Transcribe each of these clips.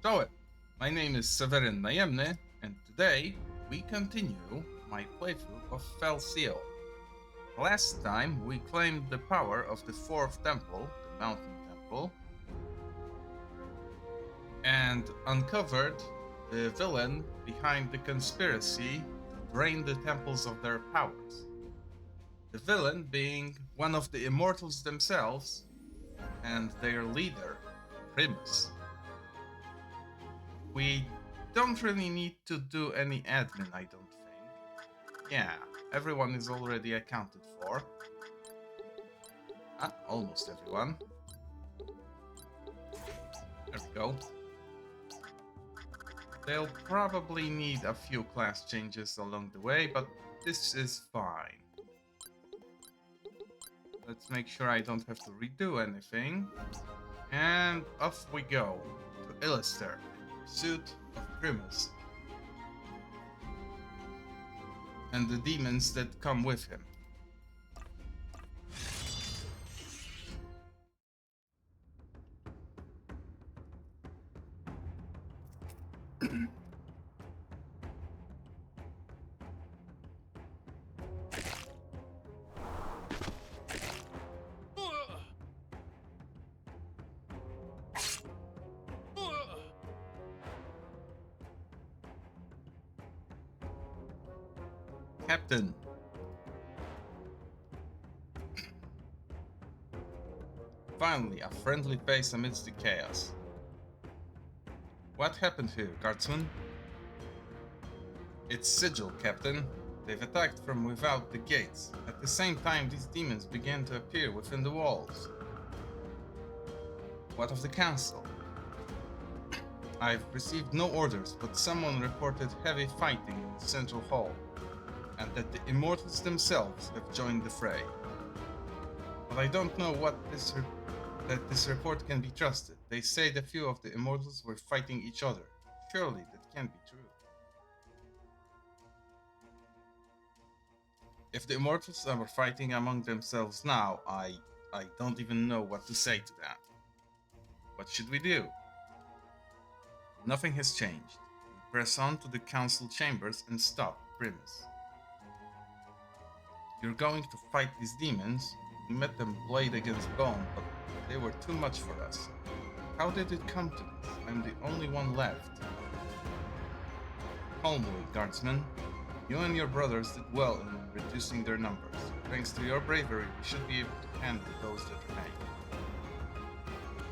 Czołem! My name is Severin Najemny, and today we continue my playthrough of Fell Seal. Last time we claimed the power of the fourth temple, the Mountain Temple, and uncovered the villain behind the conspiracy to drain the temples of their powers. The villain being one of the immortals themselves and their leader, Primus. We don't really need to do any admin, I don't think. Yeah, everyone is already accounted for. Almost everyone. There we go. They'll probably need a few class changes along the way, but this is fine. Let's make sure I don't have to redo anything. And off we go to Illister in pursuit of Primus and the demons that come with him. Captain. Finally, a friendly face amidst the chaos. What happened here, guardsman? It's Sigil, Captain. They've attacked from without the gates. At the same time, these demons began to appear within the walls. What of the council? I've received no orders, but someone reported heavy fighting in the central hall, and that the immortals themselves have joined the fray. But I don't know that this report can be trusted. They say the few of the immortals were fighting each other. Surely that can't be true. If the immortals are fighting among themselves now, I don't even know what to say to that. What should we do? Nothing has changed. We press on to the council chambers and stop Primus. You're going to fight these demons? We met them blade against bone, but they were too much for us. How did it come to this? I'm the only one left. Calmly, guardsmen. You and your brothers did well in reducing their numbers. Thanks to your bravery, we should be able to handle those that remain.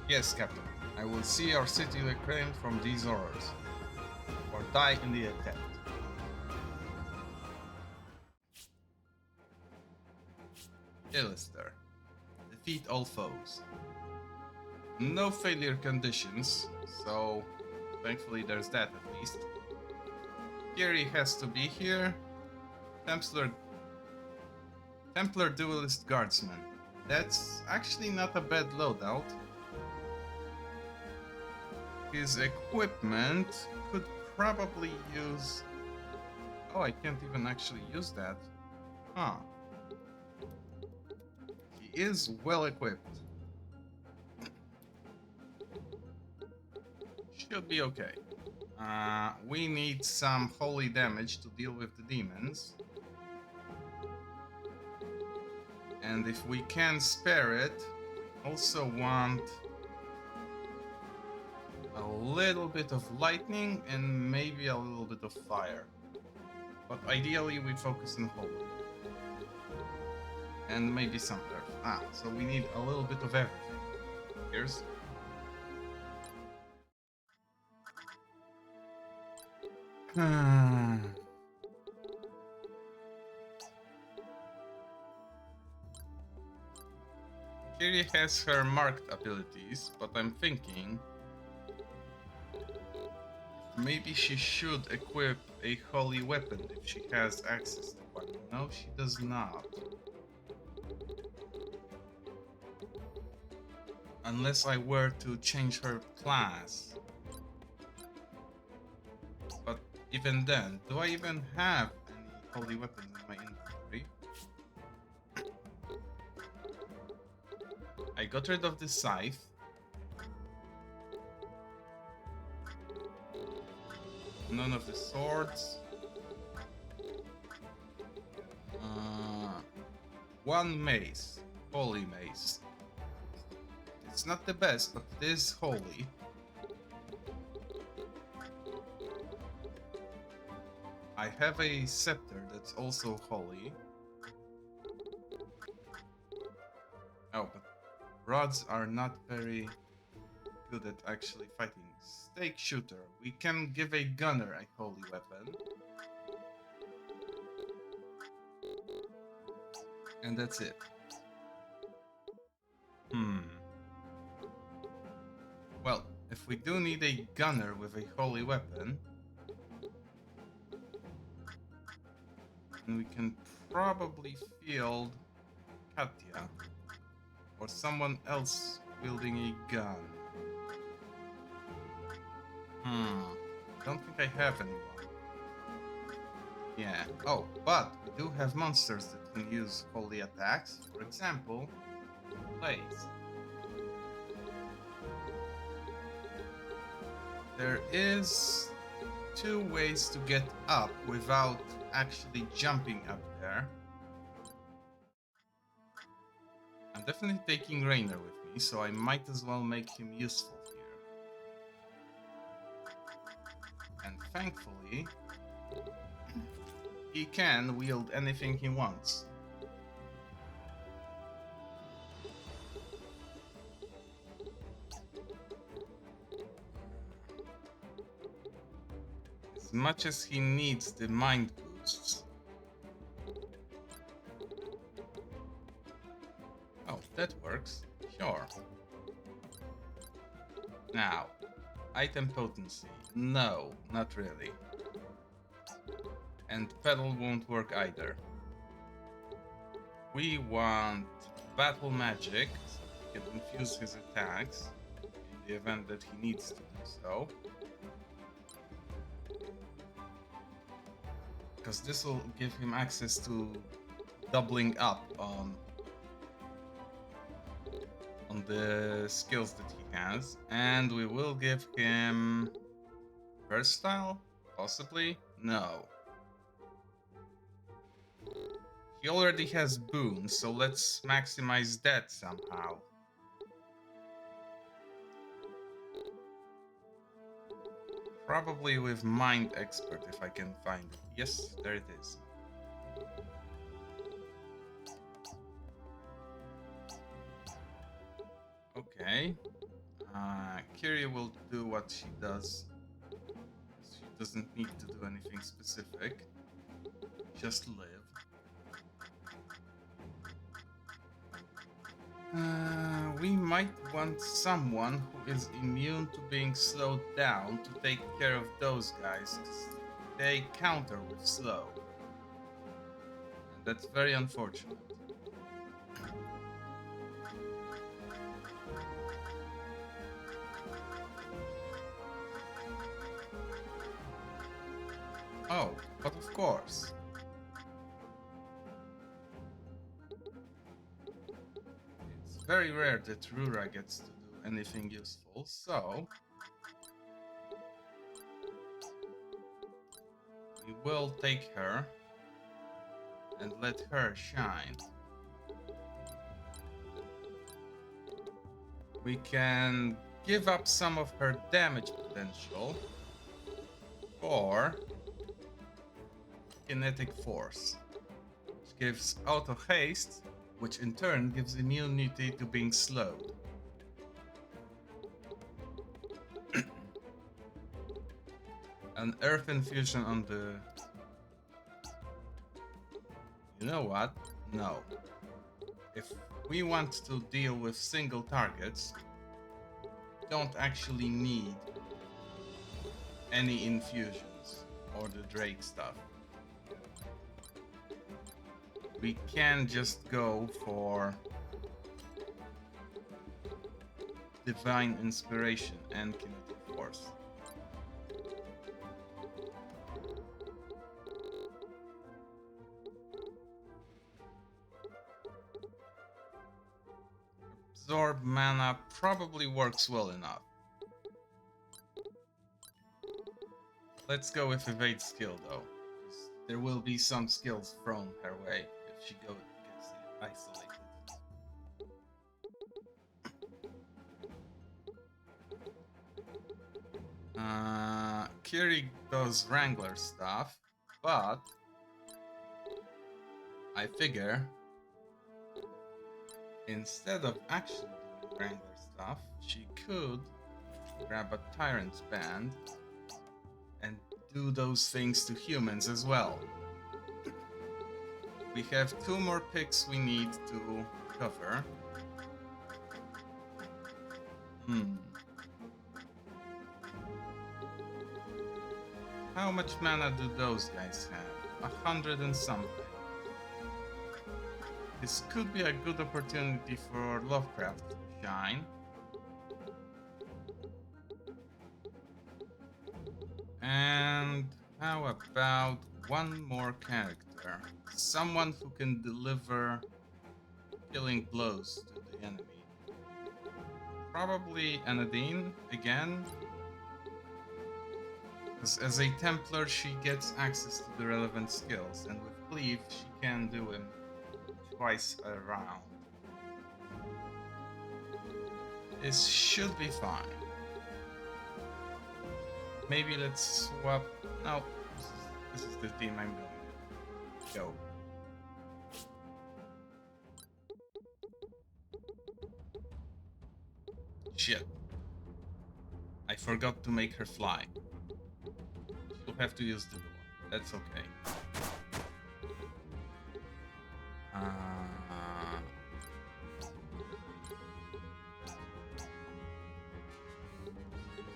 Yes, Captain. I will see our city reclaimed from these horrors, or die in the attempt. Illister. Defeat all foes. No failure conditions, so thankfully there's that at least. Fury has to be here. Templar Duelist Guardsman. That's actually not a bad loadout. His equipment could probably use... Oh, I can't even actually use that. Huh. He is well equipped. Should be okay. We need some holy damage to deal with the demons. And if we can spare it, we also want a little bit of lightning and maybe a little bit of fire. But ideally we focus on holy. And maybe some earth. So we need a little bit of everything. Here's... Kiri has her marked abilities, but I'm thinking maybe she should equip a holy weapon if she has access to one. No, she does not. Unless I were to change her class. But even then, do I even have any holy weapons in my inventory? I got rid of the scythe. None of the swords. One mace. Holy mace. It's not the best, but it is holy. I have a scepter that's also holy. Oh, but rods are not very good at actually fighting. Stake shooter. We can give a gunner a holy weapon. And that's it. Well, if we do need a gunner with a holy weapon, then we can probably field Katya or someone else wielding a gun. Don't think I have anyone. Yeah. Oh, but we do have monsters that can use holy attacks. For example, Blaze. There is 2 ways to get up without actually jumping up there. I'm definitely taking Rainer with me, so I might as well make him useful here. And thankfully, he can wield anything he wants. As much as he needs the mind boosts. Oh, that works. Sure. Now, item potency. No, not really. And pedal won't work either. We want battle magic, so he can infuse his attacks in the event that he needs to do so. Because this will give him access to doubling up on the skills that he has. And we will give him versatile? Possibly? No. He already has boons, so let's maximize that somehow. Probably with Mind Expert if I can find it. Yes, there it is. Okay. Kiri will do what she does. She doesn't need to do anything specific. Just live. We might want someone who is immune to being slowed down to take care of those guys. They counter with slow. And that's very unfortunate. Oh, but of course. It's very rare that Rura gets to do anything useful, so we will take her and let her shine. We can give up some of her damage potential for kinetic force, which gives auto haste, which in turn gives immunity to being slowed. An earth infusion on the... You know what? No. If we want to deal with single targets, we don't actually need any infusions or the Drake stuff. We can just go for Divine Inspiration and Kinetic Force. Absorb mana probably works well enough. Let's go with evade skill though, 'cause there will be some skills thrown her way if she gets isolated. Kiri does Wrangler stuff, but I figure instead of actually doing Wrangler stuff, she could grab a Tyrant's Band and do those things to humans as well. We have 2 more picks we need to cover. How much mana do those guys have? 100 and something. This could be a good opportunity for Lovecraft to shine. And how about one more character? Someone who can deliver killing blows to the enemy. Probably Anadine again. Because as a Templar she gets access to the relevant skills, and with Cleave she can do him twice a round. This should be fine. Maybe let's swap. No, this is the team I'm going with. Go. Shit. I forgot to make her fly. She'll have to use the door. That's okay.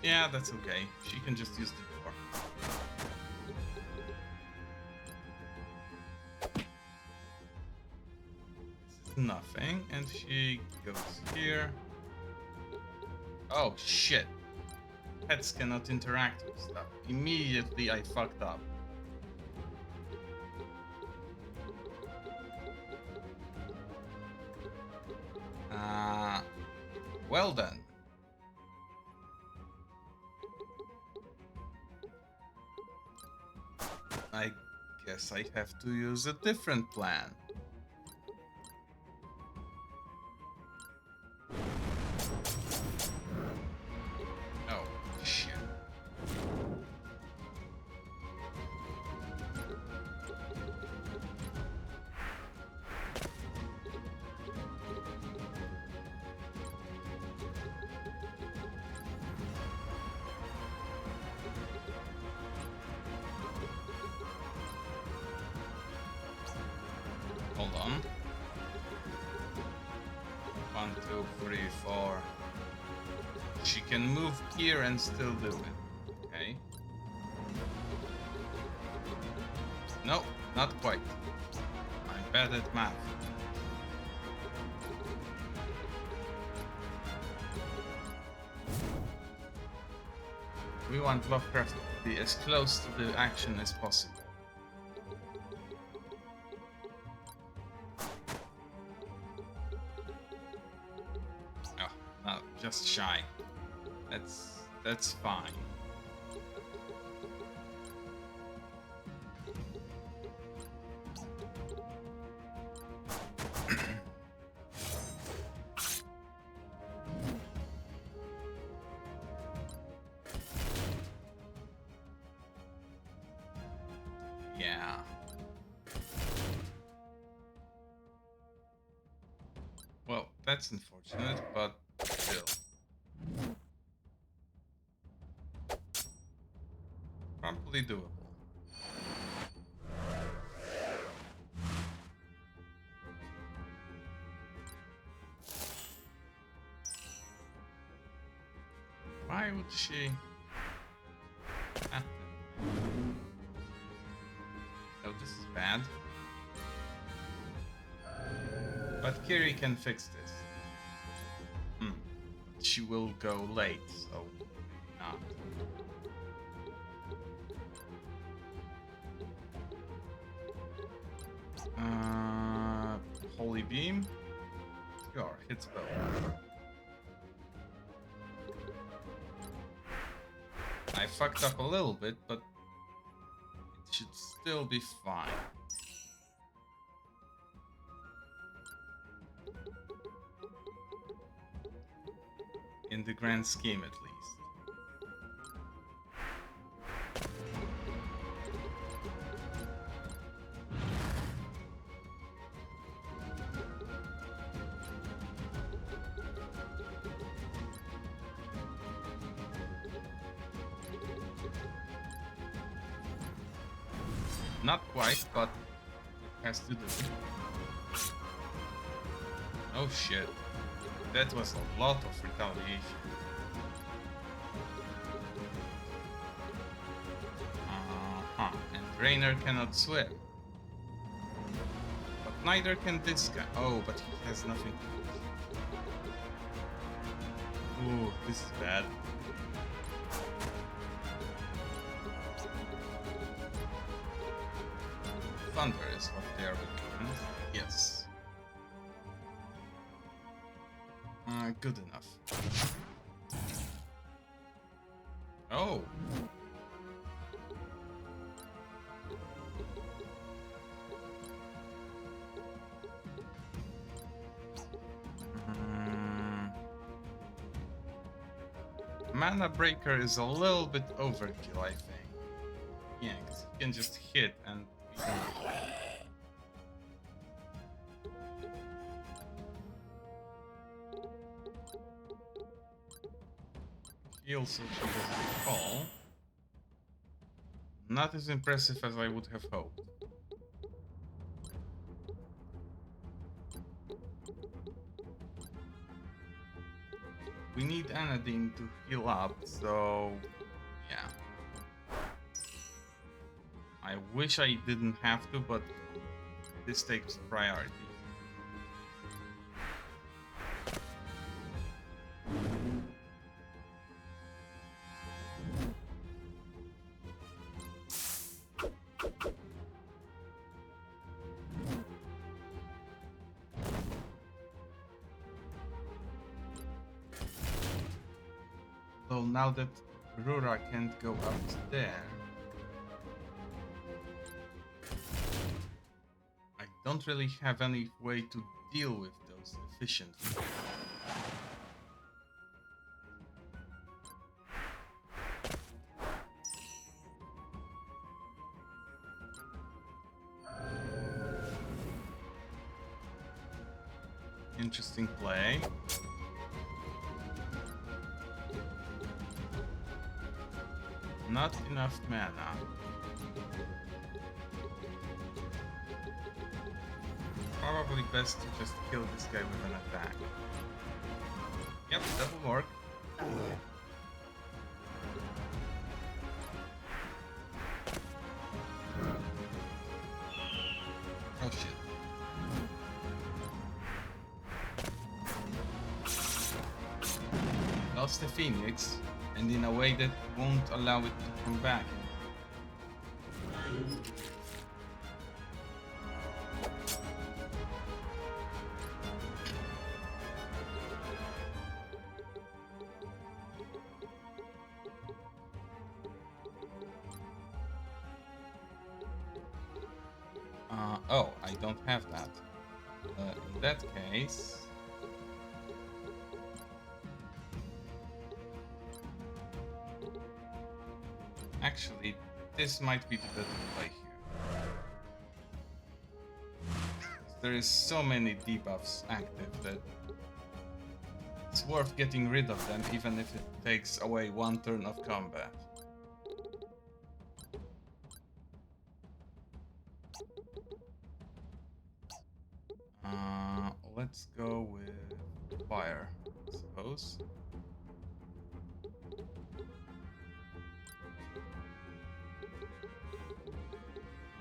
Yeah, that's okay. She can just use the door. This is nothing, and she goes here. Oh shit. Pets cannot interact with stuff. Immediately I fucked up. Well then. I guess I have to use a different plan. Oh, shit. Hold on. 1, 2, 3, 4. She can move here and still do it. Okay. No, not quite. I'm bad at math. We want Lovecraft to be as close to the action as possible. Just shy. That's fine. Yeah. Well, that's unfortunate, but still. Probably doable. Why would she have to? Oh, this is bad. But Kiri can fix this. She will go late, so not. Holy Beam. Sure, hits both. I fucked up a little bit, but should still be fine. In the grand scheme, at least. Not quite, but it has to do. Oh shit. That was a lot of retaliation. And Rainer cannot swim. But neither can this guy. Oh, but he has nothing. Ooh, this is bad. Thunder is what they are looking at. Yes. Good enough. Oh. Mana Breaker is a little bit overkill, I think. Yeah, because you can just hit and... Heal so she doesn't fall. Not as impressive as I would have hoped. We need Anadine to heal up, so yeah. I wish I didn't have to, but this takes priority. So now that Rura can't go up there, I don't really have any way to deal with those efficiently. Interesting play. Not enough mana. Probably best to just kill this guy with an attack. Yep, that will work. Oh shit. Lost the Phoenix, and in a way that won't allow it to come back. Oh, I don't have that. In that case... Actually, this might be the better play here. There is so many debuffs active that it's worth getting rid of them, even if it takes away one turn of combat. Let's go with fire, I suppose.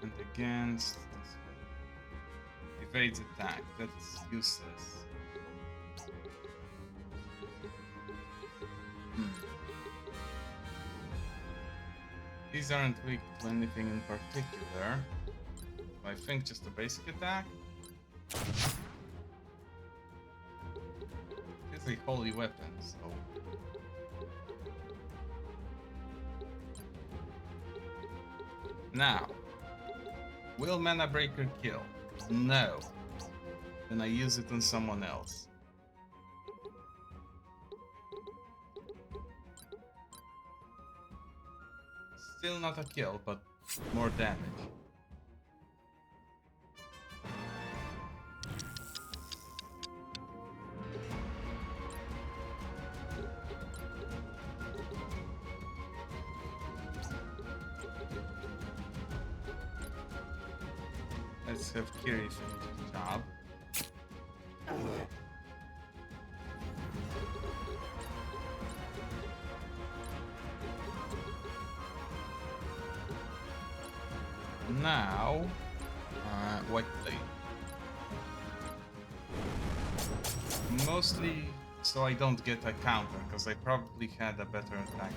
And against this one. Evades attack, that's useless. These aren't weak to anything in particular. I think just a basic attack. It's a holy weapon, so... Now, Will Mana Breaker kill? No. Then I use it on someone else. Still not a kill, but more damage. Let's have Kiri finish the job. Now, white plate. Mostly so I don't get a counter, because I probably had a better attack.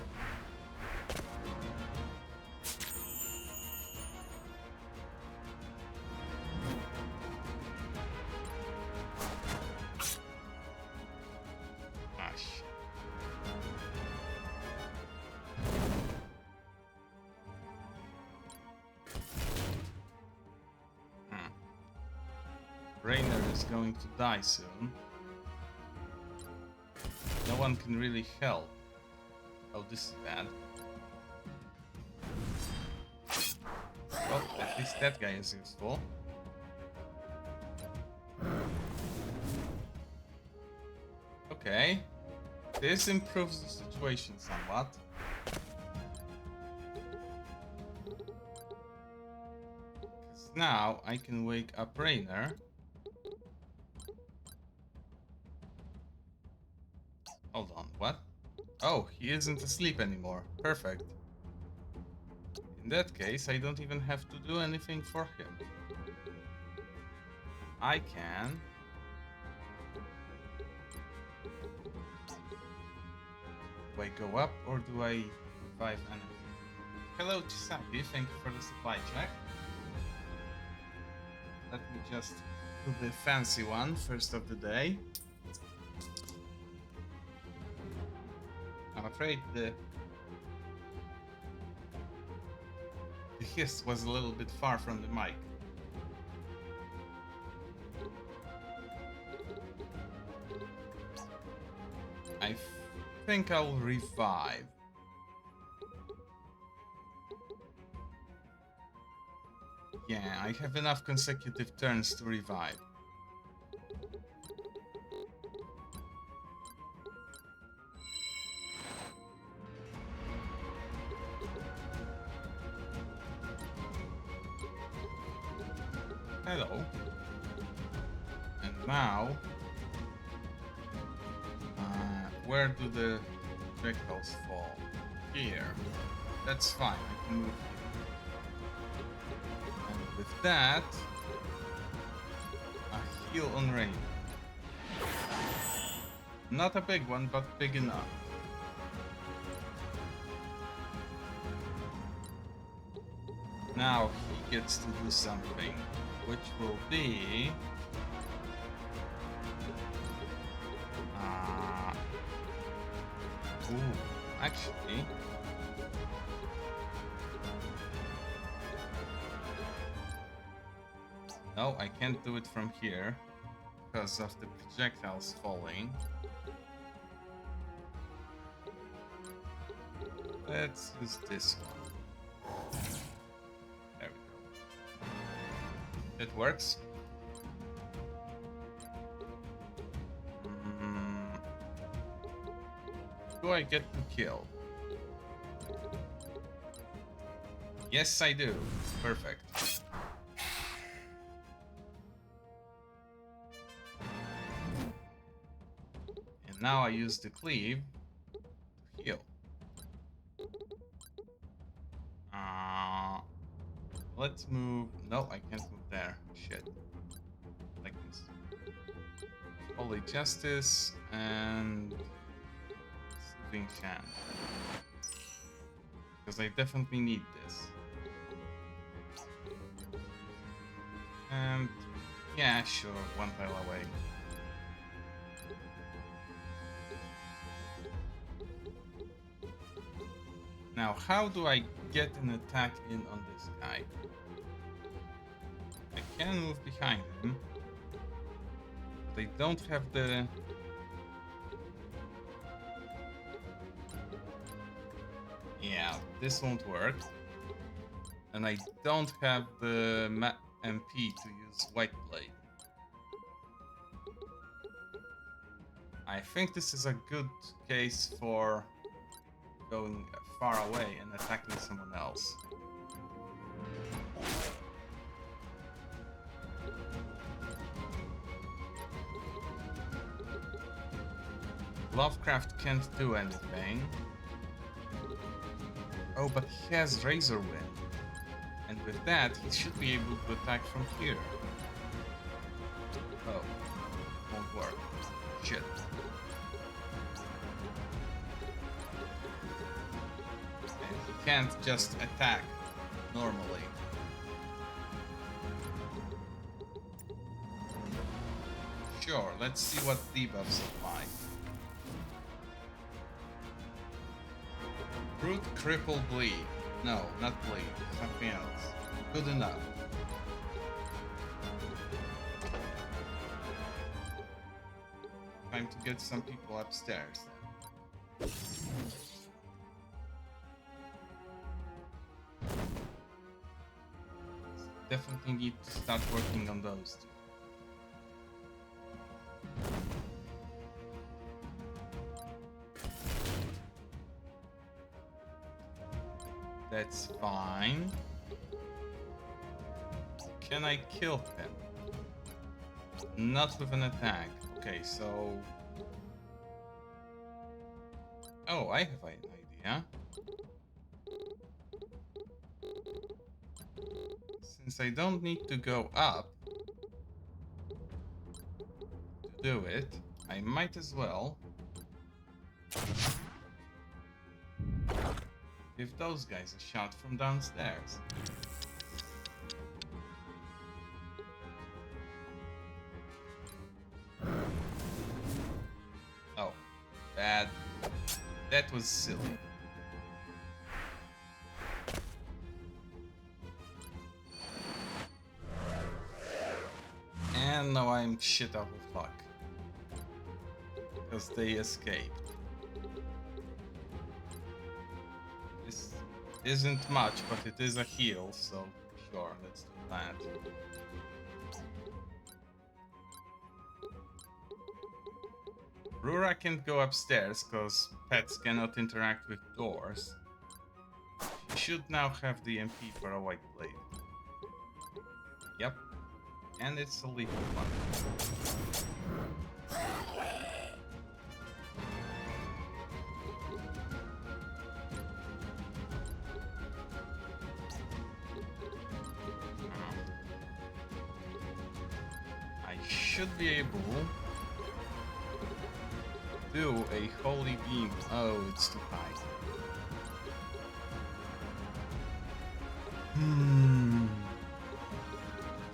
Rainer is going to die soon. No one can really help. Oh, this is bad. Well, at least that guy is useful. Okay. This improves the situation somewhat. Because now I can wake up Rainer. Hold on, what? Oh, he isn't asleep anymore. Perfect. In that case, I don't even have to do anything for him. I can... Do I go up or do I revive anything? Hello, Chisaki, thank you for the supply check. Let me just do the fancy one, first of the day. I'm afraid the hiss was a little bit far from the mic. I think I'll revive. Yeah, I have enough consecutive turns to revive. Hello. And now... where do the projectiles fall? Here. That's fine, I can move here. And with that... a heal on rain. Not a big one, but big enough. Now he gets to do something, which will be... Ooh, actually... No, I can't do it from here, because of the projectiles falling. Let's use this one. There we go. It works. Do I get to kill? Yes, I do. Perfect. And now I use the cleave to heal. Let's move... No, I can't move there. Shit. Like this. Holy Justice and... Soothing Chant. Because I definitely need this. And... yeah, sure, one tile away. Now, how do I get an attack in on this guy? I can move behind him. They don't have the... Yeah, this won't work. And I don't have the MP to use White Blade. I think this is a good case for going far away and attacking someone else. Lovecraft can't do anything. Oh, but he has Razor Wind. And with that, he should be able to attack from here. Oh, won't work. Shit. And he can't just attack normally. Sure, let's see what debuffs apply. Brute, cripple, bleed. No, not bleed. Something else. Good enough. Time to get some people upstairs. Definitely need to start working on those two. That's fine. Can I kill him? Not with an attack. Okay, so... Oh, I have an idea. Since I don't need to go up to do it, I might as well give those guys a shot from downstairs. Oh, bad. That was silly. And now I'm shit out of luck. Because they escaped. This isn't much, but it is a heal, so sure, let's do that. Rura can't go upstairs because pets cannot interact with doors. She should now have the MP for a White Blade. Yep. And it's a lethal one. I should be able to do a Holy Beam. Oh, it's too high.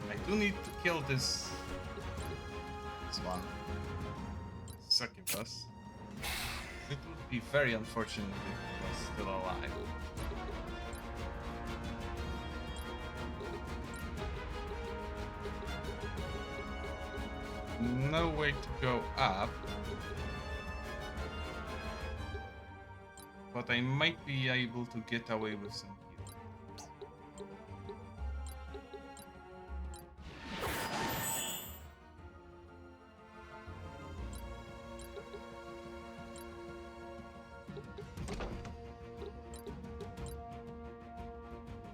I do need to kill this one. Succubus. It would be very unfortunate if it was still alive. No way to go up. But I might be able to get away with some heal.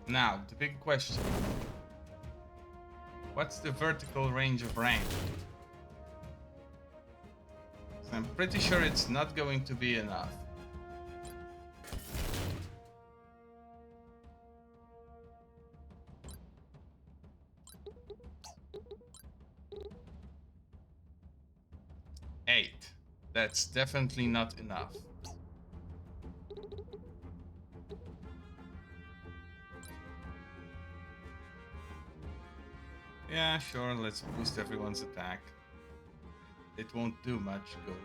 Now, the big question. What's the vertical range of rank? I'm pretty sure it's not going to be enough. Eight. That's definitely not enough. Yeah, sure, let's boost everyone's attack. It won't do much good.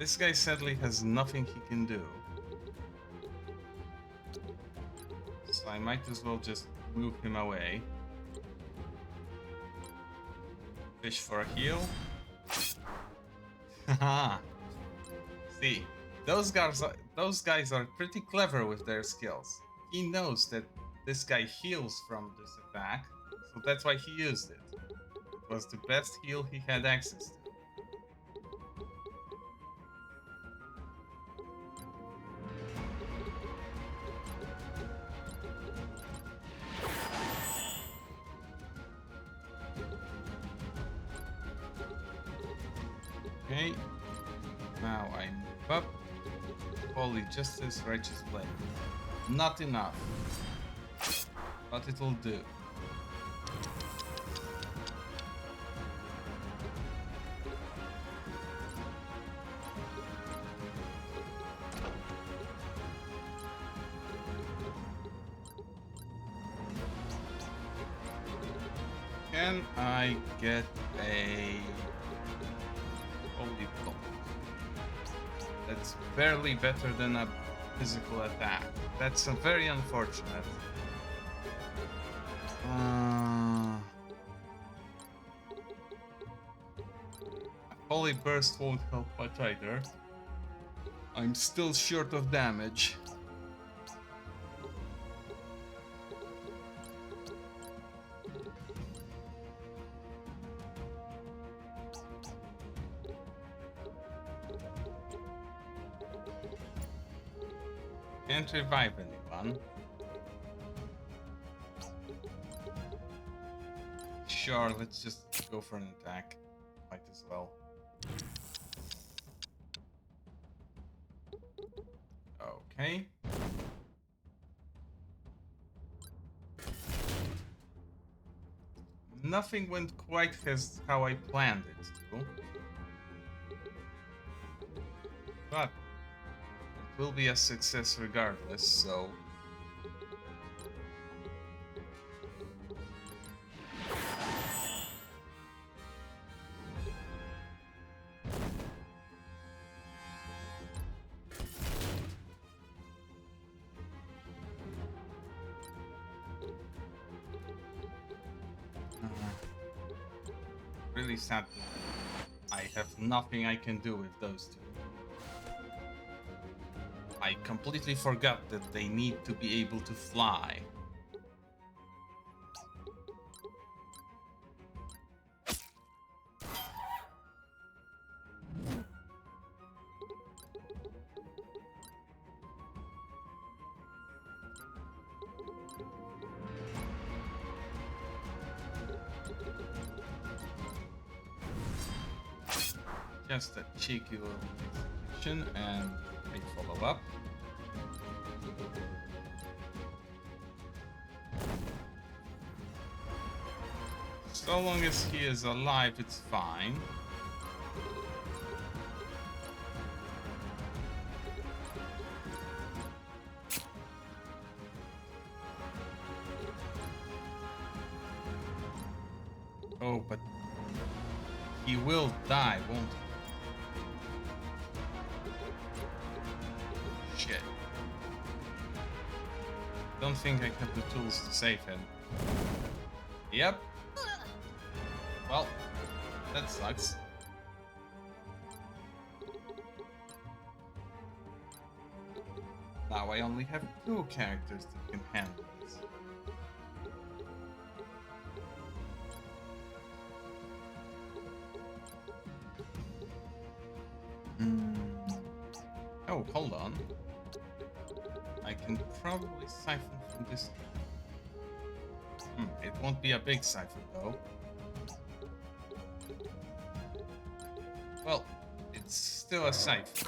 This guy sadly has nothing he can do. So I might as well just move him away. Fish for a heal. Haha. See, those guys are pretty clever with their skills. He knows that this guy heals from this attack, so that's why he used it. It was the best heal he had access to. Okay, now I move up. Holy Justice, Righteous Blade. Not enough, but it'll do. Can I get a holy blow? That's barely better than a physical attack. That's very unfortunate. Holy Burst won't help much either. I'm still short of damage. Can't revive anyone. Sure, let's just go for an attack. Might as well. Okay. Nothing went quite as how I planned it to. But it will be a success regardless, so... Really sad. I have nothing I can do with those two. I completely forgot that they need to be able to fly. Just a cheeky little execution and a follow-up. So long as he is alive, it's fine. Oh, but he will die, won't he? Shit. Don't think I have the tools to save him. Yep. Well, that sucks. Now I only have 2 characters that can handle this. Oh, hold on. I can probably siphon from this. It won't be a big siphon though. Well, it's still a siphon, so...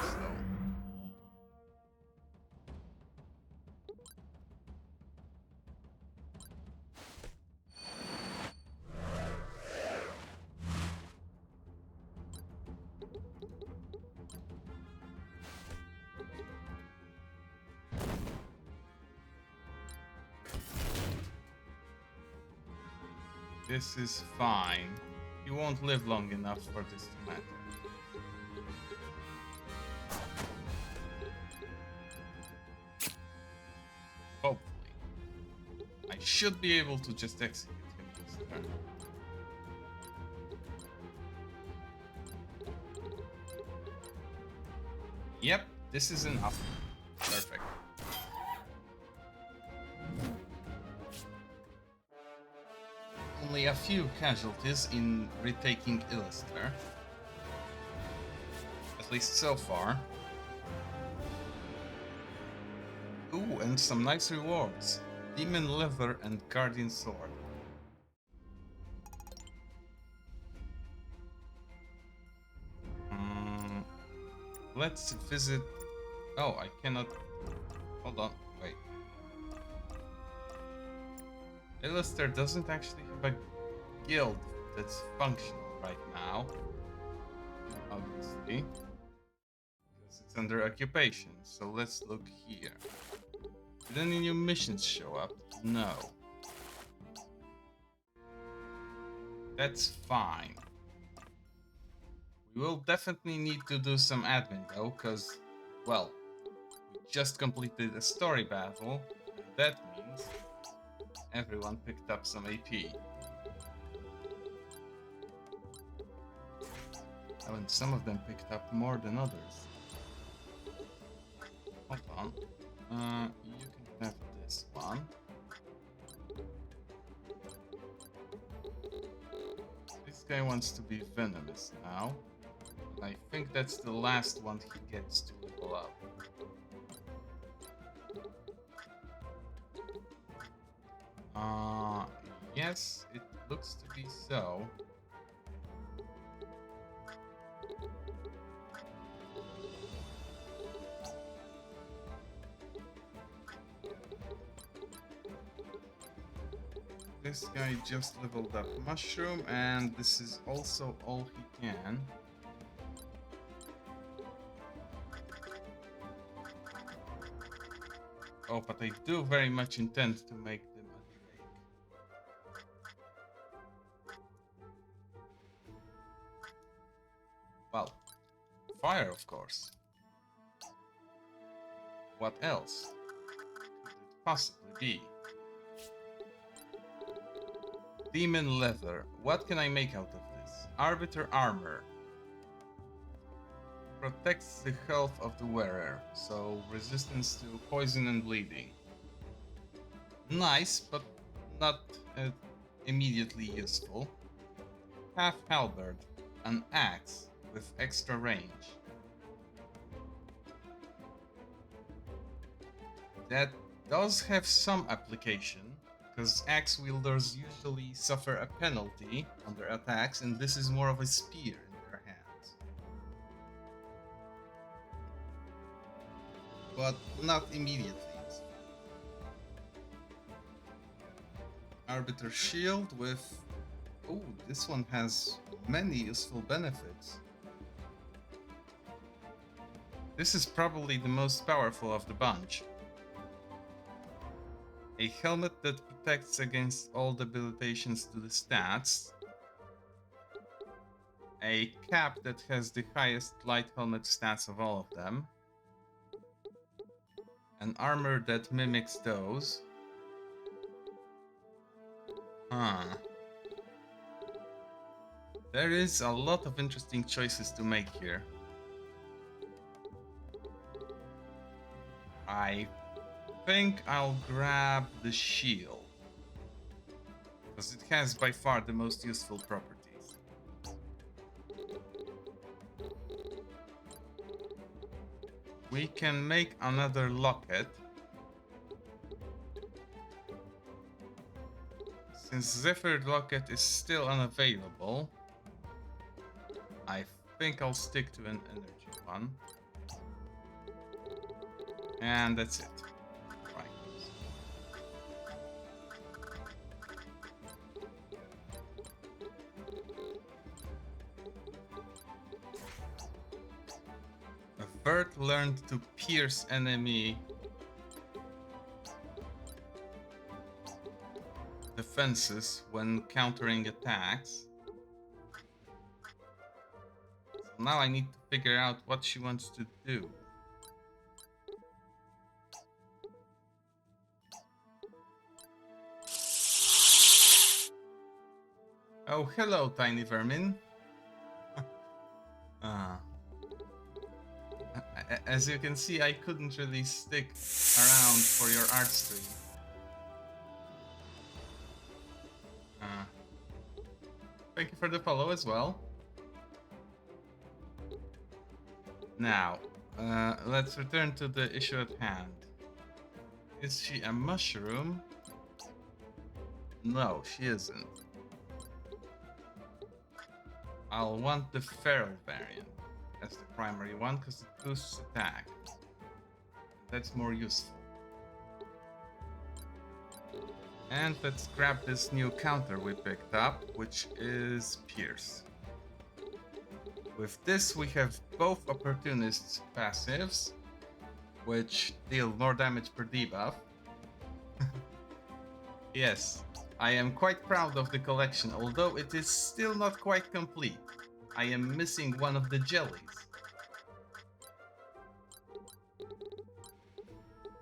This is fine. You won't live long enough for this to matter. should be able to just execute him this turn. Yep, this is enough. Perfect. Only a few casualties in retaking Illister. At least so far. Ooh, and some nice rewards. Demon Leather and Guardian Sword. Let's visit... Oh, I cannot... Hold on, wait. Illister doesn't actually have a guild that's functional right now. Obviously. Because it's under occupation. So let's look here. Did any new missions show up? No. That's fine. We will definitely need to do some admin though, because, well, we just completed a story battle, and that means everyone picked up some AP. Oh, and some of them picked up more than others. Hold on. You can have this one. This guy wants to be venomous now. I think that's the last one he gets to level up. Yes, it looks to be so. This guy just leveled up Mushroom, and this is also all he can. Oh, but I do very much intend to make them a Drake. Well, fire, of course. What else could it possibly be? Demon Leather. What can I make out of this? Arbiter Armor. Protects the health of the wearer, so resistance to poison and bleeding. Nice, but not immediately useful. Half Halberd. An axe with extra range. That does have some application, because axe wielders usually suffer a penalty on their attacks, and this is more of a spear in their hands. But not immediately. Arbiter Shield with... Oh, this one has many useful benefits. This is probably the most powerful of the bunch. A helmet that protects against all debilitations to the stats. A cap that has the highest light helmet stats of all of them. An armor that mimics those. There is a lot of interesting choices to make here. I think I'll grab the shield, because it has by far the most useful properties. We can make another locket. Since Zephyr Locket is still unavailable, I think I'll stick to an energy one. And that's it. Right. Vert learned to pierce enemy defenses when countering attacks. So now I need to figure out what she wants to do. Oh, hello, tiny vermin. uh, as you can see, I couldn't really stick around for your art stream. Uh, Thank you for the follow as well. Now, let's return to the issue at hand. Is she a mushroom? No, she isn't. I'll want the feral variant as the primary one because it boosts attack. That's more useful. And let's grab this new counter we picked up, which is Pierce. With this, we have both Opportunist's passives, which deal more damage per debuff. Yes, I am quite proud of the collection, although it is still not quite complete. I am missing one of the jellies.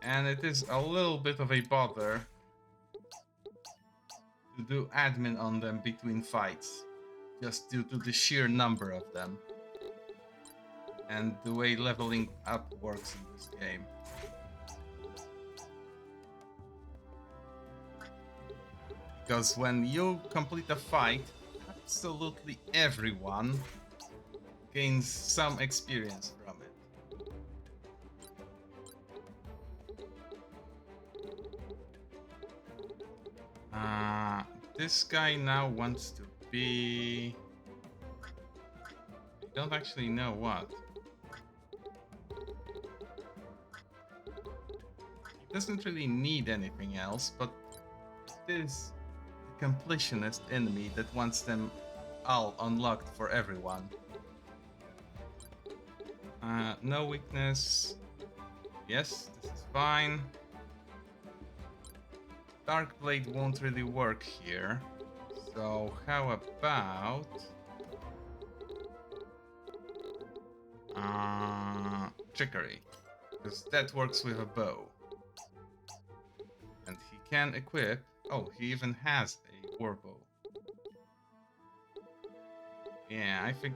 And it is a little bit of a bother to do admin on them between fights, just due to the sheer number of them and the way leveling up works in this game. Because when you complete a fight, absolutely everyone gains some experience from it. This guy now wants to be... I don't actually know what. He doesn't really need anything else, but it is the completionist enemy that wants them all unlocked for everyone. No weakness. Yes, this is fine. Dark Blade won't really work here. So how about... Trickery. Because that works with a bow. And he can equip... Oh, he even has a war bow. Yeah, I think...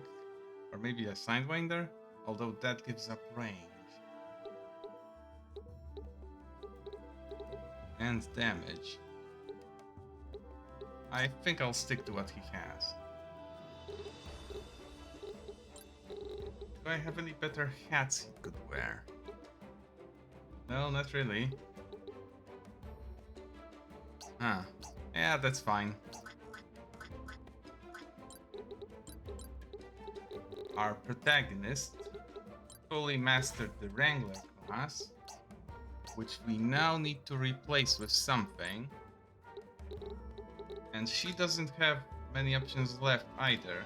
Or maybe a Sidewinder? Although that gives up range. And damage. I think I'll stick to what he has. Do I have any better hats he could wear? No, not really. Huh. Yeah, that's fine. Our protagonist fully mastered the Wrangler class, which we now need to replace with something. And she doesn't have many options left either.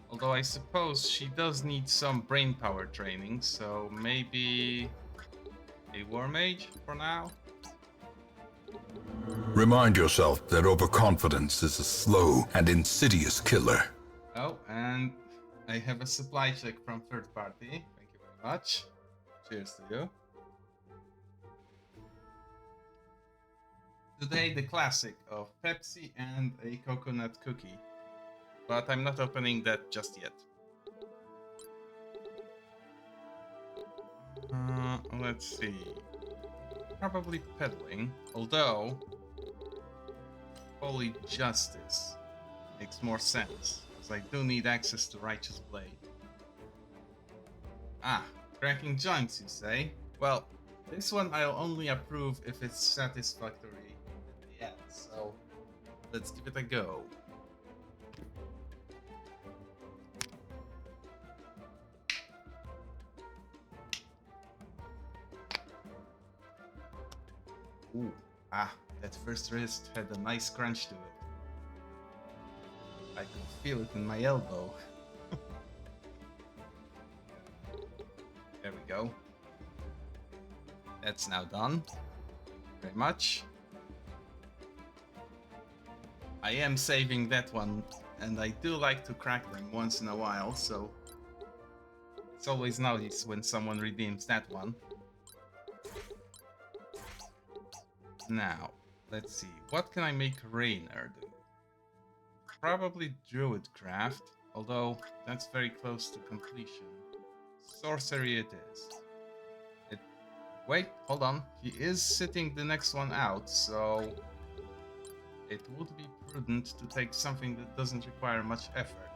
Although I suppose she does need some brain power training, so maybe a War Mage for now? Remind yourself that overconfidence is a slow and insidious killer. Oh, and I have a supply check from third party. Thank you very much. Cheers to you. Today, the classic of Pepsi and a coconut cookie. But I'm not opening that just yet. Let's see. Probably peddling, although Holy Justice makes more sense, because I do need access to Righteous Blade. Ah, cracking joints, you say? Well, this one I'll only approve if it's satisfactory at the end, so let's give it a go. Ooh, that first wrist had a nice crunch to it. I could feel it in my elbow. There we go. That's now done. Very much. I am saving that one, and I do like to crack them once in a while, so it's always nice when someone redeems that one. Now, Let's see, what can I make Rainer do? Probably Druidcraft, although that's very close to completion. Sorcery it is. It. Wait, hold on. He is sitting the next one out, so it would be prudent to take something that doesn't require much effort.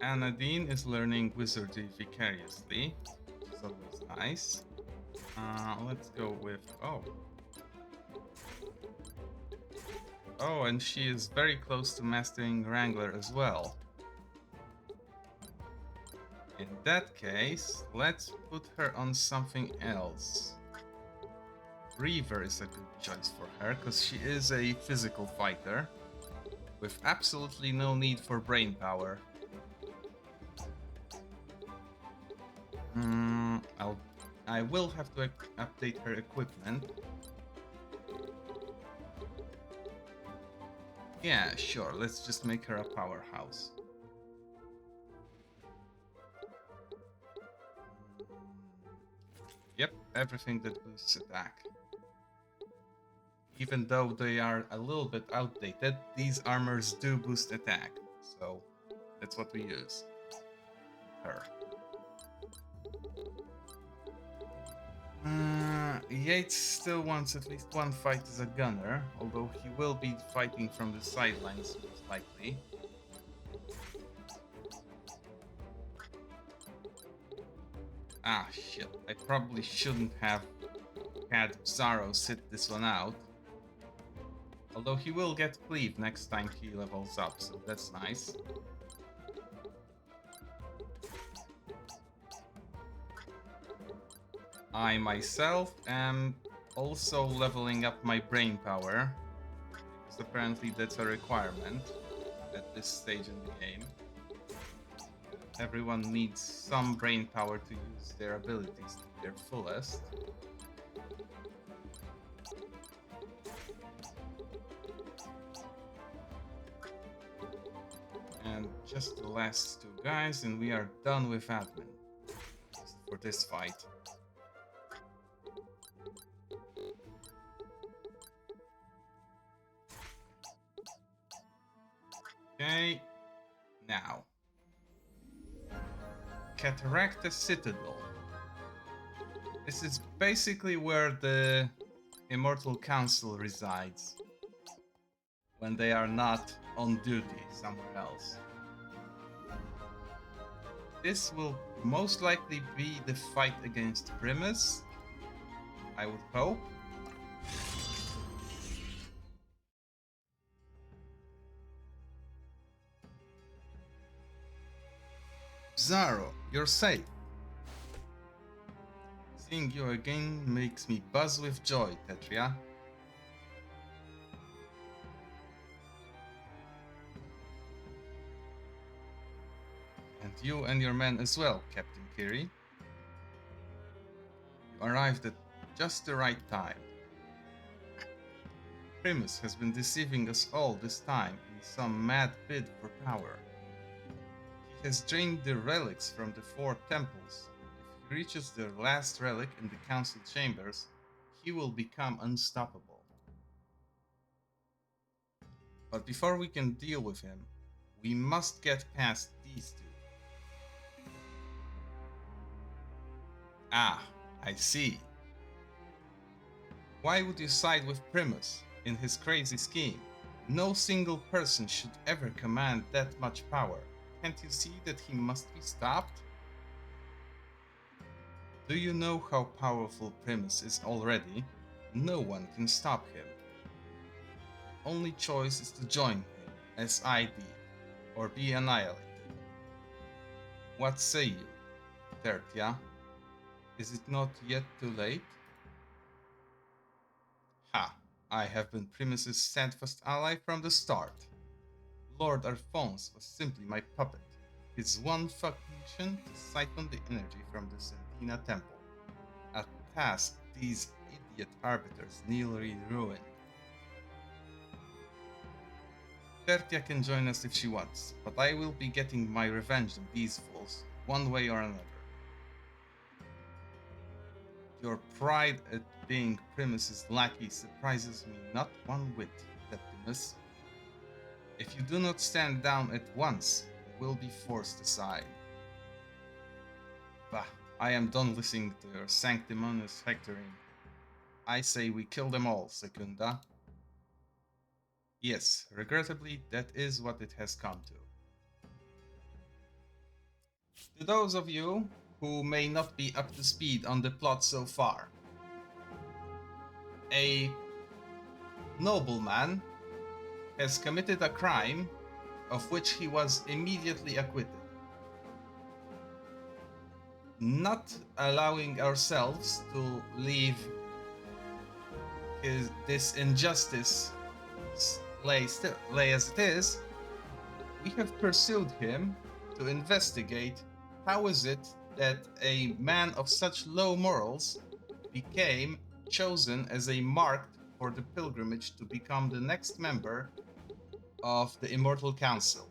Anadine is learning Wizardry vicariously, which is always nice. Let's go with... Oh, and she is very close to mastering Wrangler as well. In that case, let's put her on something else. Reaver is a good choice for her, because she is a physical fighter with absolutely no need for brain power. I will have to update her equipment. Yeah, sure, let's just make her a powerhouse. Yep, everything that boosts attack. Even though they are a little bit outdated, these armors do boost attack, so that's what we use. Her. Yates still wants at least one fight as a gunner, although he will be fighting from the sidelines most likely. Ah, shit. I probably shouldn't have had Zaro sit this one out. Although he will get Cleave next time he levels up, so that's nice. I myself am also leveling up my brain power, because apparently that's a requirement at this stage in the game. Everyone needs some brain power to use their abilities to their fullest. And just the last two guys, and we are done with admin for this fight. Okay, now Cataracta Citadel. This is basically where the Immortal Council resides when they are not on duty somewhere else. This will most likely be the fight against Primus, I would hope. Zaro, you're safe. Seeing you again makes me buzz with joy, Tetria. And you and your men as well, Captain Kiri. You arrived at just the right time. Primus has been deceiving us all this time in some mad bid for power. He has drained the relics from the 4 temples. If he reaches the last relic in the council chambers, he will become unstoppable. But before we can deal with him, we must get past these two. Ah, I see. Why would you side with Primus in his crazy scheme? No single person should ever command that much power. Can't you see that he must be stopped? Do you know how powerful Primus is already? No one can stop him. Only choice is to join him, as I did, or be annihilated. What say you, Tertia? Is it not yet too late? Ha! I have been Primus's steadfast ally from the start. Lord Alphonse was simply my puppet. His one function to siphon the energy from the Sentina Temple. A task these idiot arbiters nearly ruined. Tertia can join us if she wants, but I will be getting my revenge on these fools, one way or another. Your pride at being Primus's lackey surprises me not one whit, Septimus. If you do not stand down at once, you will be forced aside. Bah, I am done listening to your sanctimonious hectoring. I say we kill them all, Secunda. Yes, regrettably, that is what it has come to. To those of you who may not be up to speed on the plot so far, a nobleman has committed a crime of which he was immediately acquitted. Not allowing ourselves to leave this injustice lay as it is, we have pursued him to investigate how is it that a man of such low morals became chosen as a mark for the pilgrimage to become the next member of the Immortal Council.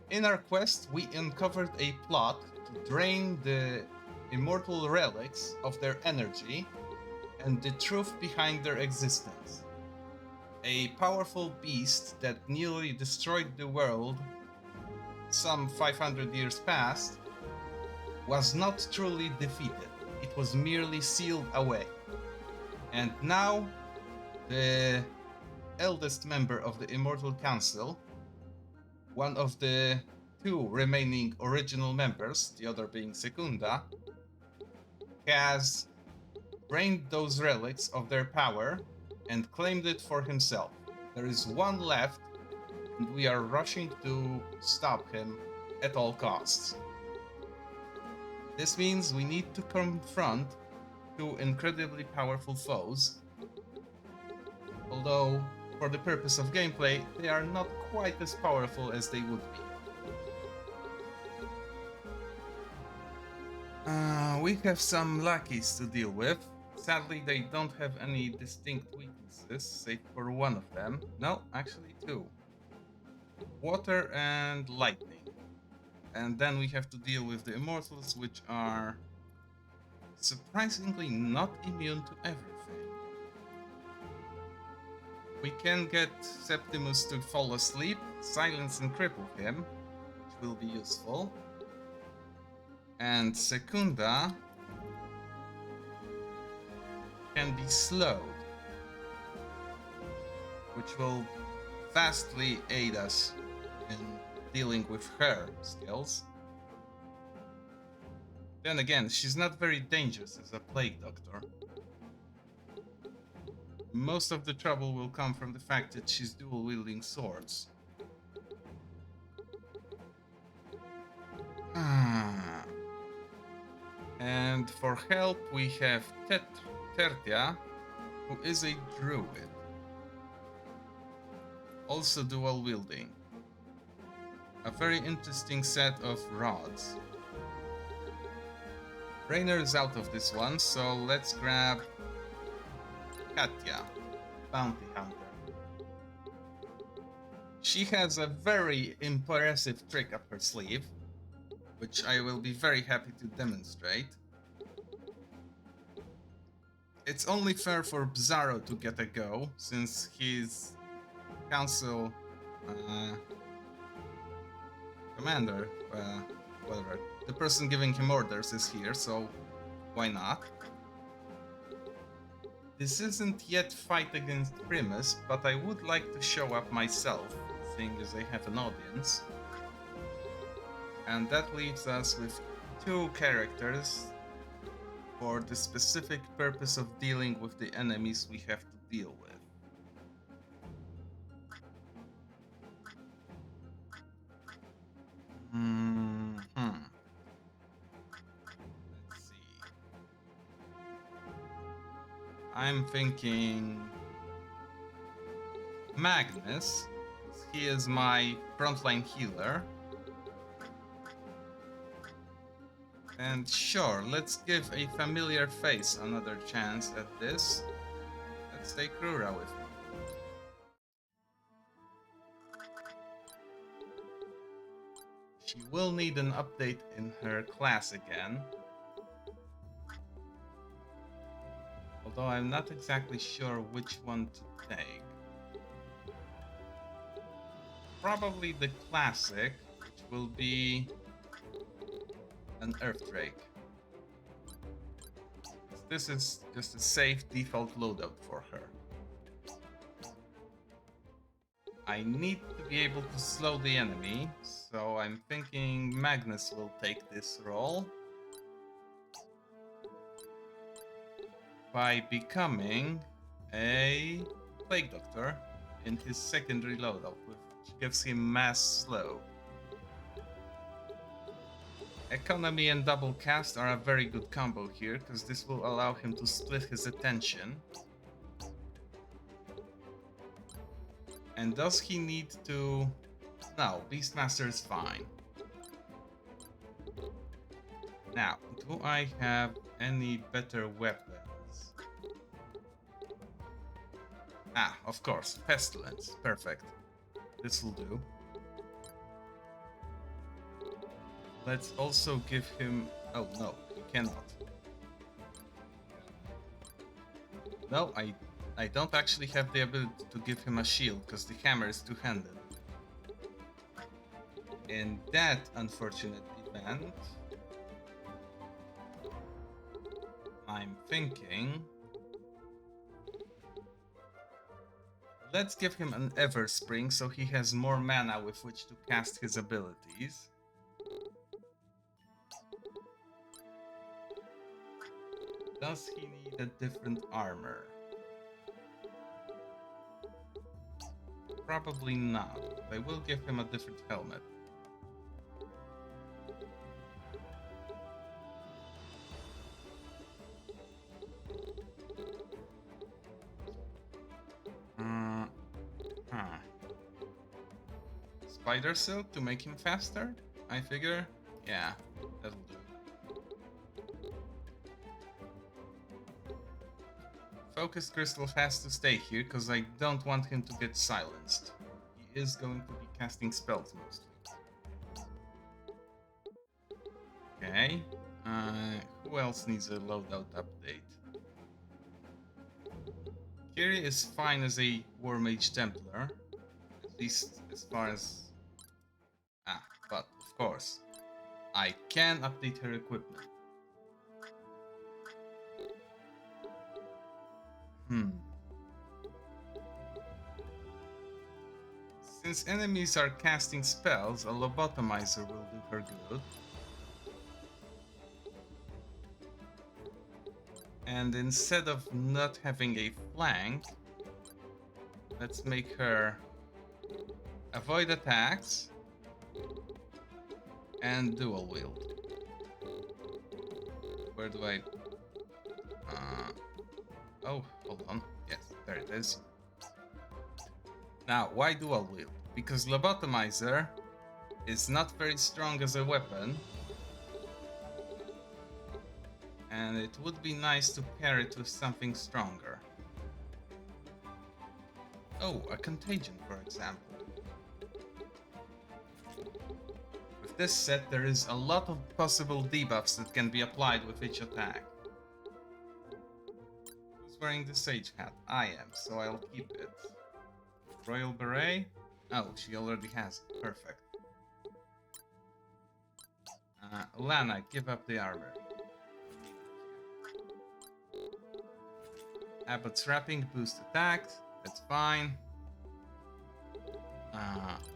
In our quest, we uncovered a plot to drain the immortal relics of their energy and the truth behind their existence. A powerful beast that nearly destroyed the world some 500 years past was not truly defeated. It was merely sealed away. And now, the eldest member of the Immortal Council, one of the two remaining original members, the other being Secunda, has drained those relics of their power and claimed it for himself. There is one left, and we are rushing to stop him at all costs. This means we need to confront two incredibly powerful foes, although for the purpose of gameplay, they are not quite as powerful as they would be. We have some lackeys to deal with. Sadly, they don't have any distinct weaknesses, save for one of them. No, actually two. Water and lightning. And then we have to deal with the immortals, which are surprisingly not immune to everything. We can get Septimus to fall asleep, silence and cripple him, which will be useful. And Secunda can be slowed, which will vastly aid us in dealing with her skills. Then again, she's not very dangerous as a plague doctor. Most of the trouble will come from the fact that she's dual-wielding swords. And for help, we have Tertia, who is a druid. Also dual-wielding. A very interesting set of rods. Rainer is out of this one, so let's grab Katya, bounty hunter. She has a very impressive trick up her sleeve, which I will be very happy to demonstrate. It's only fair for Bizarro to get a go, since he's council commander, whatever. The person giving him orders is here, so why not? This isn't yet fight against Primus, but I would like to show up myself, seeing as I have an audience. And that leaves us with two characters for the specific purpose of dealing with the enemies we have to deal with. Let's see. I'm thinking Magnus. He is my frontline healer. And sure, let's give a familiar face another chance at this. Let's take Rura with me. She will need an update in her class again. Although I'm not exactly sure which one to take. Probably the classic, which will be an Earth Drake. This is just a safe default loadout for her. I need to be able to slow the enemy, so I'm thinking Magnus will take this role by becoming a Plague Doctor in his secondary loadout, which gives him mass slow. Economy and double cast are a very good combo here, because this will allow him to split his attention. And does he need to... No, Beastmaster is fine. Now, do I have any better weapons? Ah, of course, Pestilence. Perfect. This will do. Let's also give him... Oh, no, he cannot. No, I don't actually have the ability to give him a shield, because the hammer is two-handed. In that unfortunate event, I'm thinking... Let's give him an Everspring, so he has more mana with which to cast his abilities. Does he need a different armor? Probably not. I will give him a different helmet. Spider Silk to make him faster? I figure. Yeah, that'll do. Focus Crystal has to stay here, because I don't want him to get silenced. He is going to be casting spells mostly. Okay. Who else needs a loadout update? Kiri is fine as a War Mage Templar. At least as far as... Ah, but of course, I can update her equipment. Since enemies are casting spells, a lobotomizer will do her good. And instead of not having a flank, let's make her avoid attacks and dual wield. Where do I... Oh, hold on. Yes, there it is. Now, why dual wield? Because lobotomizer is not very strong as a weapon. And it would be nice to pair it with something stronger. Oh, a contagion, for example. With this set, there is a lot of possible debuffs that can be applied with each attack. Who's wearing the sage hat? I am, so I'll keep it. Royal Beret? Oh, she already has it. Perfect. Lana, give up the armor. Abbot's Wrapping, boost attacks. That's fine.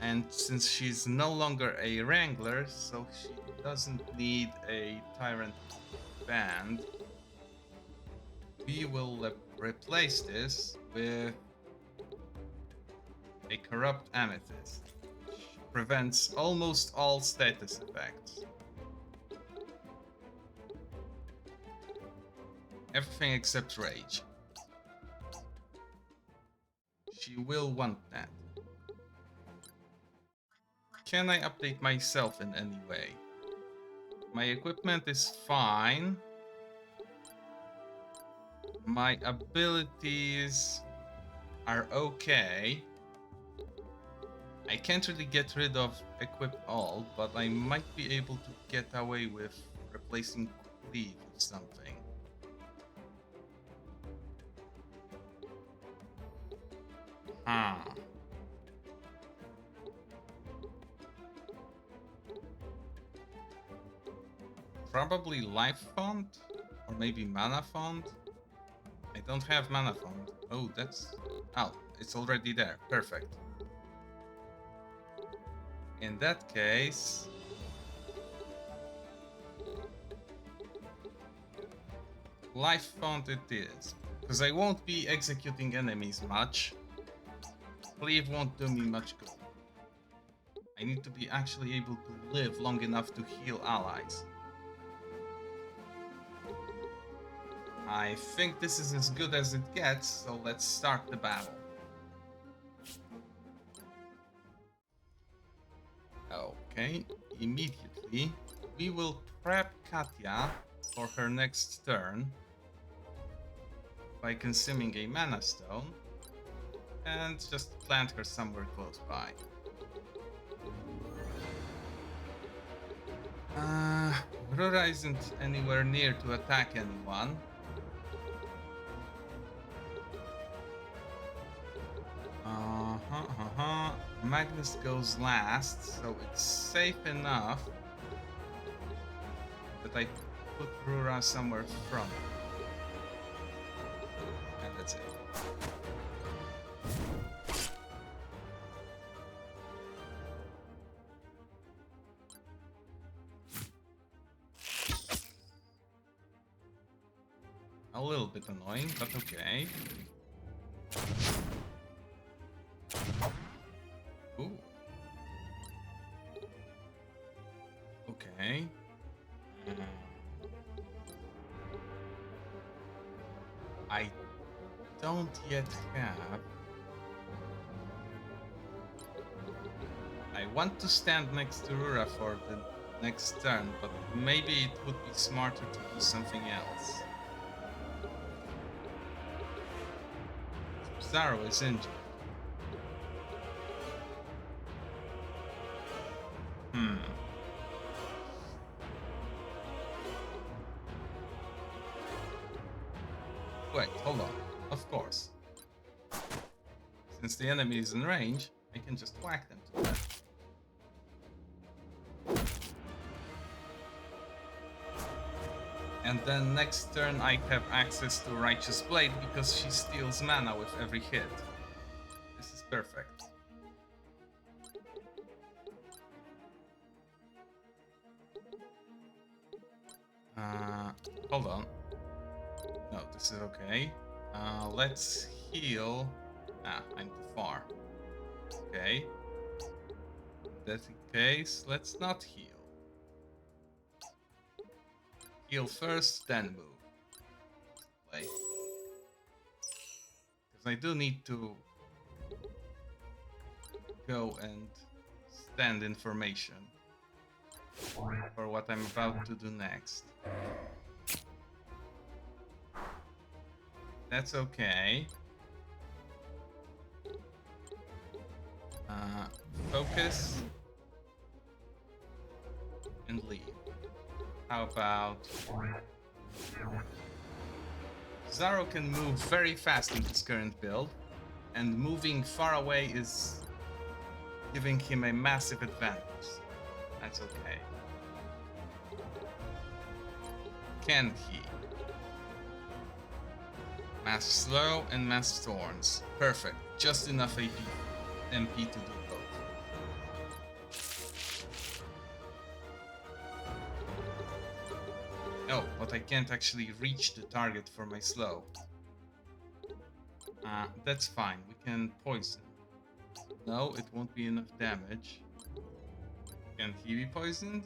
And since she's no longer a Wrangler, so she doesn't need a Tyrant Band, we will replace this with a Corrupt Amethyst, which prevents almost all status effects. Everything except Rage. She will want that. Can I update myself in any way? My equipment is fine. My abilities are okay. I can't really get rid of Equip All, but I might be able to get away with replacing Cleave with something. Probably life font? Or maybe mana font? I don't have mana font. Oh, that's... Oh, it's already there. Perfect. In that case... life font it is. Because I won't be executing enemies much. Cleave won't do me much good. I need to be actually able to live long enough to heal allies. I think this is as good as it gets, so let's start the battle. Okay, immediately we will prep Katya for her next turn by consuming a mana stone and just plant her somewhere close by. Rura isn't anywhere near to attack anyone. Magnus goes last, so it's safe enough that I put Rura somewhere front. And that's it. A little bit annoying, but okay. Ooh. Okay. I don't yet have... I want to stand next to Rura for the next turn, but maybe it would be smarter to do something else. Zaro is injured. Wait, hold on. Of course. Since the enemy is in range, I can just whack them to death. And then next turn I have access to Righteous Blade because she steals mana with every hit. This is perfect. Hold on. No, this is okay. Let's heal. I'm too far. Okay. That's the case. Let's not heal. Heal first, then move. Play. Because I do need to go and stand in formation for what I'm about to do next. That's okay. Focus and leave. How about Zaro can move very fast in his current build, and moving far away is giving him a massive advantage. That's okay. Can he? Mass Slow and Mass Thorns. Perfect. Just enough MP to do both. Oh, but I can't actually reach the target for my slow. That's fine. We can poison. No, it won't be enough damage. Can he be poisoned?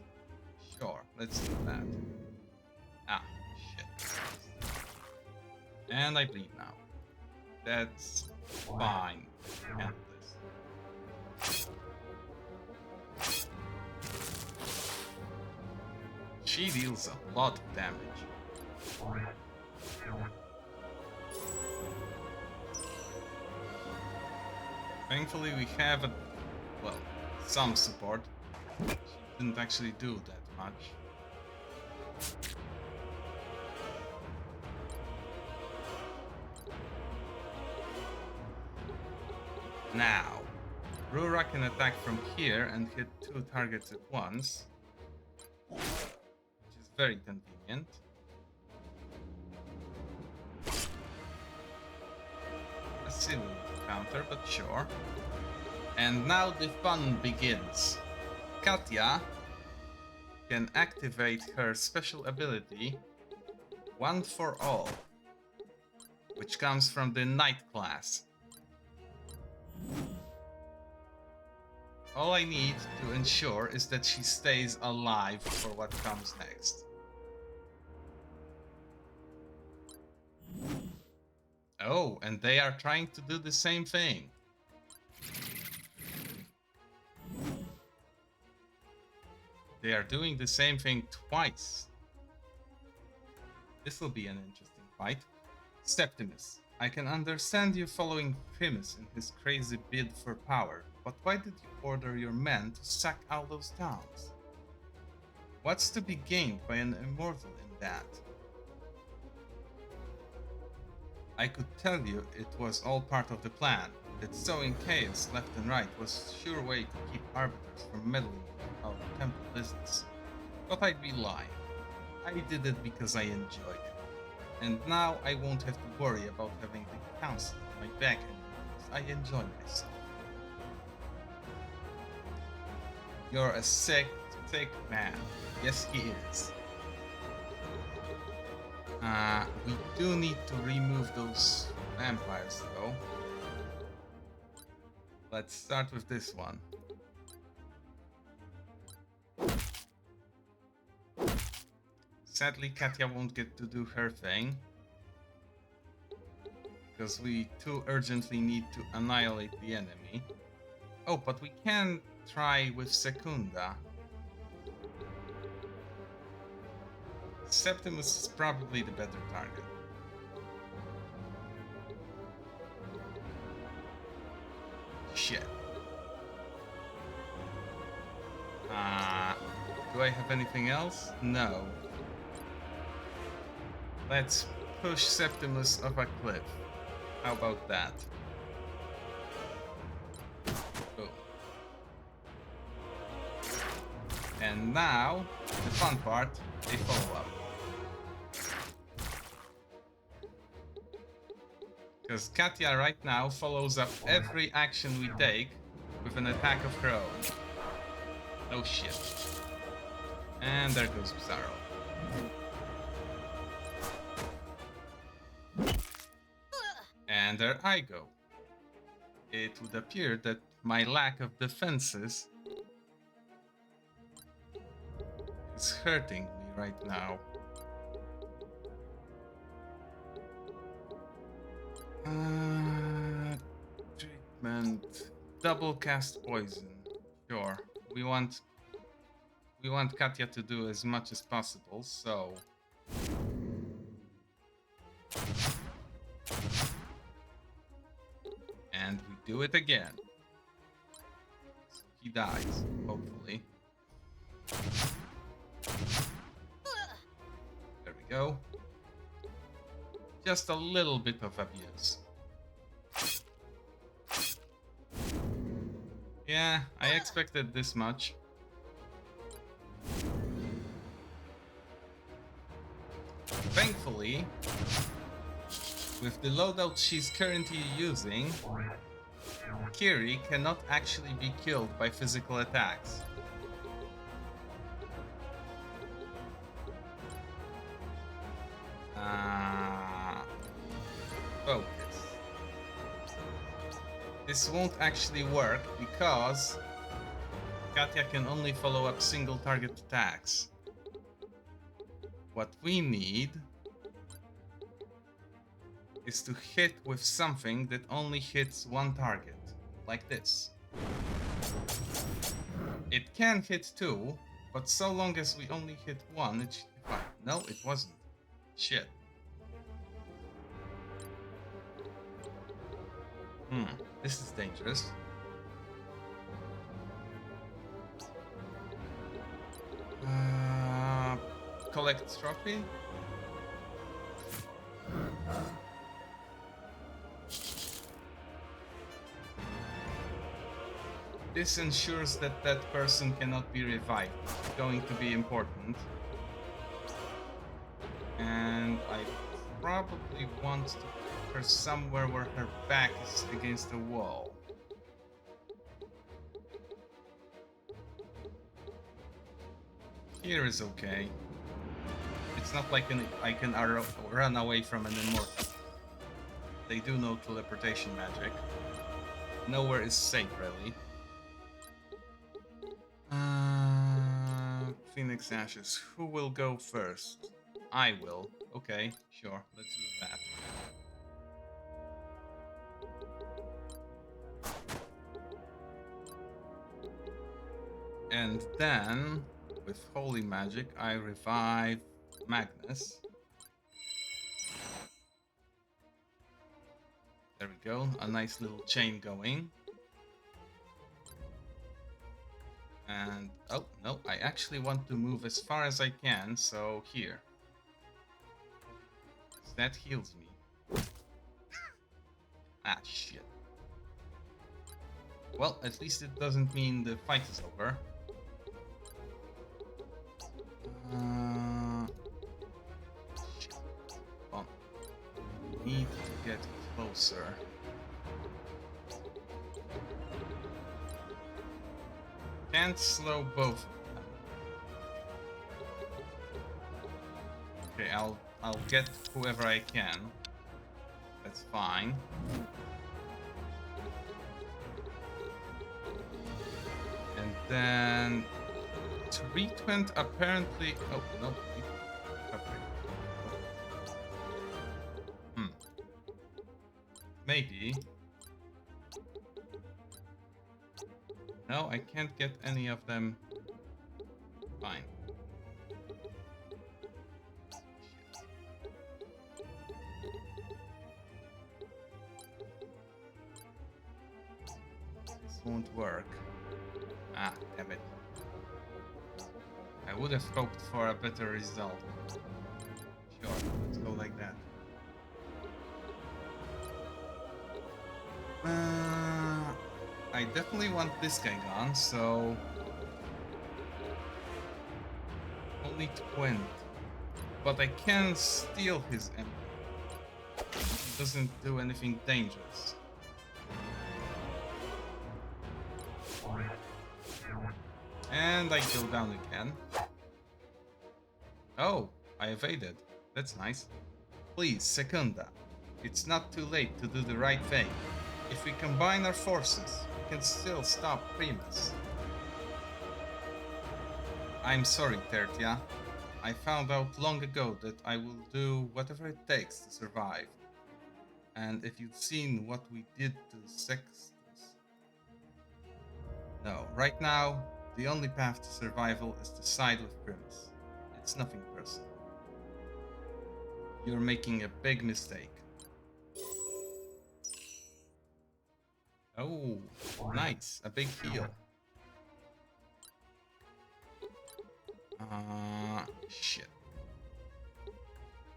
Sure, let's do that. Ah, shit. And I bleed now. That's fine. Handle this. She deals a lot of damage. Thankfully we have some support. She didn't actually do that much. Now, Rura can attack from here and hit 2 targets at once, which is very convenient. A silly counter, but sure. And now the fun begins. Katya can activate her special ability, One for All, which comes from the Knight class. All I need to ensure is that she stays alive for what comes next. Oh, and they are trying to do the same thing. They are doing the same thing twice. This will be an interesting fight. Septimus, I can understand you following Primus in his crazy bid for power, but why did you order your men to sack all those towns? What's to be gained by an immortal in that? I could tell you it was all part of the plan, that sowing chaos left and right was a sure way to keep arbiters from meddling in our temple business. But I'd be lying. I did it because I enjoyed it. And now I won't have to worry about having the council on my back anymore, because I enjoy myself. You're a sick man. Yes, he is. We do need to remove those vampires, though. Let's start with this one. Sadly, Katya won't get to do her thing, because we too urgently need to annihilate the enemy. Oh, but we can try with Secunda. Septimus is probably the better target. Shit. Do I have anything else? No. Let's push Septimus off a cliff. How about that? Boom. And now, the fun part, a follow-up. Because Katya right now follows up every action we take with an attack of her own. Oh shit. And there goes Bizarro. And there I go. It would appear that my lack of defenses is hurting me right now. Treatment. Double cast poison. Sure. We want Katya to do as much as possible, so and we do it again. So he dies, hopefully. There we go. Just a little bit of abuse. Yeah, I expected this much. Thankfully, with the loadout she's currently using, Kiri cannot actually be killed by physical attacks. Focus. This won't actually work because Katya can only follow up single target attacks. What we need is to hit with something that only hits one target, like this. It can hit two, but so long as we only hit one, it should be fine. No, it wasn't. Shit. This is dangerous. Collect trophy? This ensures that that person cannot be revived. It's going to be important. And I probably want to put her somewhere where her back is against the wall. Here is okay. It's not like I can run away from an immortal. They do know teleportation magic. Nowhere is safe, really. Phoenix Ashes. Who will go first? I will. Okay, sure. Let's do that. And then, with Holy Magic, I revive Magnus. There we go. A nice little chain going. And, oh, no, I actually want to move as far as I can, so here. That heals me. Ah, shit. Well, at least it doesn't mean the fight is over. Shit. Well, need to get closer. Can't slow both of them. Okay, I'll get whoever I can. That's fine. And then treatment apparently. Oh no! Okay. Maybe. No, I can't get any of them. Fine. This won't work. Ah, damn it. I would have hoped for a better result. Sure, let's go like that. I definitely want this guy gone, so... Only 20. But I can steal his emblem. It doesn't do anything dangerous. And I go down again. Oh, I evaded. That's nice. Please, Secunda. It's not too late to do the right thing. If we combine our forces, we can still stop Primus. I'm sorry, Tertia. I found out long ago that I will do whatever it takes to survive. And if you'd seen what we did to Sextus... No, right now, the only path to survival is to side with Primus. It's nothing personal. You're making a big mistake. Oh, nice. A big heal. Shit.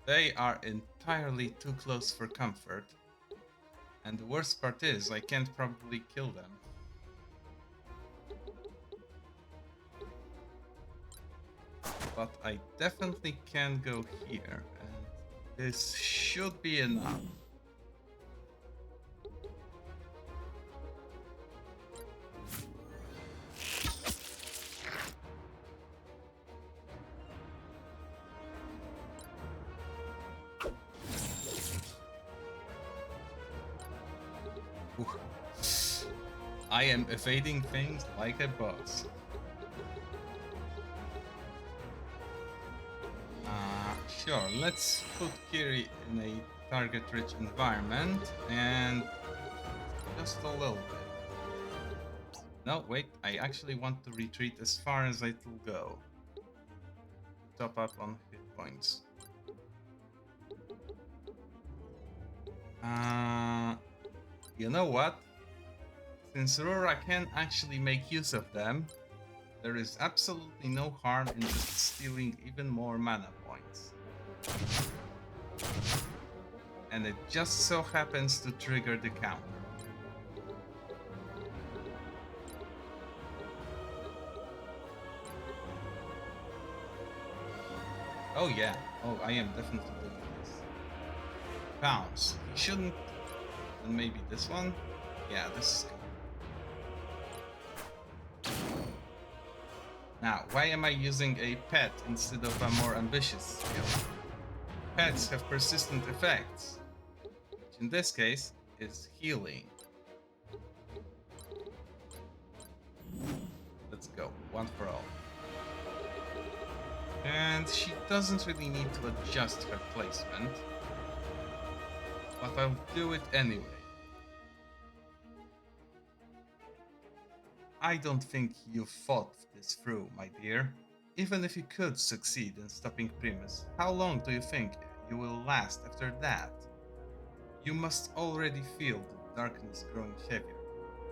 They are entirely too close for comfort. And the worst part is, I can't probably kill them. But I definitely can go here, and this should be enough. Ooh. I am evading things like a boss. Sure, let's put Kiri in a target-rich environment, and just a little bit. No, wait, I actually want to retreat as far as it'll go. Top up on hit points. You know what? Since Rora can actually make use of them, there is absolutely no harm in just stealing even more mana points. And it just so happens to trigger the counter. Oh yeah. Oh, I am definitely doing this. Pounce. He shouldn't. And maybe this one? Yeah, this is good. Now, why am I using a pet instead of a more ambitious skill? Pets have persistent effects, which in this case is healing. Let's go, one for all. And she doesn't really need to adjust her placement, but I'll do it anyway. I don't think you've thought this through, my dear. Even if you could succeed in stopping Primus, how long do you think you will last after that? You must already feel the darkness growing heavier,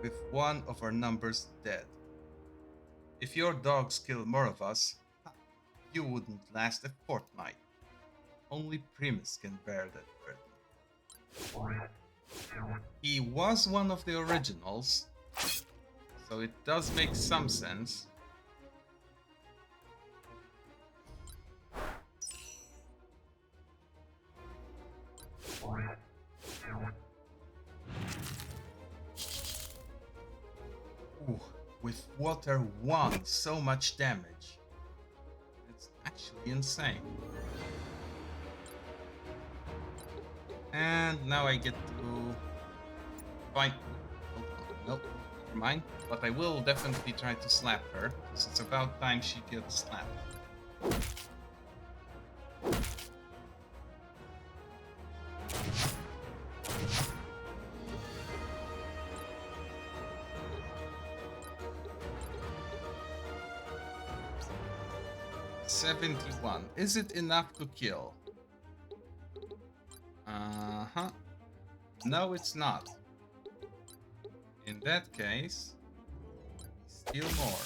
with one of our numbers dead. If your dogs kill more of us, you wouldn't last a fortnight. Only Primus can bear that burden. He was one of the originals, so it does make some sense. Ooh, with water 1, so much damage. It's actually insane. And now I get to find. Nope, never mind. But I will definitely try to slap her, because it's about time she gets slapped. $71. Is it enough to kill? Uh-huh. No, it's not. In that case, steal more.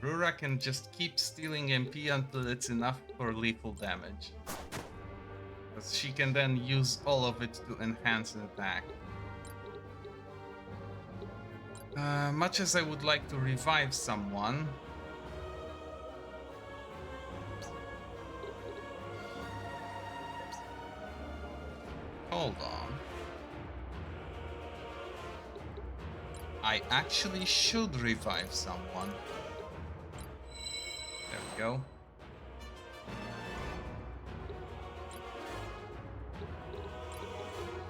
Rura can just keep stealing MP until it's enough for lethal damage. Because she can then use all of it to enhance an attack. Much as I would like to revive someone, hold on. I actually should revive someone. There we go.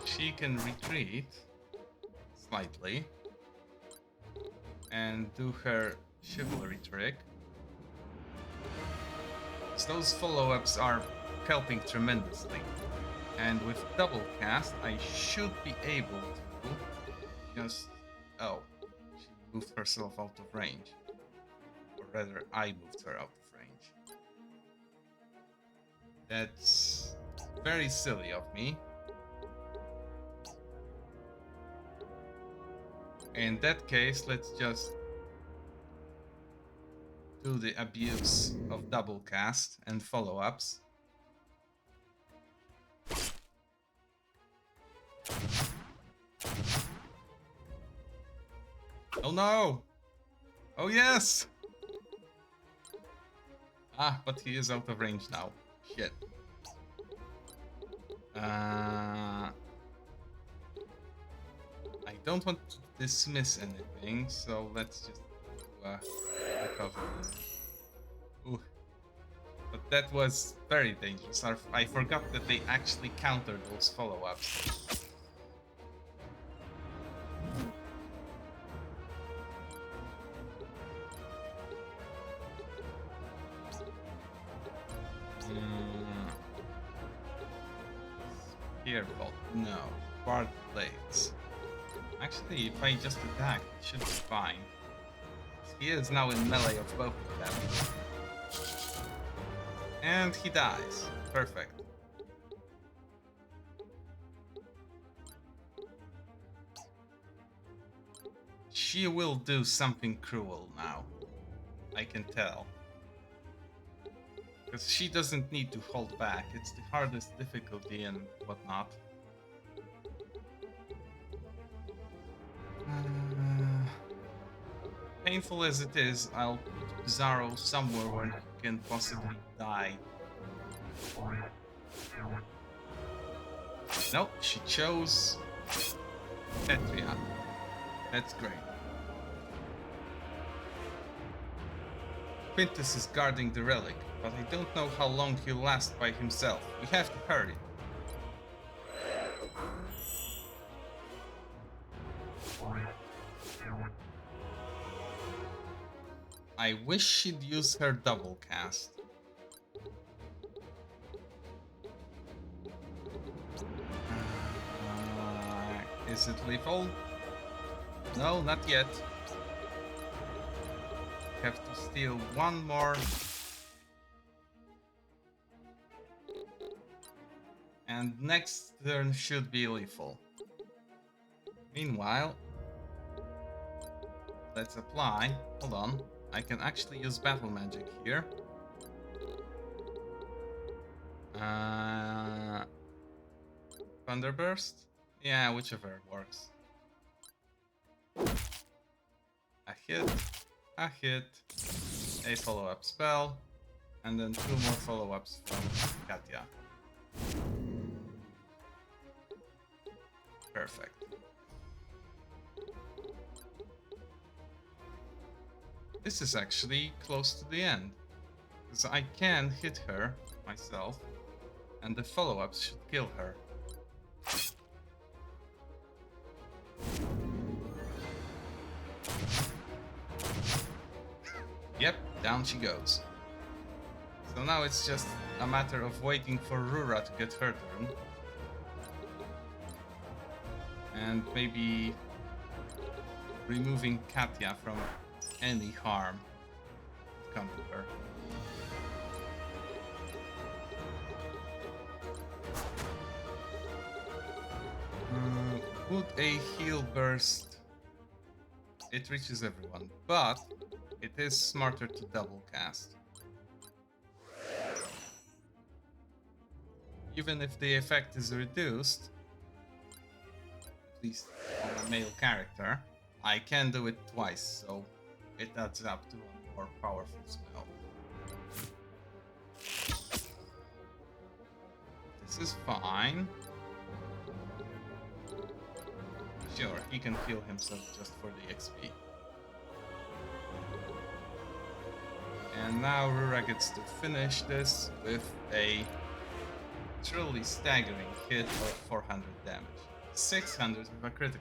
She can retreat slightly and do her chivalry trick. So those follow-ups are helping tremendously. And with double cast, I should be able to just... Oh, she moved herself out of range. Or rather, I moved her out of range. That's very silly of me. In that case, let's just do the abuse of double cast and follow-ups. Oh no! Oh yes! Ah, but he is out of range now. Shit. I don't want to dismiss anything, so let's just recover. Ooh. But that was very dangerous. I forgot that they actually counter those follow-ups. Spear bolt, no. Bard blades. Actually, if I just attack, it should be fine. He is now in melee of both of them. And he dies. Perfect. She will do something cruel now. I can tell. Because she doesn't need to hold back. It's the hardest difficulty and whatnot. painful as it is, I'll put Bizarro somewhere where he can possibly die. No, she chose Petria. That's great. Quintus is guarding the relic, but I don't know how long he'll last by himself. We have to hurry. I wish she'd use her double cast. Is it lethal? No, not yet. Have to steal one more. And next turn should be lethal. Meanwhile, let's apply. Hold on. I can actually use battle magic here. Thunderburst? Yeah, whichever works. A hit, a follow-up spell, and then 2 more follow-ups from Katya. Perfect. This is actually close to the end, because I can hit her myself, and the follow-ups should kill her. Yep, down she goes. So now it's just a matter of waiting for Rura to get her turn. And maybe removing Katya from any harm that come to her. Would a heal burst? It reaches everyone, but it is smarter to double cast. Even if the effect is reduced, at least on a male character, I can do it twice, so it adds up to a more powerful spell. This is fine. Sure, he can heal himself just for the XP. And now Rura gets to finish this with a truly staggering hit of 400 damage. 600 with a critical.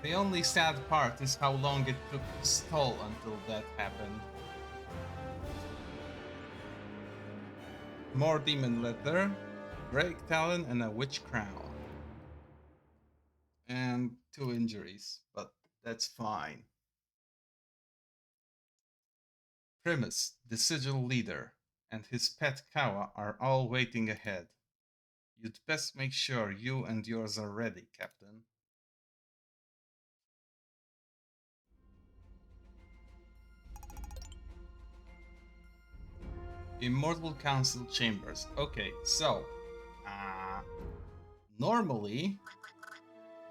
The only sad part is how long it took to stall until that happened. More demon leather, break talon, and a witch crown. And 2 injuries, but that's fine. Primus, the sigil leader, and his pet Kawa are all waiting ahead. You'd best make sure you and yours are ready, Captain. Immortal Council Chambers. Okay, so normally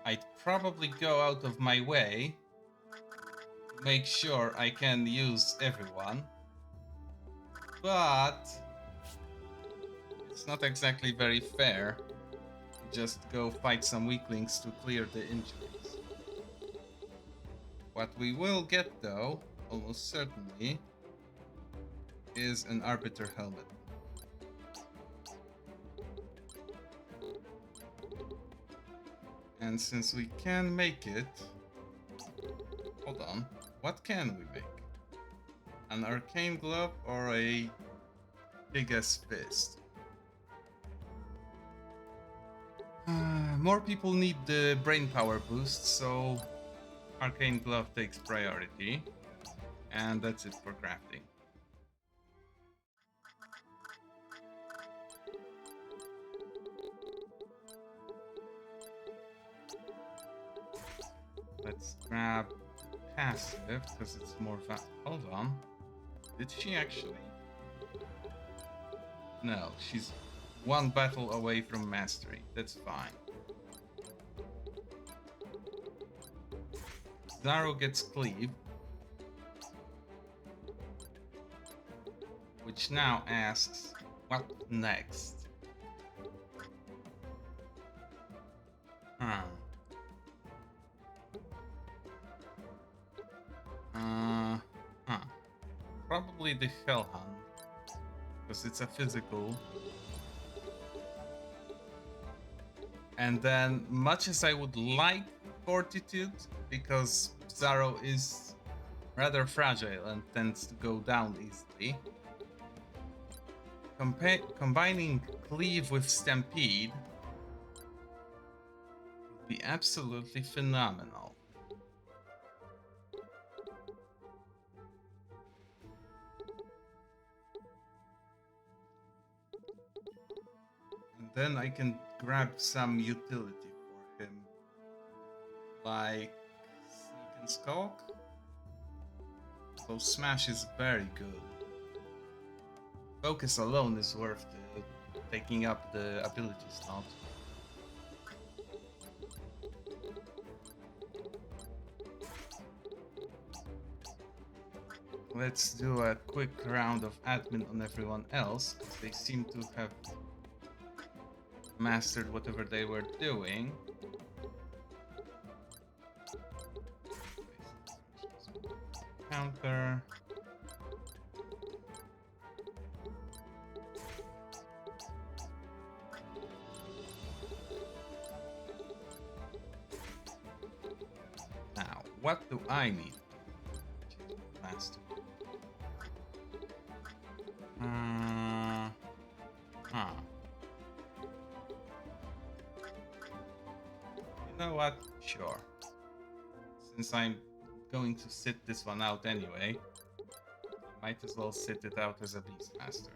I'd probably go out of my way to make sure I can use everyone, but it's not exactly very fair to just go fight some weaklings to clear the injuries. What we will get though, almost certainly, is an Arbiter helmet. And since we can make it... Hold on. What can we make? An Arcane Glove or a Big-ass Fist? More people need the brain power boost, so Arcane Glove takes priority. And that's it for crafting. Let's grab passive because it's more fast. Hold on. Did she actually? No, she's one battle away from mastery. That's fine. Zaro gets cleave, which now asks, what next? Huh. Huh. Probably the Hellhound, because it's a physical. And then, much as I would like Fortitude, because Zaro is rather fragile and tends to go down easily, combining Cleave with Stampede would be absolutely phenomenal. And then I can grab some utility for him, like Sneak and Skulk. So Smash is very good. Focus alone is worth taking up the ability slot. Let's do a quick round of admin on everyone else, because they seem to have mastered whatever they were doing. Counter. Now, what do I need to master? You know what? Sure. Since I'm going to sit this one out anyway, I might as well sit it out as a Beastmaster.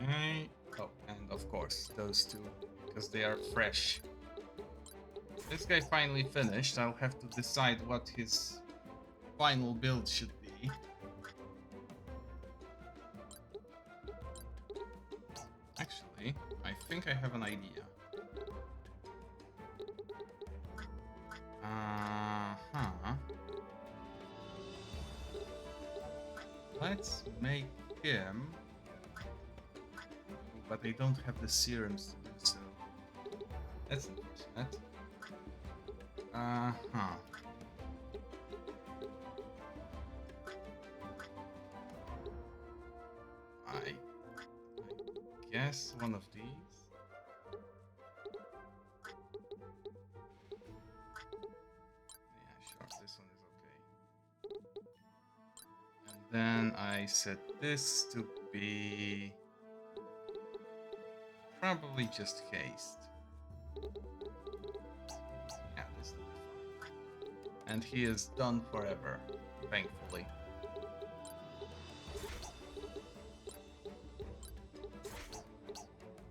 Okay. Oh, and of course, those two, because they are fresh. This guy finally finished. I'll have to decide what his final build should be. Actually, I think I have an idea. Let's make him... But they don't have the serums to do so. That's unfortunate. I guess one of these. Yeah, sure, this one is okay. And then I set this to be probably just haste. Yeah, this will be fine. And he is done forever, thankfully.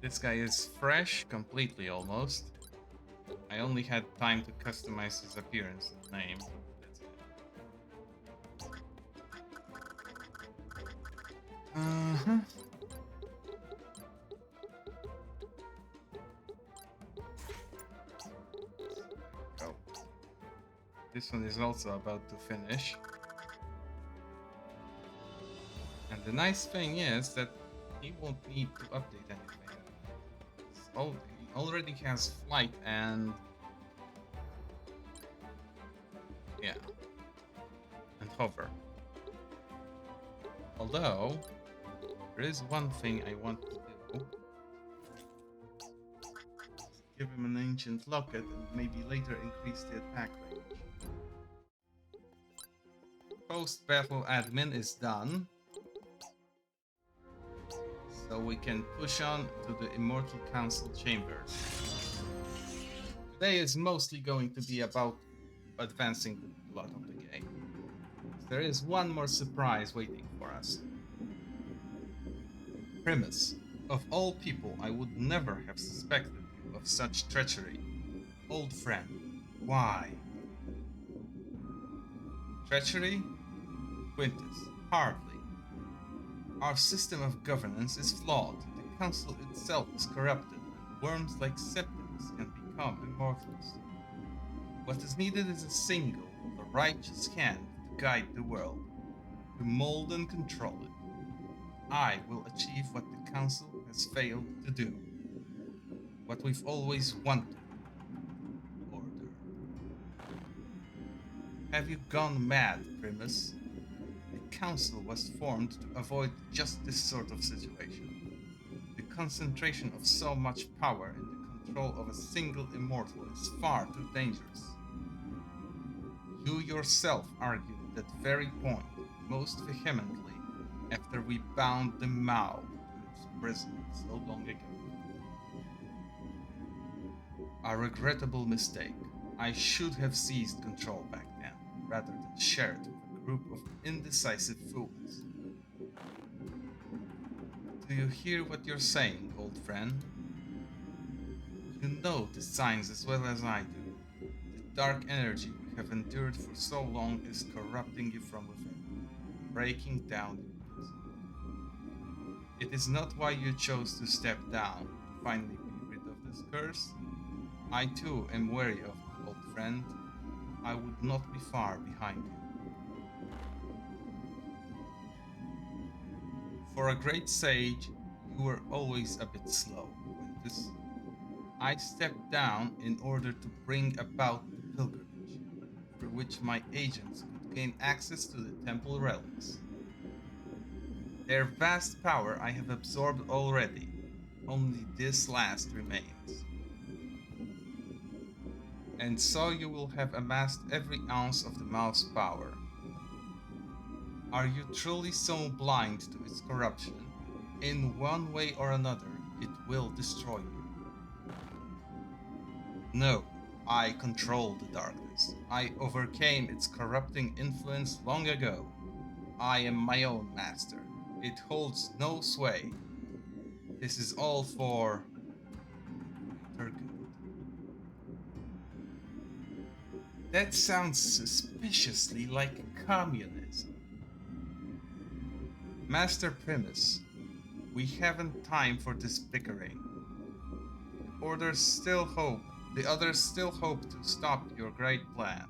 This guy is fresh, completely almost. I only had time to customize his appearance and name. That's it. Go. This one is also about to finish. And the nice thing is that he won't need to update anything. He already has flight and... yeah. And hover. Although, there is one thing I want to do. Give him an ancient locket and maybe later increase the attack range. Post-battle admin is done. So we can push on to the Immortal Council chambers. Today is mostly going to be about advancing the plot of the game. There is one more surprise waiting for us. Primus, of all people, I would never have suspected you of such treachery. Old friend, why? Treachery? Quintus, hardly. Our system of governance is flawed. The council itself is corrupted, and worms like Septimus can become immortals. What is needed is a single, the righteous hand to guide the world, to mold and control it. I will achieve what the council has failed to do. What we've always wanted. Order. Have you gone mad, Primus? The council was formed to avoid just this sort of situation. The concentration of so much power in the control of a single immortal is far too dangerous. You yourself argued that very point most vehemently after we bound the Mao to its prison so long ago. A regrettable mistake. I should have seized control back then, rather than share it with a group of indecisive fools. Do you hear what you're saying, old friend? You know the signs as well as I do. The dark energy we have endured for so long is corrupting you from within, breaking down your reason. It is not why you chose to step down, to finally be rid of this curse. I too am wary of it, old friend. I would not be far behind you. For a great sage, you were always a bit slow, Quintus. I stepped down in order to bring about the pilgrimage, through which my agents could gain access to the temple relics. Their vast power I have absorbed already, only this last remains. And so you will have amassed every ounce of the Mao's power. Are you truly so blind to its corruption? In one way or another, it will destroy you. No, I control the darkness. I overcame its corrupting influence long ago. I am my own master. It holds no sway. This is all for the greater good. That sounds suspiciously like communism. Master Primus, we haven't time for this bickering. The others still hope to stop your great plan.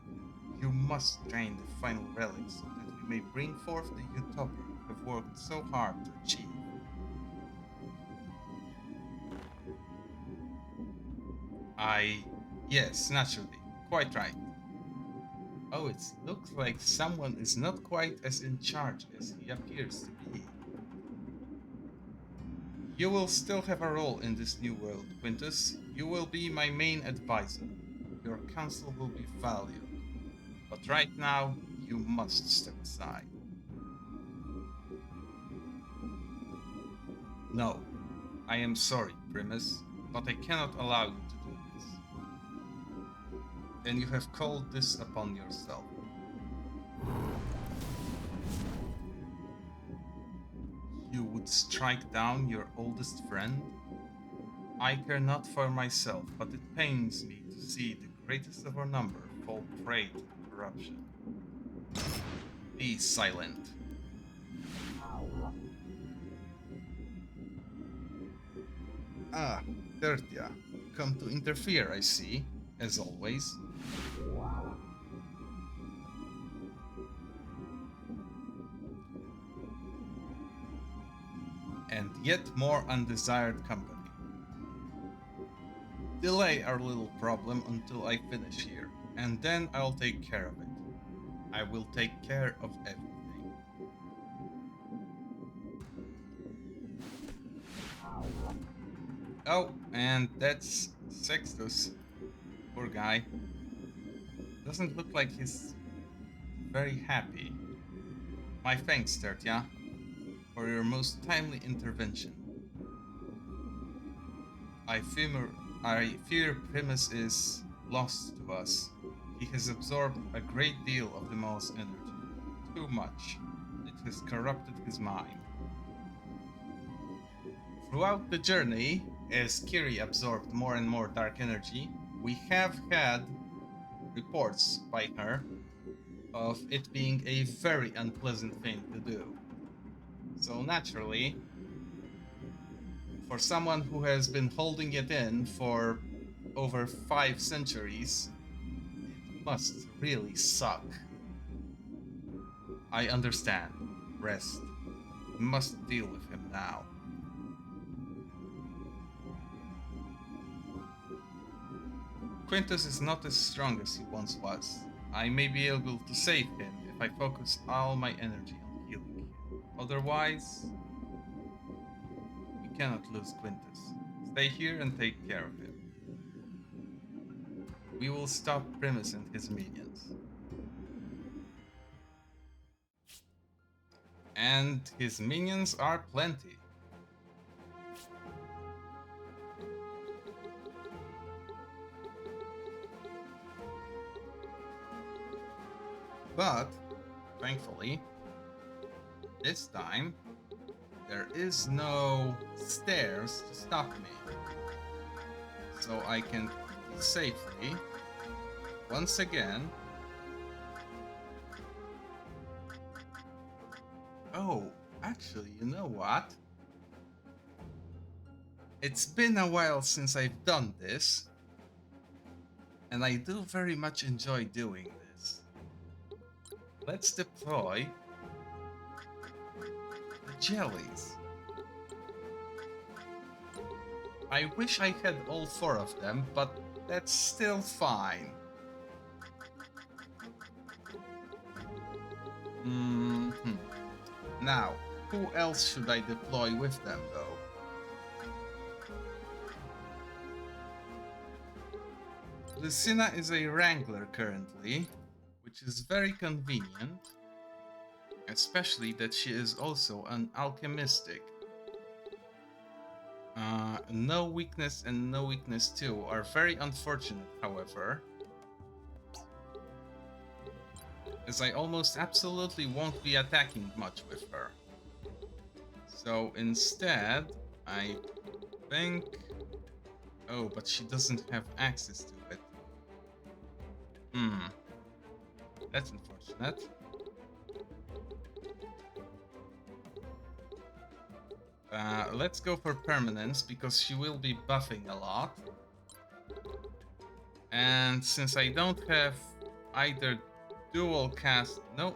You must drain the final relics so that we may bring forth the utopia you have worked so hard to achieve. Yes, naturally. Quite right. Oh, it looks like someone is not quite as in charge as he appears to be. You will still have a role in this new world, Quintus. You will be my main advisor. Your counsel will be valued. But right now, you must step aside. No, I am sorry, Primus, but I cannot allow you to do this. And you have called this upon yourself. You would strike down your oldest friend? I care not for myself, but it pains me to see the greatest of our number fall prey to corruption. Be silent. Ah, Tertia, come to interfere, I see, as always. And yet more undesired company. Delay our little problem until I finish here, and then I'll take care of it. I will take care of everything. Oh, and that's Sextus. Poor guy. Doesn't look like he's very happy. My thanks, Tertia, for your most timely intervention. I fear Primus is lost to us. He has absorbed a great deal of the Maul's energy. Too much. It has corrupted his mind. Throughout the journey, as Kiri absorbed more and more dark energy, we have had reports by her of it being a very unpleasant thing to do. So naturally, for someone who has been holding it in for over 5 centuries, it must really suck. I understand. Rest. We must deal with him now. Quintus is not as strong as he once was. I may be able to save him if I focus all my energy on healing him. Otherwise, we cannot lose Quintus. Stay here and take care of him. We will stop Primus and his minions. And his minions are plenty. But, thankfully, this time, there is no stairs to stop me. So I can safely, once again... Oh, actually, you know what? It's been a while since I've done this, and I do very much enjoy doing this. Let's deploy the jellies. I wish I had all 4 of them, but that's still fine. Now, who else should I deploy with them, though? Lucina is a Wrangler currently, which is very convenient, especially that she is also an alchemistic. No weakness and no weakness 2 are very unfortunate, however, as I almost absolutely won't be attacking much with her. So instead, I think... Oh, but she doesn't have access to it. That's unfortunate. Let's go for permanence, because she will be buffing a lot. And since I don't have either dual cast... No.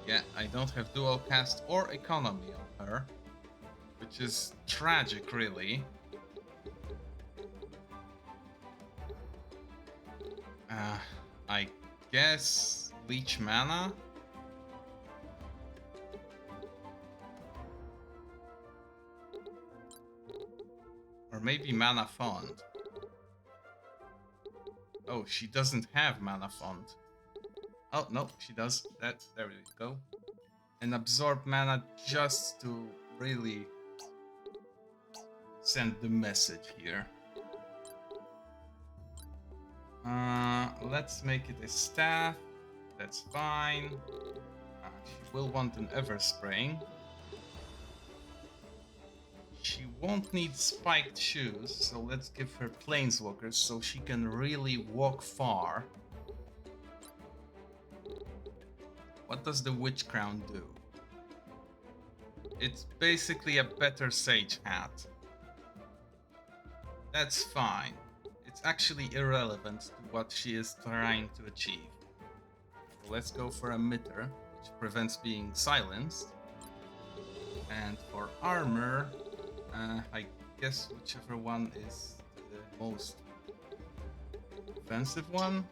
Yeah, I don't have dual cast or economy on her, which is tragic, really. I guess leech mana? Or maybe mana font. Oh, she doesn't have mana font. Oh, no, she does. There we go. And absorb mana just to really send the message here. Let's make it a staff. That's fine. She will want an Everspring. She won't need spiked shoes, so let's give her planeswalkers so she can really walk far. What does the Witch Crown do? It's basically a better Sage hat. That's fine. It's actually irrelevant to what she is trying to achieve. So let's go for a Mitter, which prevents being silenced. And for armor, I guess whichever one is the most offensive one.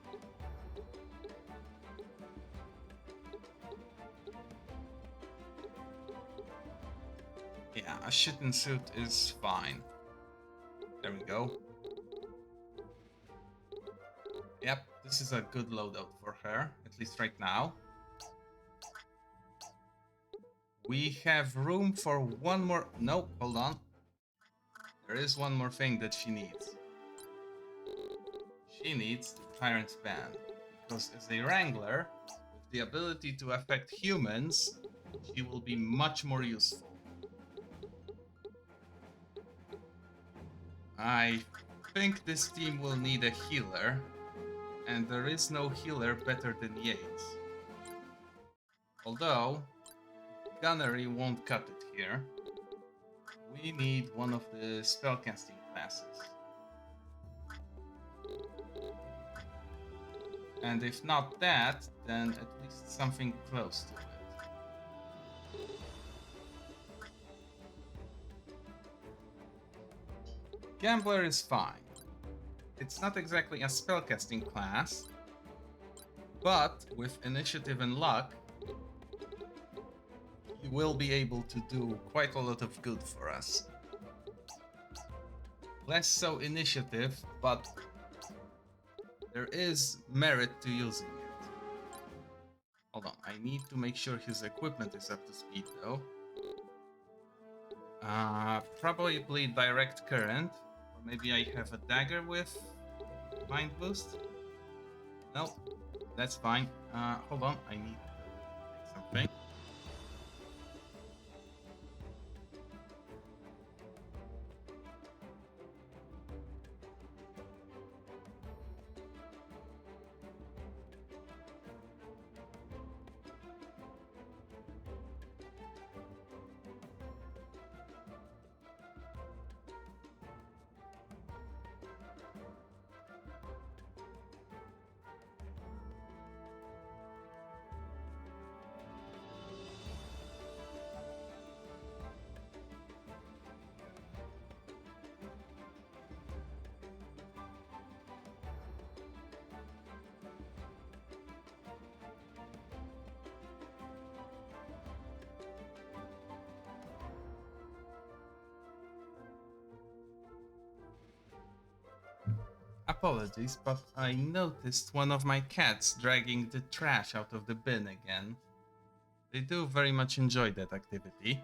Yeah, a shitten suit is fine. There we go. Yep, this is a good loadout for her, at least right now. We have room for one more... No, hold on. There is one more thing that she needs. She needs the Tyrant's Band, because as a Wrangler, with the ability to affect humans, she will be much more useful. I think this team will need a healer, and there is no healer better than Yates. Although, Gunnery won't cut it here. We need one of the spellcasting classes. And if not that, then at least something close to it. Gambler is fine. It's not exactly a spellcasting class, but with initiative and luck, he will be able to do quite a lot of good for us. Less so initiative, but there is merit to using it. Hold on, I need to make sure his equipment is up to speed though. Probably direct current, or maybe I have a dagger with mind boost. No, that's fine. Hold on, I need to make something. Apologies, but I noticed one of my cats dragging the trash out of the bin again. They do very much enjoy that activity.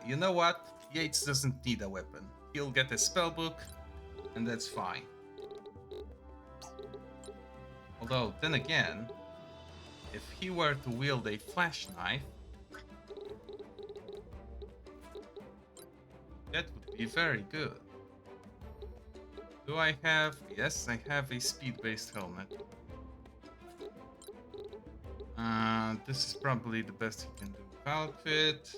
You know what? Yates doesn't need a weapon. He'll get a spellbook, and that's fine. Although, then again, if he were to wield a flash knife, that would be very good. Do I have... Yes, I have a speed-based helmet. This is probably the best he can do. Outfit.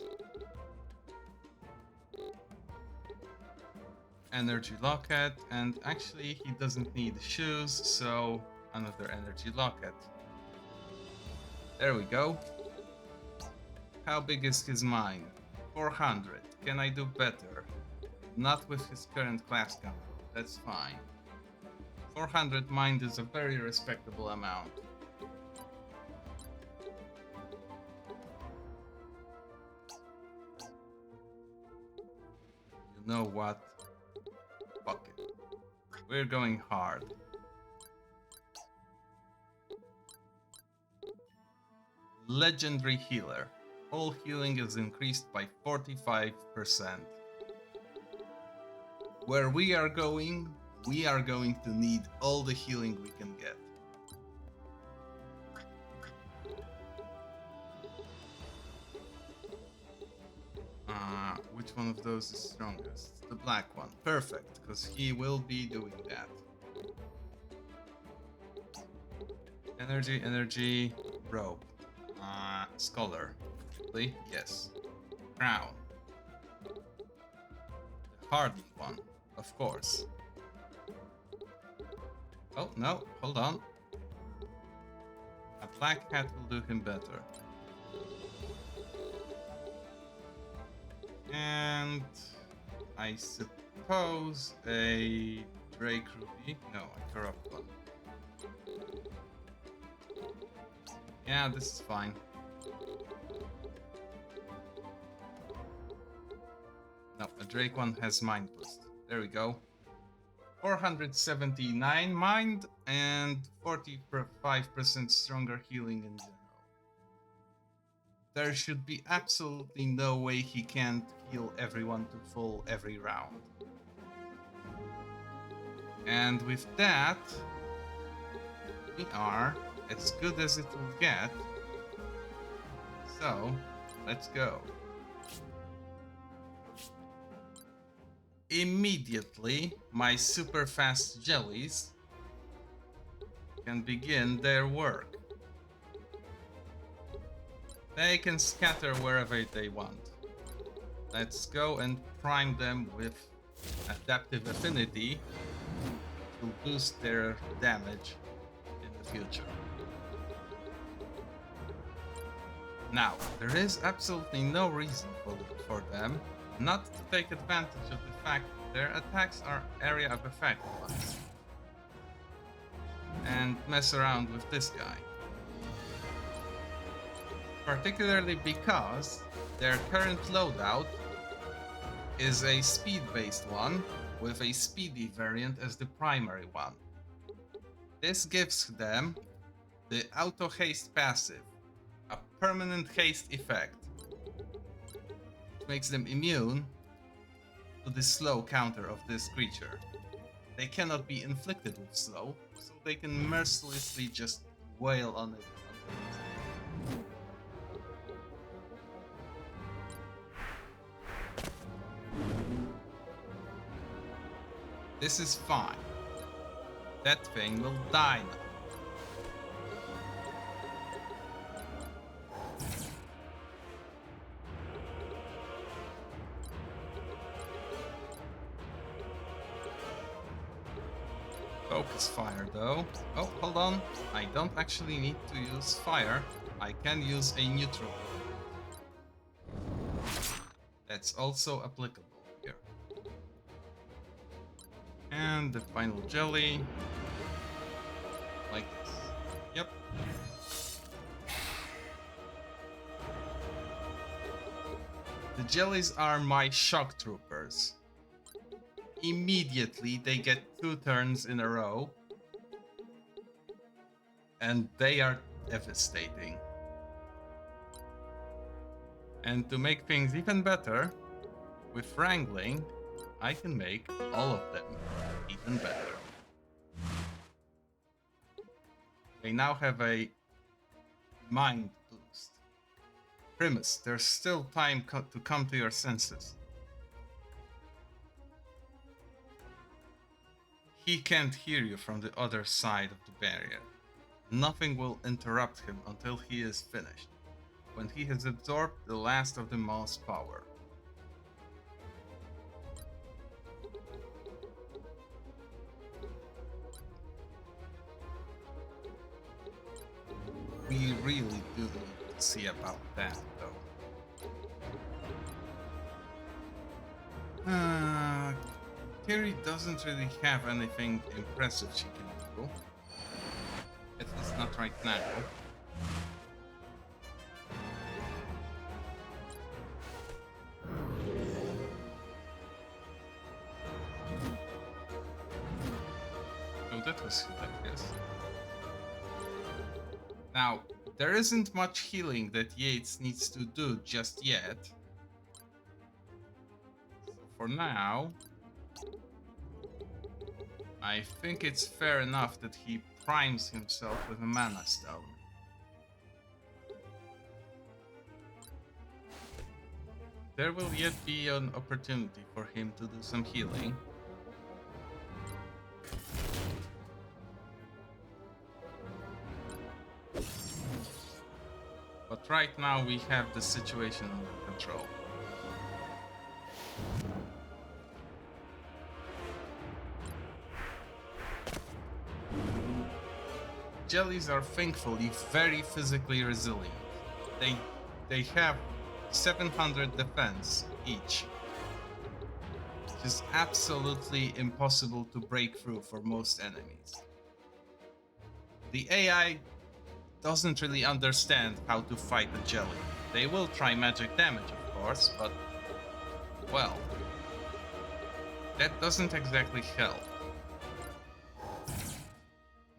Energy locket, and actually he doesn't need shoes, so another energy locket. There we go. How big is his mind? 400. Can I do better? Not with his current class combo. That's fine. 400 mind is a very respectable amount. You know what? Fuck it. We're going hard. Legendary healer. All healing is increased by 45%. Where we are going to need all the healing we can get. Which one of those is strongest? The black one. Perfect, because he will be doing that. Energy, energy, robe. Scholar. Yes. Crown. The hardened one, of course. Oh, no, hold on. A black hat will do him better. And I suppose a Drake Ruby. No, a corrupt one. Yeah, this is fine. No, a Drake one has mind boost. There we go. 479 mind and 45% stronger healing in general. there should be absolutely no way he can't heal everyone to full every round. And with that, we are as good as it will get. So, let's go. Immediately, my super fast jellies can begin their work. They can scatter wherever they want. Let's go and prime them with adaptive affinity to boost their damage in the future. Now, there is absolutely no reason for them not to take advantage of the fact that their attacks are area of effect ones and mess around with this guy. Particularly because their current loadout is a speed-based one with a speedy variant as the primary one. This gives them the auto haste passive, a permanent haste effect. It makes them immune to the slow counter of this creature. They cannot be inflicted with slow, so they can mercilessly just wail on it. This is fine. That thing will die now. Focus fire though. Oh, hold on. I don't actually need to use fire. I can use a neutral. That's also applicable here. And the final jelly. Like this. Yep. The jellies are my shock troopers. Immediately they get 2 turns in a row. And they are devastating. And to make things even better, with wrangling, I can make all of them even better. They now have a mind boost. Primus, there's still time to come to your senses. He can't hear you from the other side of the barrier. Nothing will interrupt him until he is finished, when he has absorbed the last of the Maul's power. We really do need to see about that, though. Kiri doesn't really have anything impressive she can do. At least not right now. Oh, that was hilarious. Now, there isn't much healing that Yates needs to do just yet. So for now, I think it's fair enough that he primes himself with a mana stone. There will yet be an opportunity for him to do some healing. But right now we have the situation under control. Jellies are thankfully very physically resilient. They have 700 defense each, which is absolutely impossible to break through for most enemies. The AI doesn't really understand how to fight a jelly. They will try magic damage, of course, but well, that doesn't exactly help.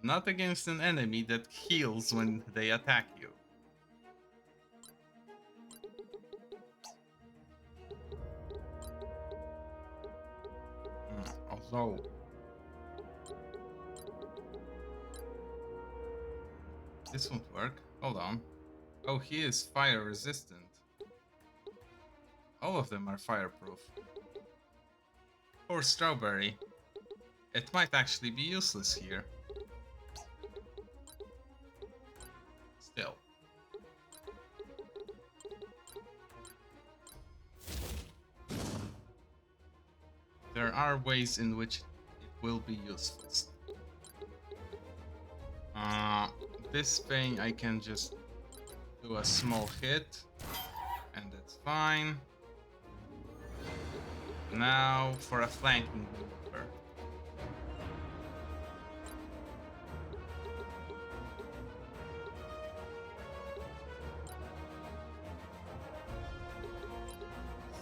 Not against an enemy that heals when they attack you. So. This won't work. Hold on. Oh, he is fire resistant. All of them are fireproof. Poor Strawberry. It might actually be useless here. Still. There are ways in which it will be useless. This thing I can just do a small hit, and that's fine. Now for a flanking maneuver.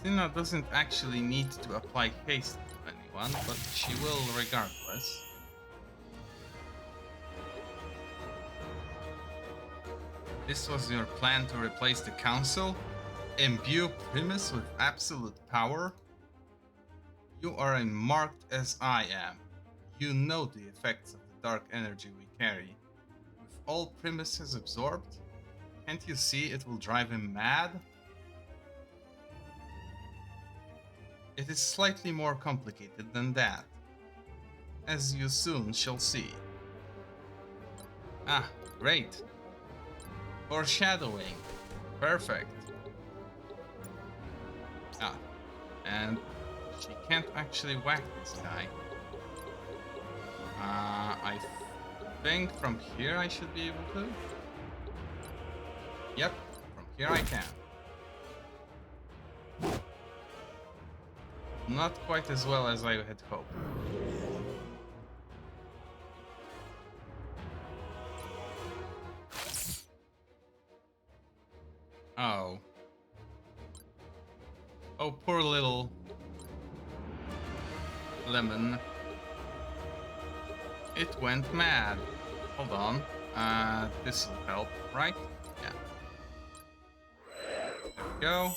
Sina doesn't actually need to apply haste to anyone, but she will regardless. This was your plan to replace the council? Imbue Primus with absolute power? You are as marked as I am. You know the effects of the dark energy we carry. With all Primus has absorbed, can't you see it will drive him mad? It is slightly more complicated than that, as you soon shall see. Ah, great. Foreshadowing. Perfect. Ah, and she can't actually whack this guy. I think from here I should be able to. Yep, from here I can. Not quite as well as I had hoped. Oh. Oh, poor little lemon. It went mad. Hold on. This'll help, right? Yeah. There we go.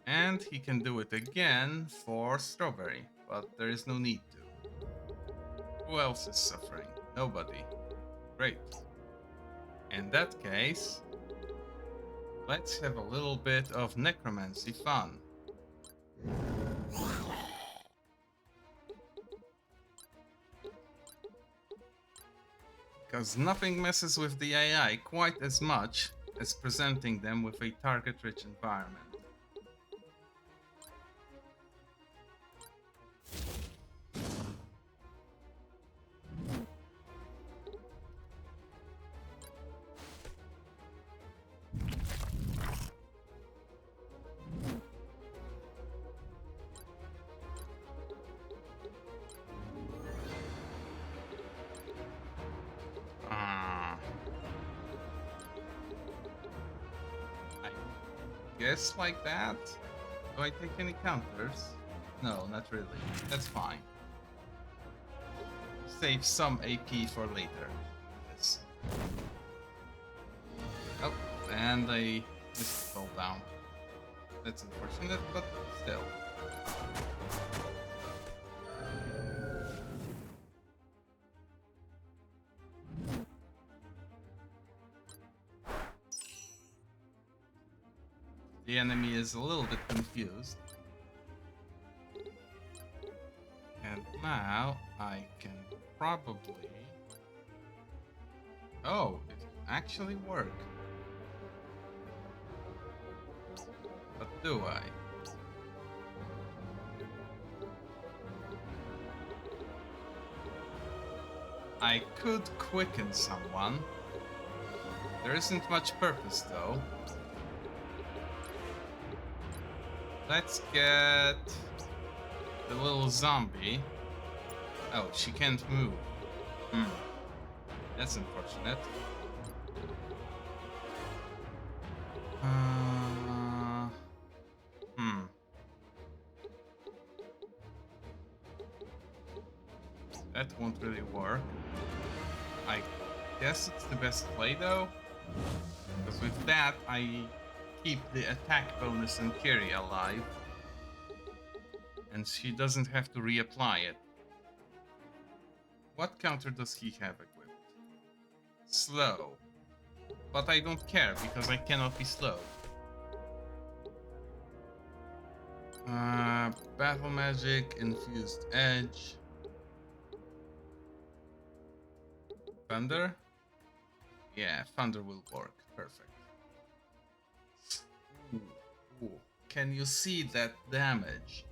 And he can do it again for Strawberry, but there is no need to. Who else is suffering? Nobody. Great. In that case, let's have a little bit of necromancy fun. Because nothing messes with the AI quite as much as presenting them with a target-rich environment. Guess like that? Do I take any counters? No, not really. That's fine. Save some AP for later. Yes. Oh, and I just fell down. That's unfortunate, but still. The enemy is a little bit confused. And now I can probably... Oh, it actually work. But do I? I could quicken someone. There isn't much purpose though. Let's get the little zombie. Oh, she can't move. That's unfortunate. That won't really work. I guess it's the best play though. Because with that, I keep the attack bonus and carry alive. and she doesn't have to reapply it. What counter does he have equipped? Slow. But I don't care because I cannot be slowed. Battle magic, infused edge. Thunder? Yeah, thunder will work. Perfect. Ooh, ooh. Can you see that damage?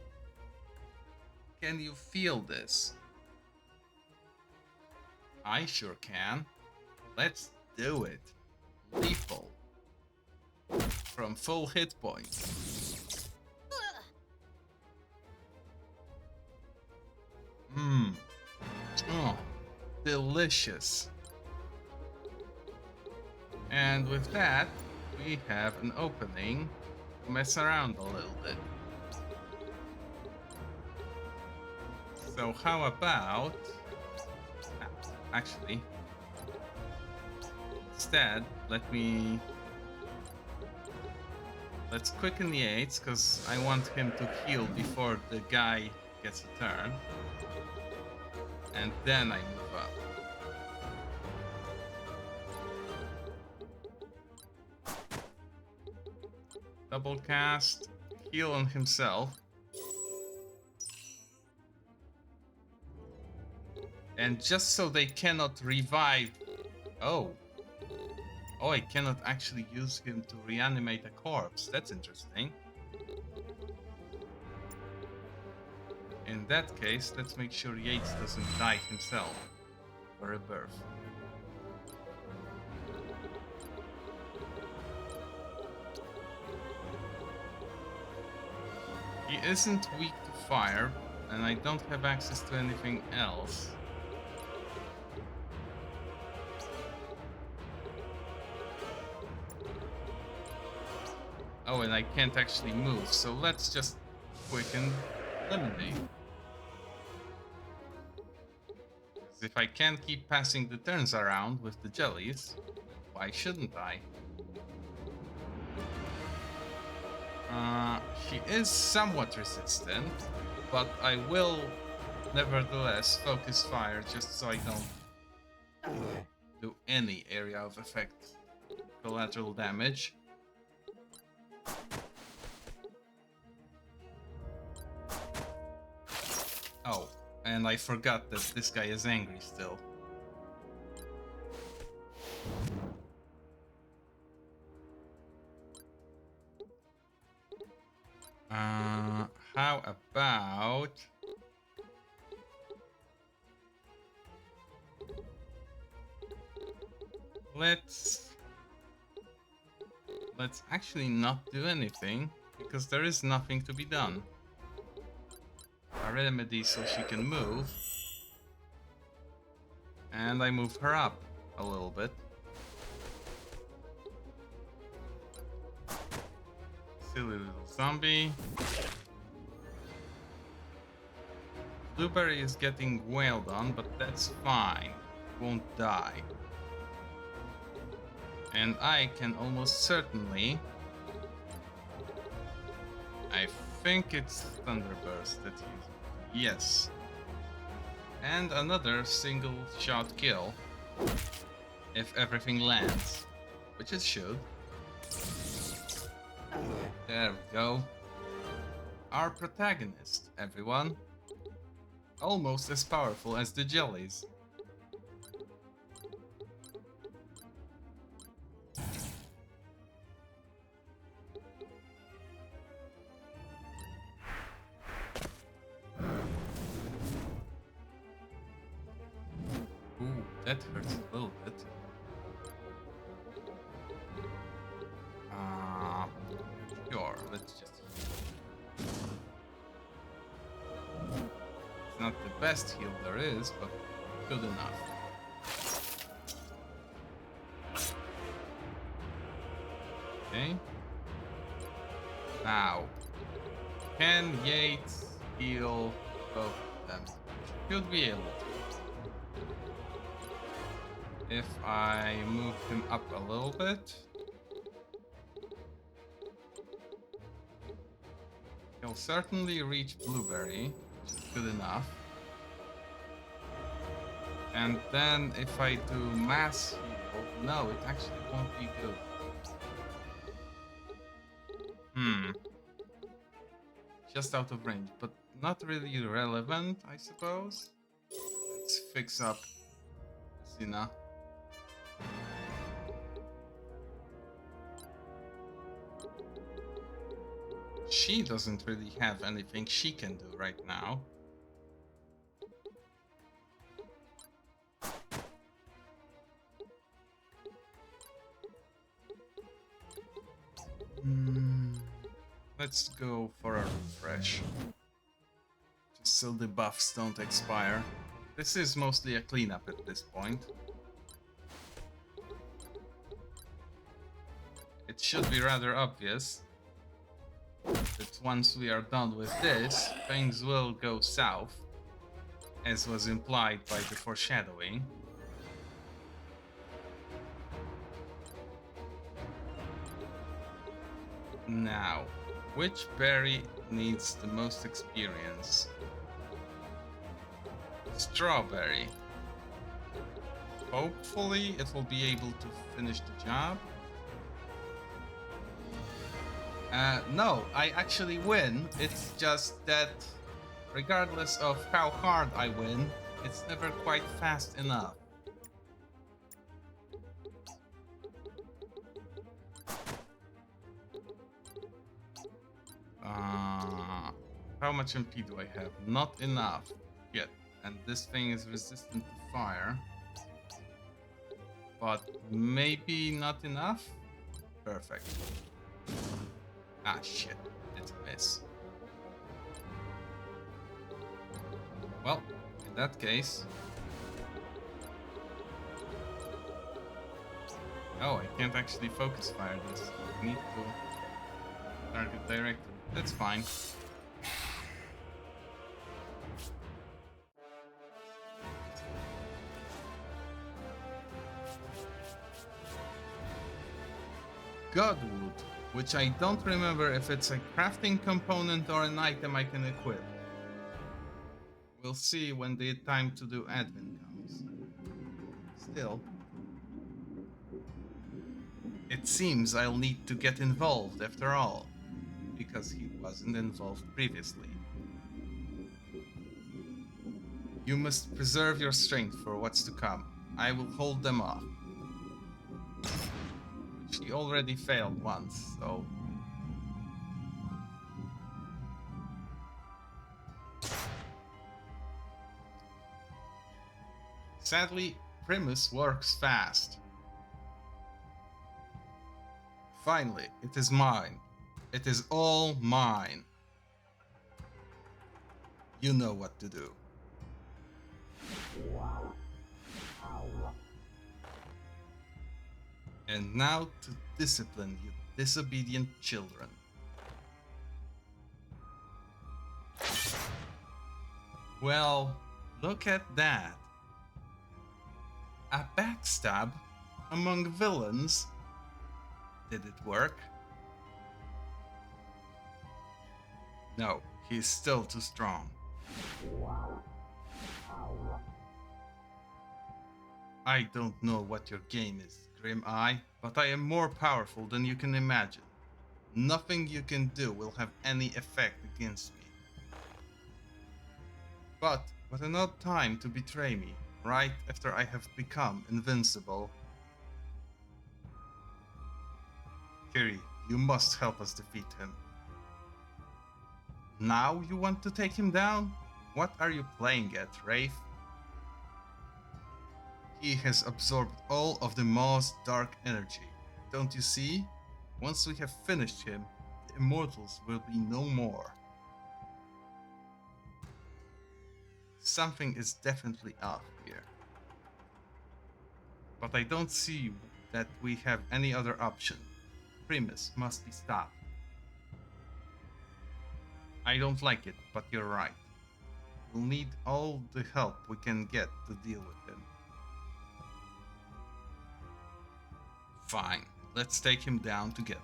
Can you feel this? I sure can. Let's do it. Lethal. From full hit points. Mmm. Oh, delicious. And with that, we have an opening to mess around a little bit. So how about... Actually, instead, let's quicken the 8s, because I want him to heal before the guy gets a turn. And then I move up. Double cast, heal on himself. And just so they cannot revive... Oh, I cannot actually use him to reanimate a corpse. That's interesting. In that case, let's make sure Yates doesn't die himself for a birth. He isn't weak to fire, and I don't have access to anything else. Oh, and I can't actually move, so let's just quicken eliminate. Because if I can't keep passing the turns around with the jellies, why shouldn't I? She is somewhat resistant, but I will nevertheless focus fire just so I don't do any area of effect collateral damage. Oh, and I forgot that this guy is angry still. How about... Let's actually not do anything, because there is nothing to be done. A remedy so she can move. And I move her up a little bit. Silly little zombie. Blueberry is getting wailed on, but that's fine. Won't die. And I can almost certainly... I think it's Thunderburst that he's... Yes. And another single shot kill. If everything lands. Which it should. There we go. Our protagonist, everyone. Almost as powerful as the jellies. Ooh, that hurts a little bit. Sure, let's just... It's not the best heal there is, but good enough. Okay. Now, can Yates heal both of them? Should be able to. If I move him up a little bit. He'll certainly reach Blueberry, which is good enough. And then if I do mass heal, no, it actually won't be good. Just out of range, but not really relevant, I suppose. Let's fix up Sina. She doesn't really have anything she can do right now. Let's go for a refresh. Just so the buffs don't expire. This is mostly a cleanup at this point. It should be rather obvious that once we are done with this, things will go south, as was implied by the foreshadowing. Now, which berry needs the most experience? Strawberry. Hopefully it will be able to finish the job. No, I actually win. It's just that regardless of how hard I win, it's never quite fast enough. How much MP do I have? Not enough yet. And this thing is resistant to fire. But maybe not enough? Perfect. Ah, shit. It's a miss. Well, in that case... Oh, I can't actually focus fire this. I need to target directly. That's fine. Godwood, which I don't remember if it's a crafting component or an item I can equip. We'll see when the time to do admin comes. Still, it seems I'll need to get involved after all, because he wasn't involved previously. You must preserve your strength for what's to come. I will hold them off. She already failed once, so... Sadly, Primus works fast. Finally, it is mine. It is all mine. You know what to do. And now to discipline you disobedient children. Well, look at that. A backstab among villains? Did it work? No, he's still too strong. I don't know what your game is, Grim Eye, but I am more powerful than you can imagine. Nothing you can do will have any effect against me. But what an odd time to betray me, right after I have become invincible. Kiri, you must help us defeat him. Now you want to take him down? What are you playing at, Wraith? He has absorbed all of the Maw's dark energy. Don't you see? Once we have finished him, the Immortals will be no more. Something is definitely off here. But I don't see that we have any other option. Primus must be stopped. I don't like it, but you're right. We'll need all the help we can get to deal with him. Fine, let's take him down together.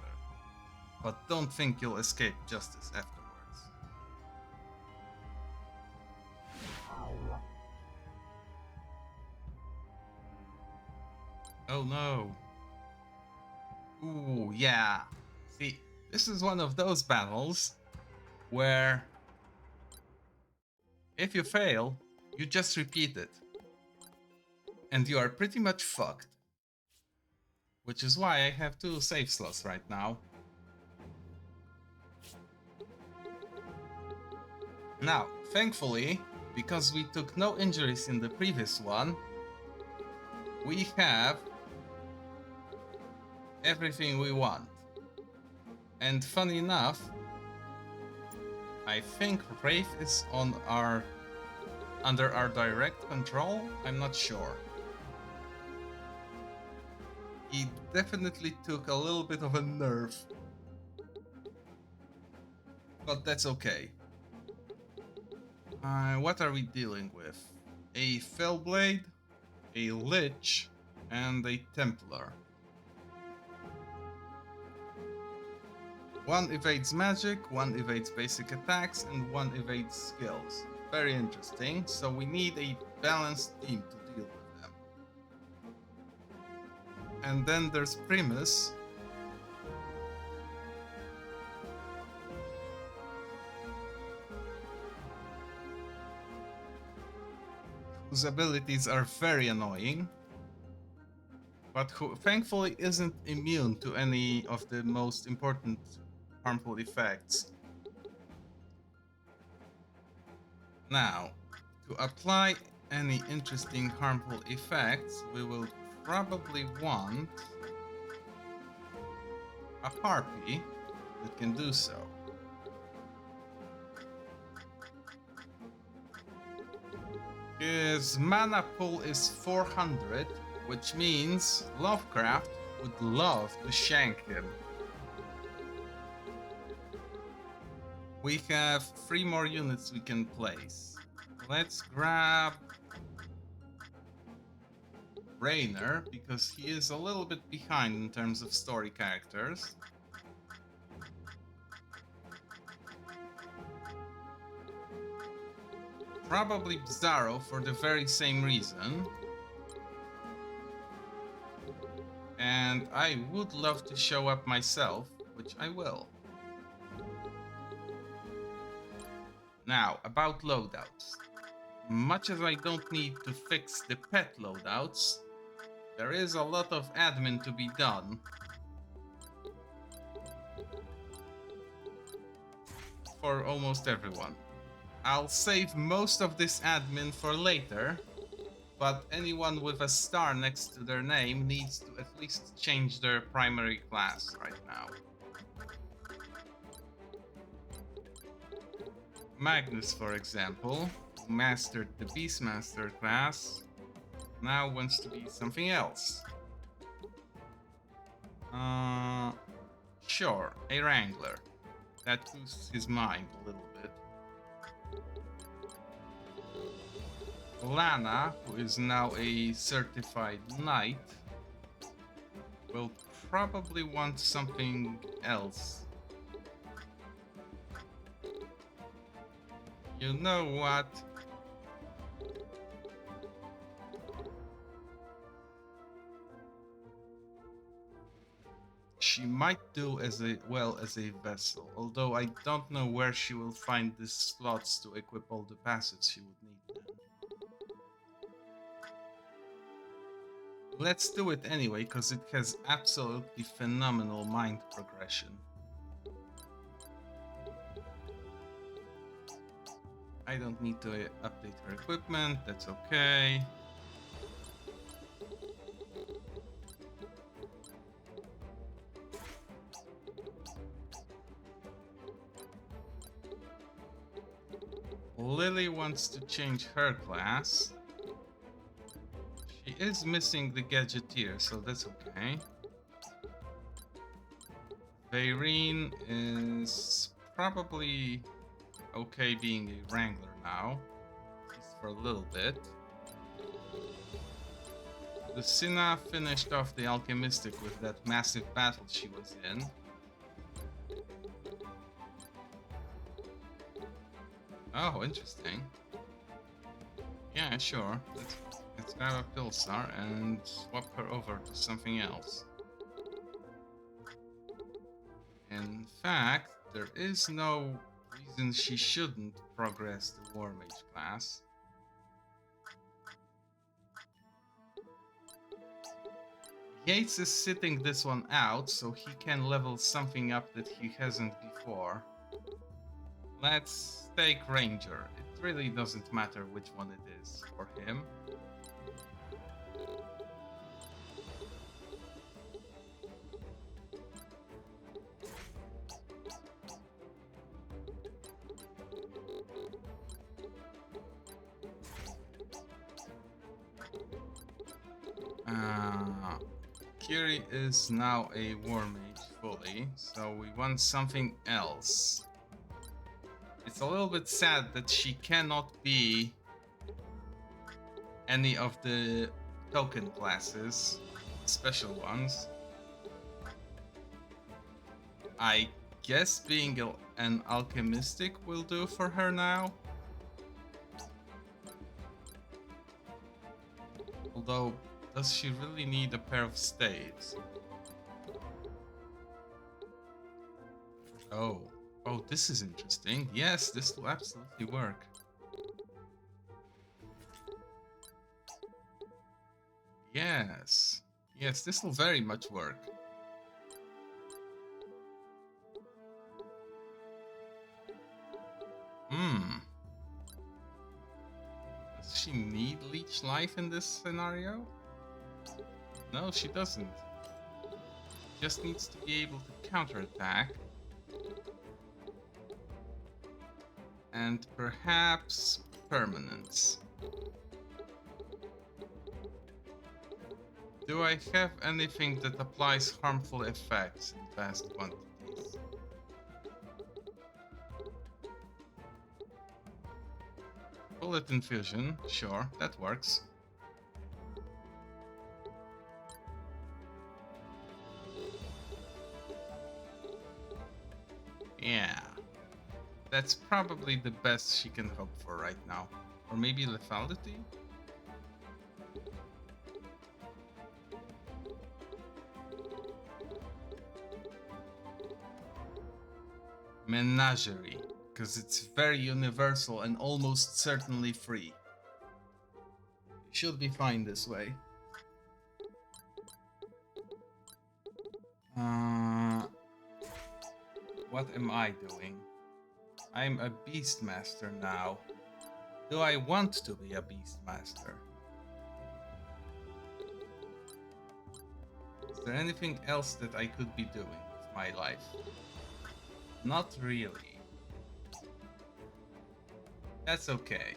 But don't think you'll escape justice afterwards. Oh no. Ooh, yeah. See, this is one of those battles where if you fail, you just repeat it. And you are pretty much fucked. Which is why I have 2 save slots right now. Now, thankfully, because we took no injuries in the previous one, we have everything we want. And funny enough, I think Wraith is on under our direct control. I'm not sure. He definitely took a little bit of a nerf, but that's okay. What are we dealing with? A Fellblade, a Lich, and a Templar. One evades magic, one evades basic attacks, and one evades skills. Very interesting, so we need a balanced team to deal with them. And then there's Primus, whose abilities are very annoying, but who thankfully isn't immune to any of the most important harmful effects. Now, to apply any interesting harmful effects, we will probably want a harpy that can do so. His mana pool is 400, which means Lovecraft would love to shank him. We have 3 more units we can place. Let's grab Rainer, because he is a little bit behind in terms of story characters. Probably Bizarro for the very same reason. And I would love to show up myself, which I will. Now, about loadouts. Much as I don't need to fix the pet loadouts, there is a lot of admin to be done. For almost everyone. I'll save most of this admin for later, but anyone with a star next to their name needs to at least change their primary class right now. Magnus, for example, who mastered the Beastmaster class, now wants to be something else. Sure, a Wrangler. That boosts his mind a little bit. Lana, who is now a certified knight, will probably want something else. You know what? She might do as well as a vessel, although I don't know where she will find the slots to equip all the passives she would need then. Let's do it anyway, because it has absolutely phenomenal mind progression. I don't need to update her equipment, that's okay. Lily wants to change her class. She is missing the Gadgeteer, so that's okay. Vayreen is probably okay being a Wrangler now, at least for a little bit. Lucina finished off the Alchemistic with that massive battle she was in. Oh, interesting. Yeah, sure. Let's grab a Pilsar and swap her over to something else. In fact, there is no reason she shouldn't progress the War Mage class. Yates is sitting this one out so he can level something up that he hasn't before. Let's take Ranger. It really doesn't matter which one it is for him. Kiri is now a War Mage fully, so we want something else. It's a little bit sad that she cannot be any of the token classes, special ones. I guess being an alchemistic will do for her now. Although, does she really need a pair of staves? Oh, this is interesting. Yes, this will absolutely work. Yes, this will very much work. Does she need leech life in this scenario? No, she doesn't. She just needs to be able to counterattack. And perhaps permanence. Do I have anything that applies harmful effects in vast quantities? Bullet infusion, sure, that works. Yeah. That's probably the best she can hope for right now. Or maybe lethality? Menagerie, because it's very universal and almost certainly free. Should be fine this way. What am I doing? I'm a Beastmaster now. Do I want to be a Beastmaster? Is there anything else that I could be doing with my life? Not really. That's okay.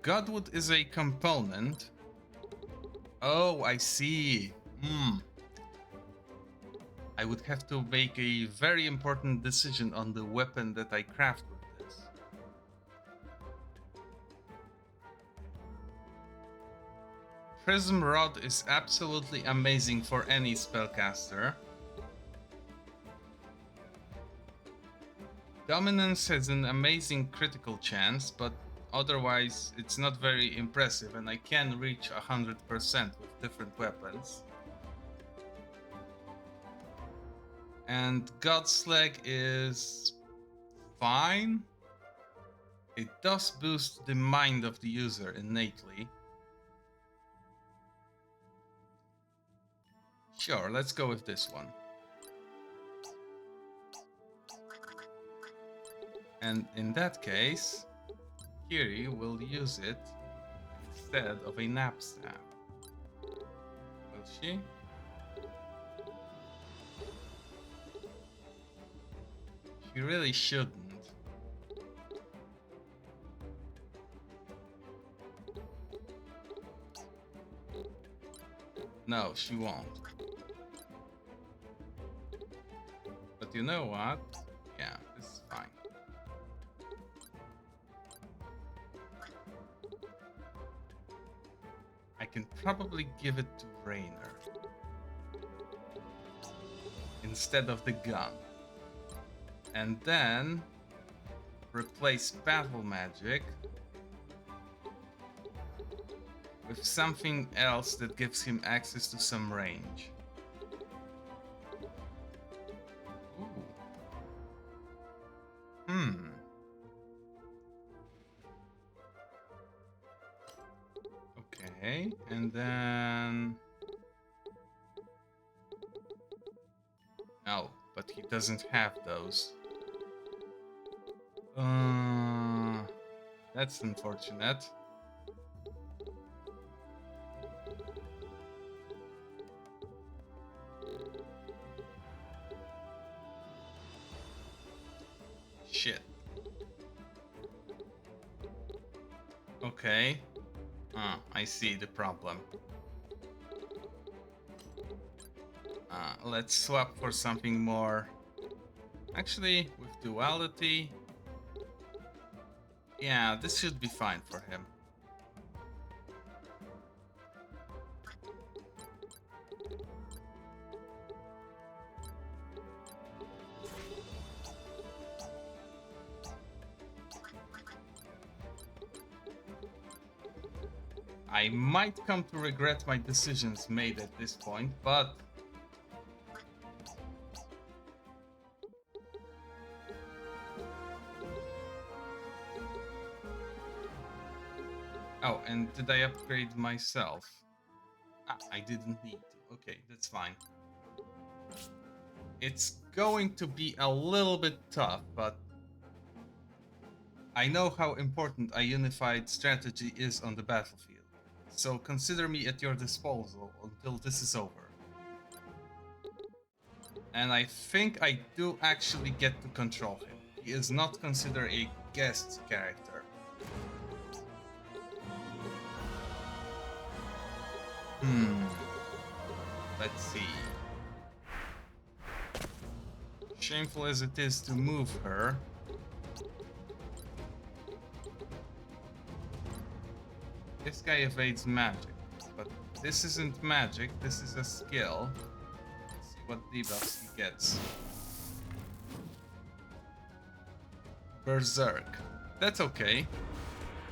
Godwood is a component. Oh, I see. I would have to make a very important decision on the weapon that I craft with this. Prism Rod is absolutely amazing for any spellcaster. Dominance has an amazing critical chance, but otherwise it's not very impressive, and I can reach 100% with different weapons. And Godslag is fine. It does boost the mind of the user innately. Sure, let's go with this one. And in that case, Kiri will use it instead of a knapsack. Will she? She really shouldn't. No, she won't. But you know what? Yeah, this is fine. I can probably give it to Raynor instead of the gun. And then replace battle magic with something else that gives him access to some range. Ooh. Okay, and then... Oh, but he doesn't have those. That's unfortunate. Shit. Okay. I see the problem. Let's swap for something more. Actually, with duality... Yeah, this should be fine for him. I might come to regret my decisions made at this point, but... Oh, and did I upgrade myself? I didn't need to. Okay, that's fine. It's going to be a little bit tough, but... I know how important a unified strategy is on the battlefield. So consider me at your disposal until this is over. And I think I do actually get to control him. He is not considered a guest character. Let's see. Shameful as it is to move her, this guy evades magic. But this isn't magic, this is a skill. Let's see what debuffs he gets. Berserk. That's okay.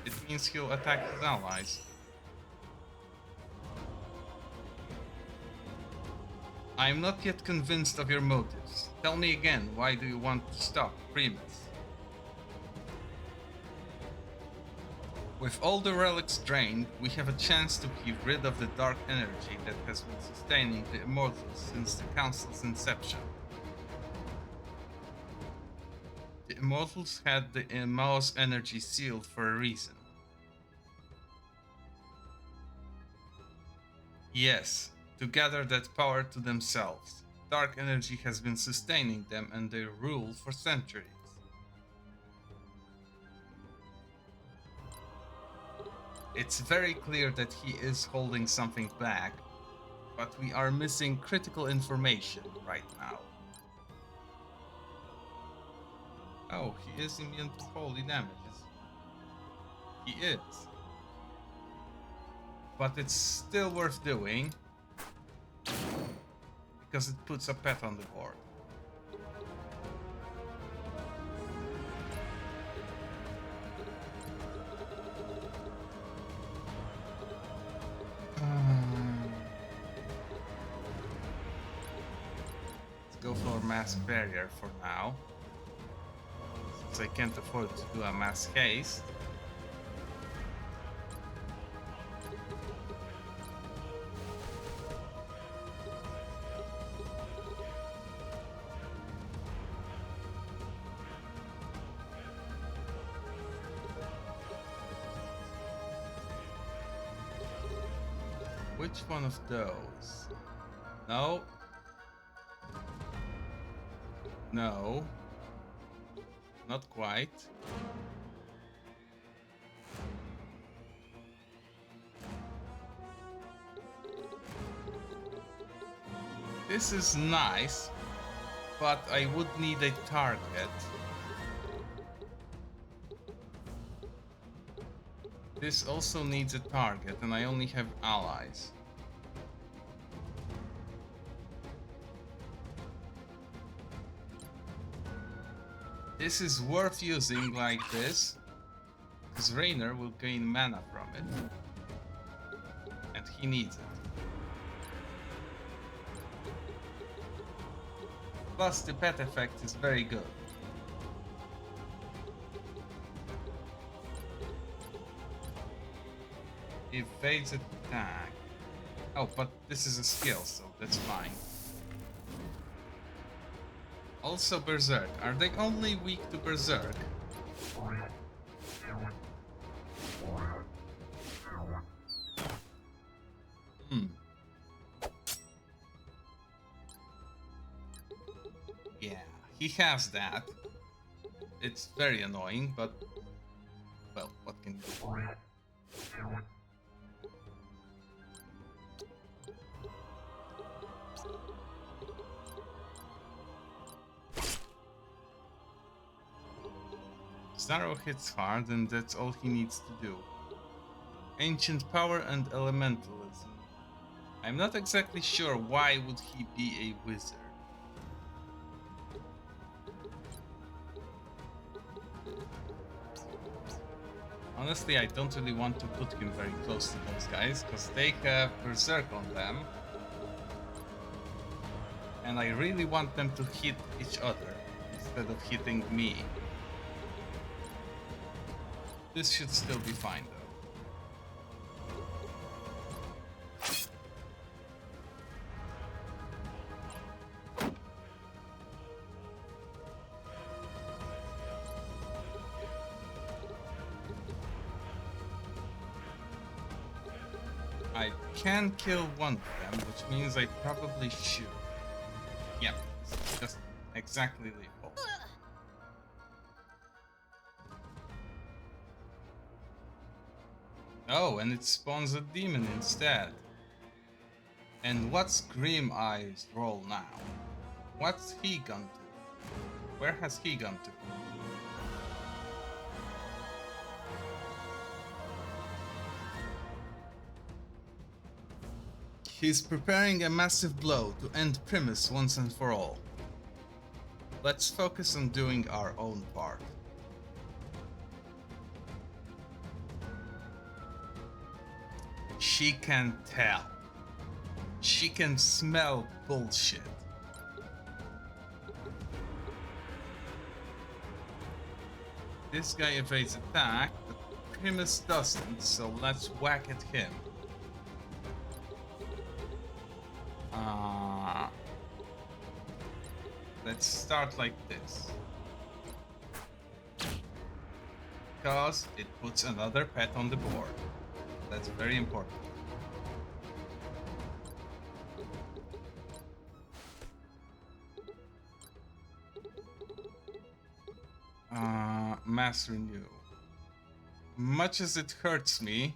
It means he'll attack his allies. I am not yet convinced of your motives. Tell me again, why do you want to stop Primus? With all the relics drained, we have a chance to be rid of the dark energy that has been sustaining the Immortals since the Council's inception. The Immortals had the Mao's energy sealed for a reason. Yes, to gather that power to themselves. Dark energy has been sustaining them and their rule for centuries. It's very clear that he is holding something back, but we are missing critical information right now. Oh, he is immune to holy damages. He is. But it's still worth doing, because it puts a pet on the board. Let's go for mass barrier for now, since I can't afford to do a mass haste. Which one of those? No. No. Not quite. This is nice, but I would need a target. This also needs a target, and I only have allies. This is worth using like this, because Rainer will gain mana from it. And he needs it. Plus the pet effect is very good. Evades attack. Oh, but this is a skill, so that's fine. Also Berserk. Are they only weak to Berserk? Yeah, he has that. It's very annoying, but... well, what can you do? Starro hits hard, and that's all he needs to do. Ancient power and elementalism. I'm not exactly sure why would he be a wizard. Honestly, I don't really want to put him very close to those guys, because they have Berserk on them. And I really want them to hit each other, instead of hitting me. This should still be fine, though. I can kill one of them, which means I probably should. Yep, just exactly lethal. Oh, and it spawns a demon instead. And what's Grim Eye's role now? What's he gone to? Where has he gone to? He's preparing a massive blow to end Primus once and for all. Let's focus on doing our own part. She can tell. She can smell bullshit. This guy evades attack, but Primus doesn't, so let's whack at him. Let's start like this. Because it puts another pet on the board. That's very important. Mass Renew. Much as it hurts me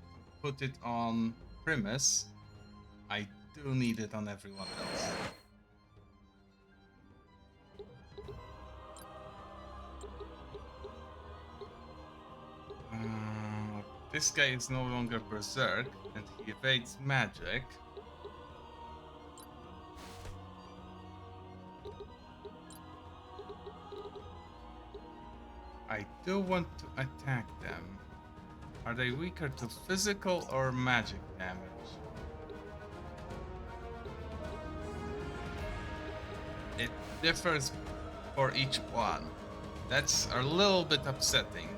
to put it on Primus, I do need it on everyone else. This guy is no longer Berserk, and he evades magic. I do want to attack them. Are they weaker to physical or magic damage? It differs for each one. That's a little bit upsetting.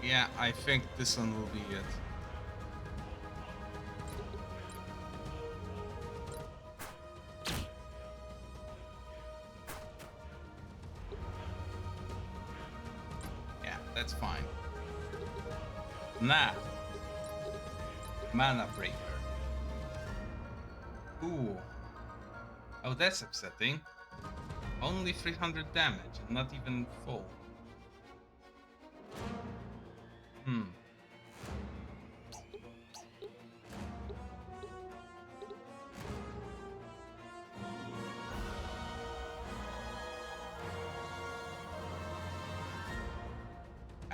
Yeah, I think this one will be it. Yeah, that's fine. Now, Mana Breaker. Ooh. Oh, that's upsetting. Only 300 damage and not even full.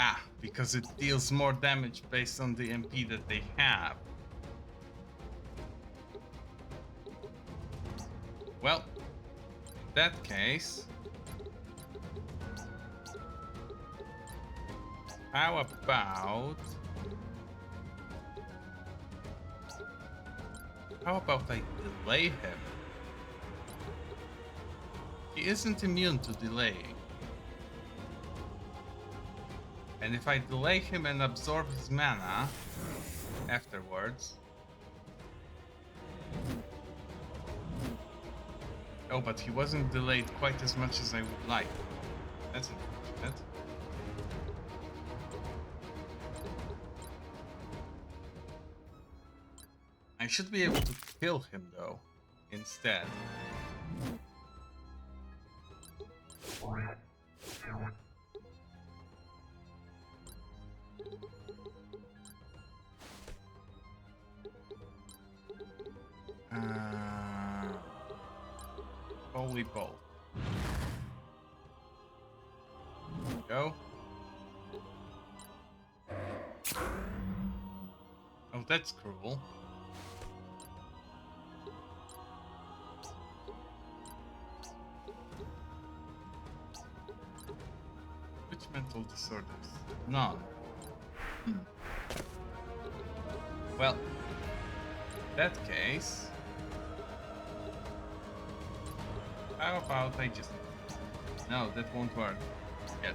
Ah, because it deals more damage based on the MP that they have. Well, in that case, how about I delay him? He isn't immune to delaying. And if I delay him and absorb his mana afterwards... Oh, but he wasn't delayed quite as much as I would like. That's unfortunate. I should be able to kill him, though, instead. Holy bolt. Go. Oh, that's cruel. Which mental disorders? None. Well, in that case, how about I just... No, that won't work yet.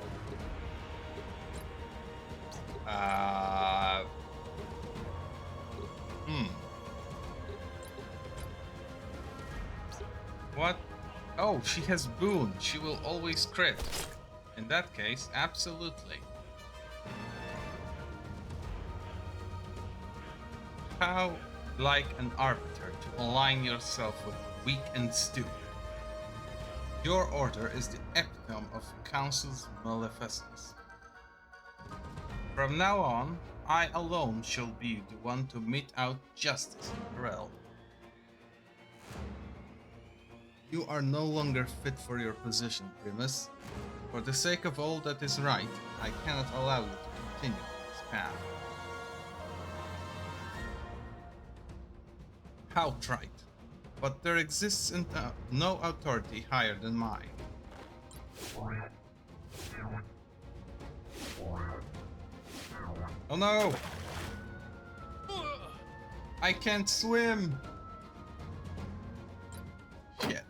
What? Oh, she has boon. She will always crit. In that case, absolutely. How like an arbiter to align yourself with weak and stupid. Your order is the epitome of Council's maleficence. From now on, I alone shall be the one to mete out justice in the realm. You are no longer fit for your position, Primus. For the sake of all that is right, I cannot allow you to continue this path. How trite. But there exists no authority higher than mine. Oh no! I can't swim! Shit.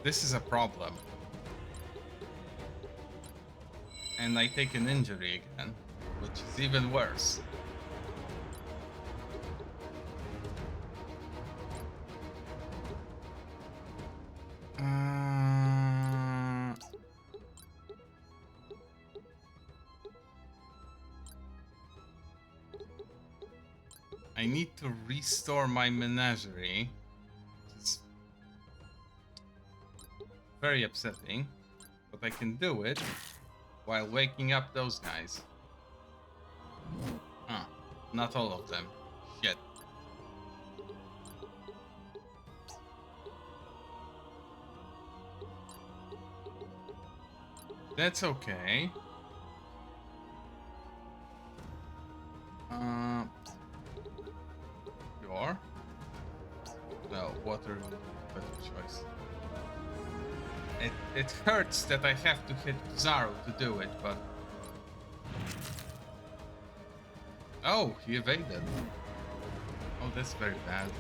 This is a problem. And I take an injury again, which is even worse. I need to restore my menagerie. It's very upsetting, but I can do it while waking up those guys. Huh, not all of them. Shit. That's okay. Sure. No, water would be a better choice. It hurts that I have to hit Zaro to do it, but... Oh, he evaded. Oh, that's very bad.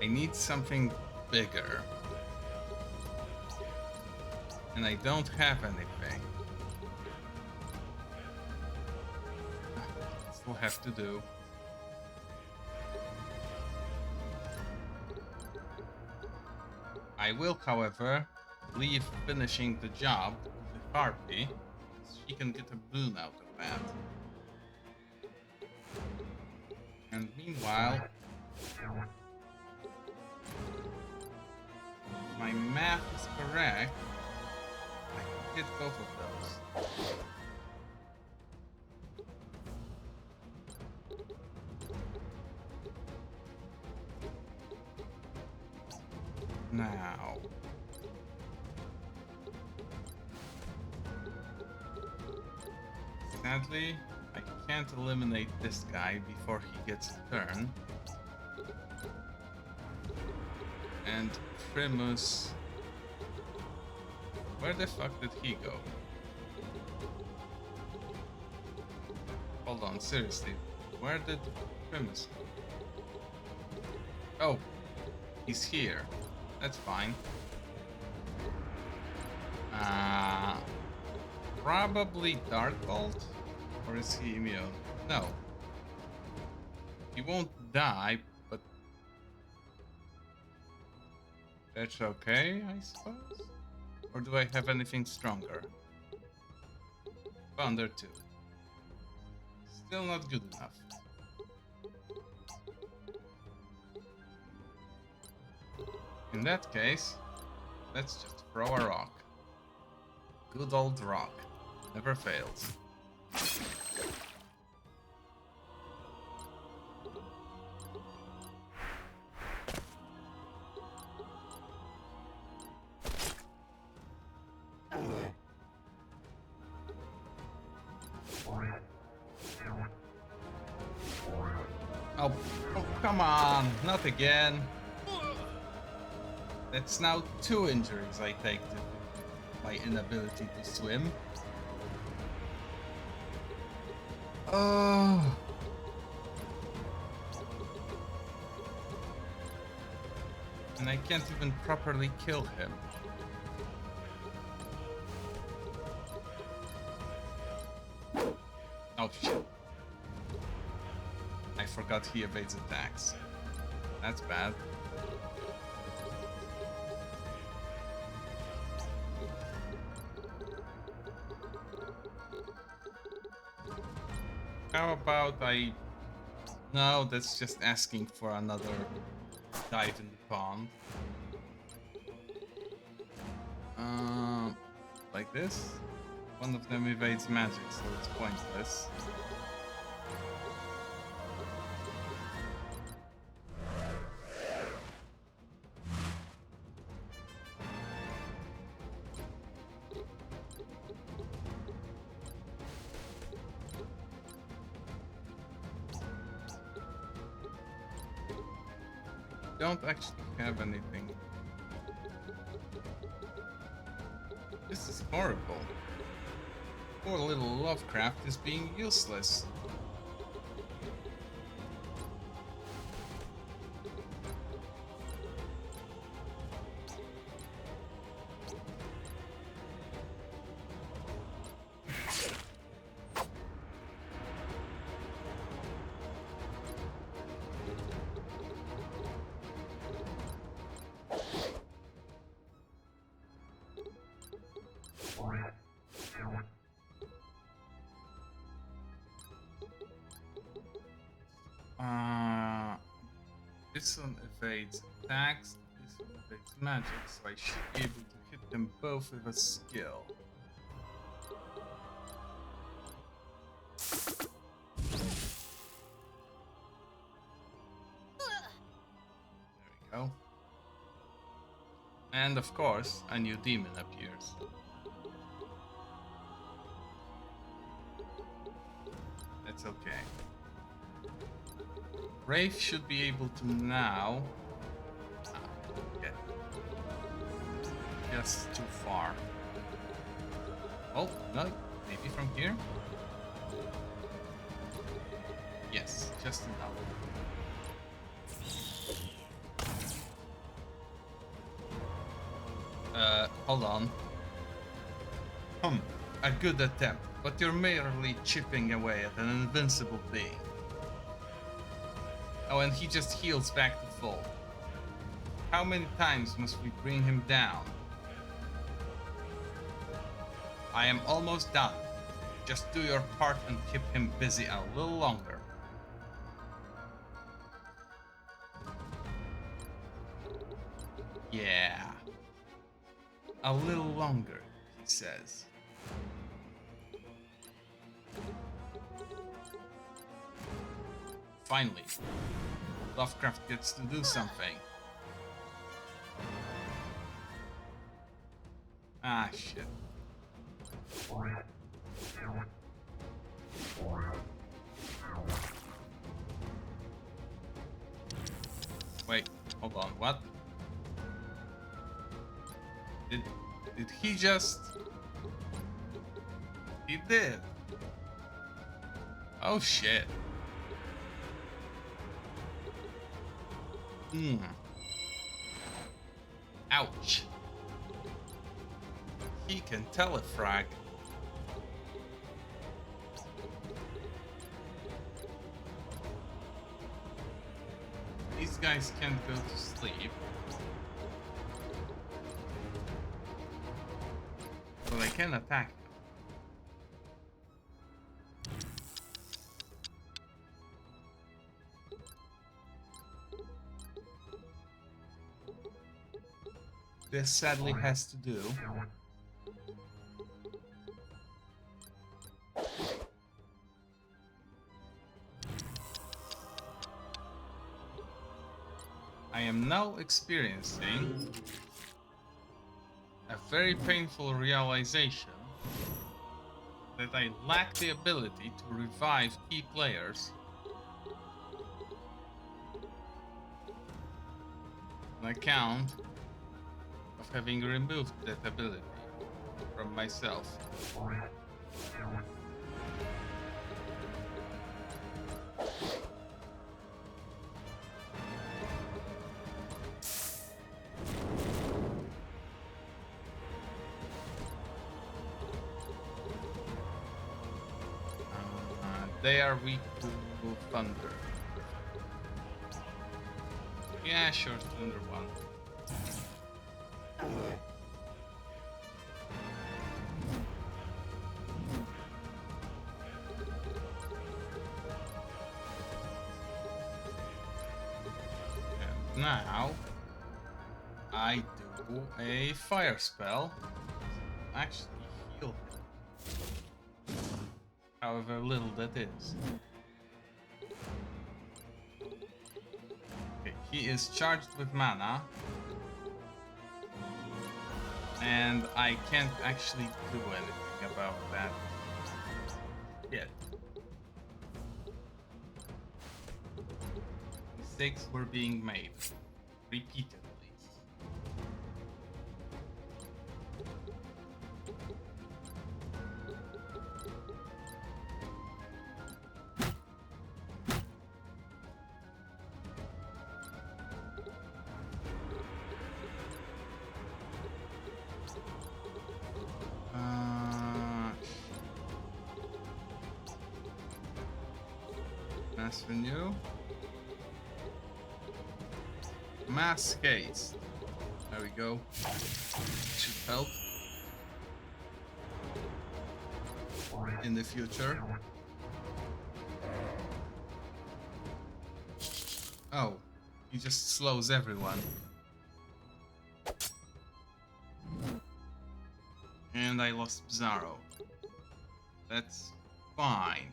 I need something bigger. And I don't have anything. Still have to do. I will, however, leave finishing the job to the Harpy. She can get a boon out of that. And meanwhile, My math is correct. I can hit both of those. Now. Sadly, I can't eliminate this guy before he gets a turn. And Primus... Where the fuck did he go? Hold on, seriously. Where did Primus go? Oh, he's here. That's fine. Probably Dark Bolt? Or is he immune? No. He won't die, but... That's okay, I suppose? Or do I have anything stronger? Thunder 2. Still not good enough. In that case, let's just throw a rock. Good old rock. Never fails. Oh, come on, not again. That's now 2 injuries I take to my inability to swim. Oh. And I can't even properly kill him. Oh shit. I forgot he evades attacks. That's bad. How about I... No, that's just asking for another dive in the pond. Like this? One of them evades magic, so it's pointless. Don't actually have anything. This is horrible. Poor little Lovecraft is being useless. This one evades attacks, this one evades magic, so I should be able to hit them both with a skill. There we go. And of course, a new demon appears. That's okay. Wraith should be able to now... Okay. Just too far. Oh, no, maybe from here? Yes, just enough. Hold on. A good attempt, but you're merely chipping away at an invincible being. Oh, and he just heals back to full. How many times must we bring him down? I am almost done. Just do your part and keep him busy a little longer. A little longer, he says. Finally, Lovecraft gets to do something. Ah, shit. Wait, hold on, what? Did he just... He did. Oh shit. Ouch. He can telefrag. These guys can't go to sleep. But I can attack them. This sadly has to do. I am now experiencing a very painful realization that I lack the ability to revive key players on account of having removed that ability from myself. They are weak to thunder. Yeah, sure, thunder one. And now I do a fire spell. Actually heal him. However little that is. Okay, he is charged with mana. And I can't actually do anything about that yet. Mistakes were being made repeatedly. Mass renew. Mass haste. There we go. Should help in the future. Oh, he just slows everyone. And I lost Bizarro. That's fine.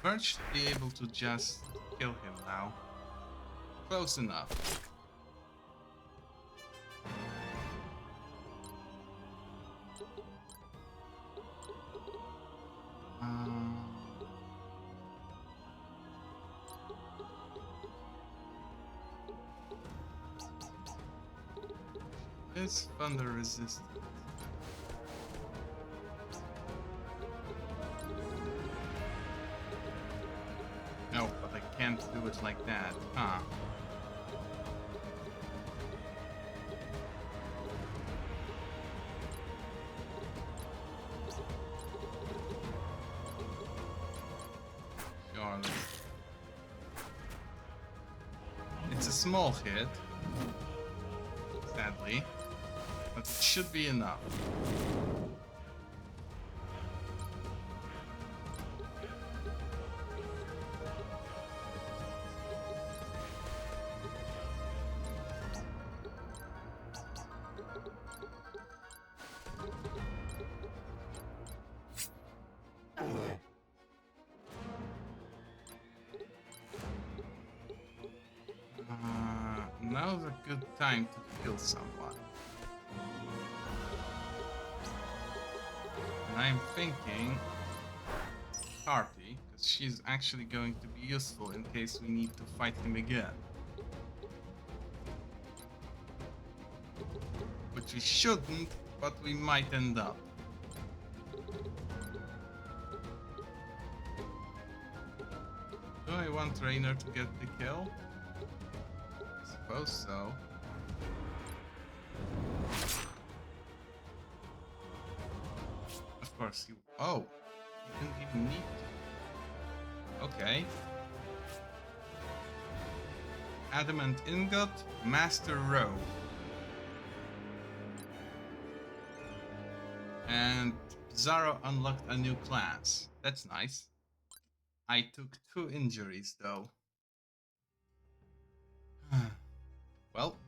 Vert should be able to just kill him now. Close enough. It's thunder resistant. No, but I can't do it like that, huh? Sure. It's a small hit, sadly, but it should be enough. good time to kill someone. And I'm thinking Harpy, because she's actually going to be useful in case we need to fight him again. Which we shouldn't, but we might end up. Do I want Rainer to get the kill? I suppose so. Of course, you. Oh! You didn't even need to. Okay. Adamant Ingot, Master Row. And Zaro unlocked a new class. That's nice. I took 2 injuries though. Well.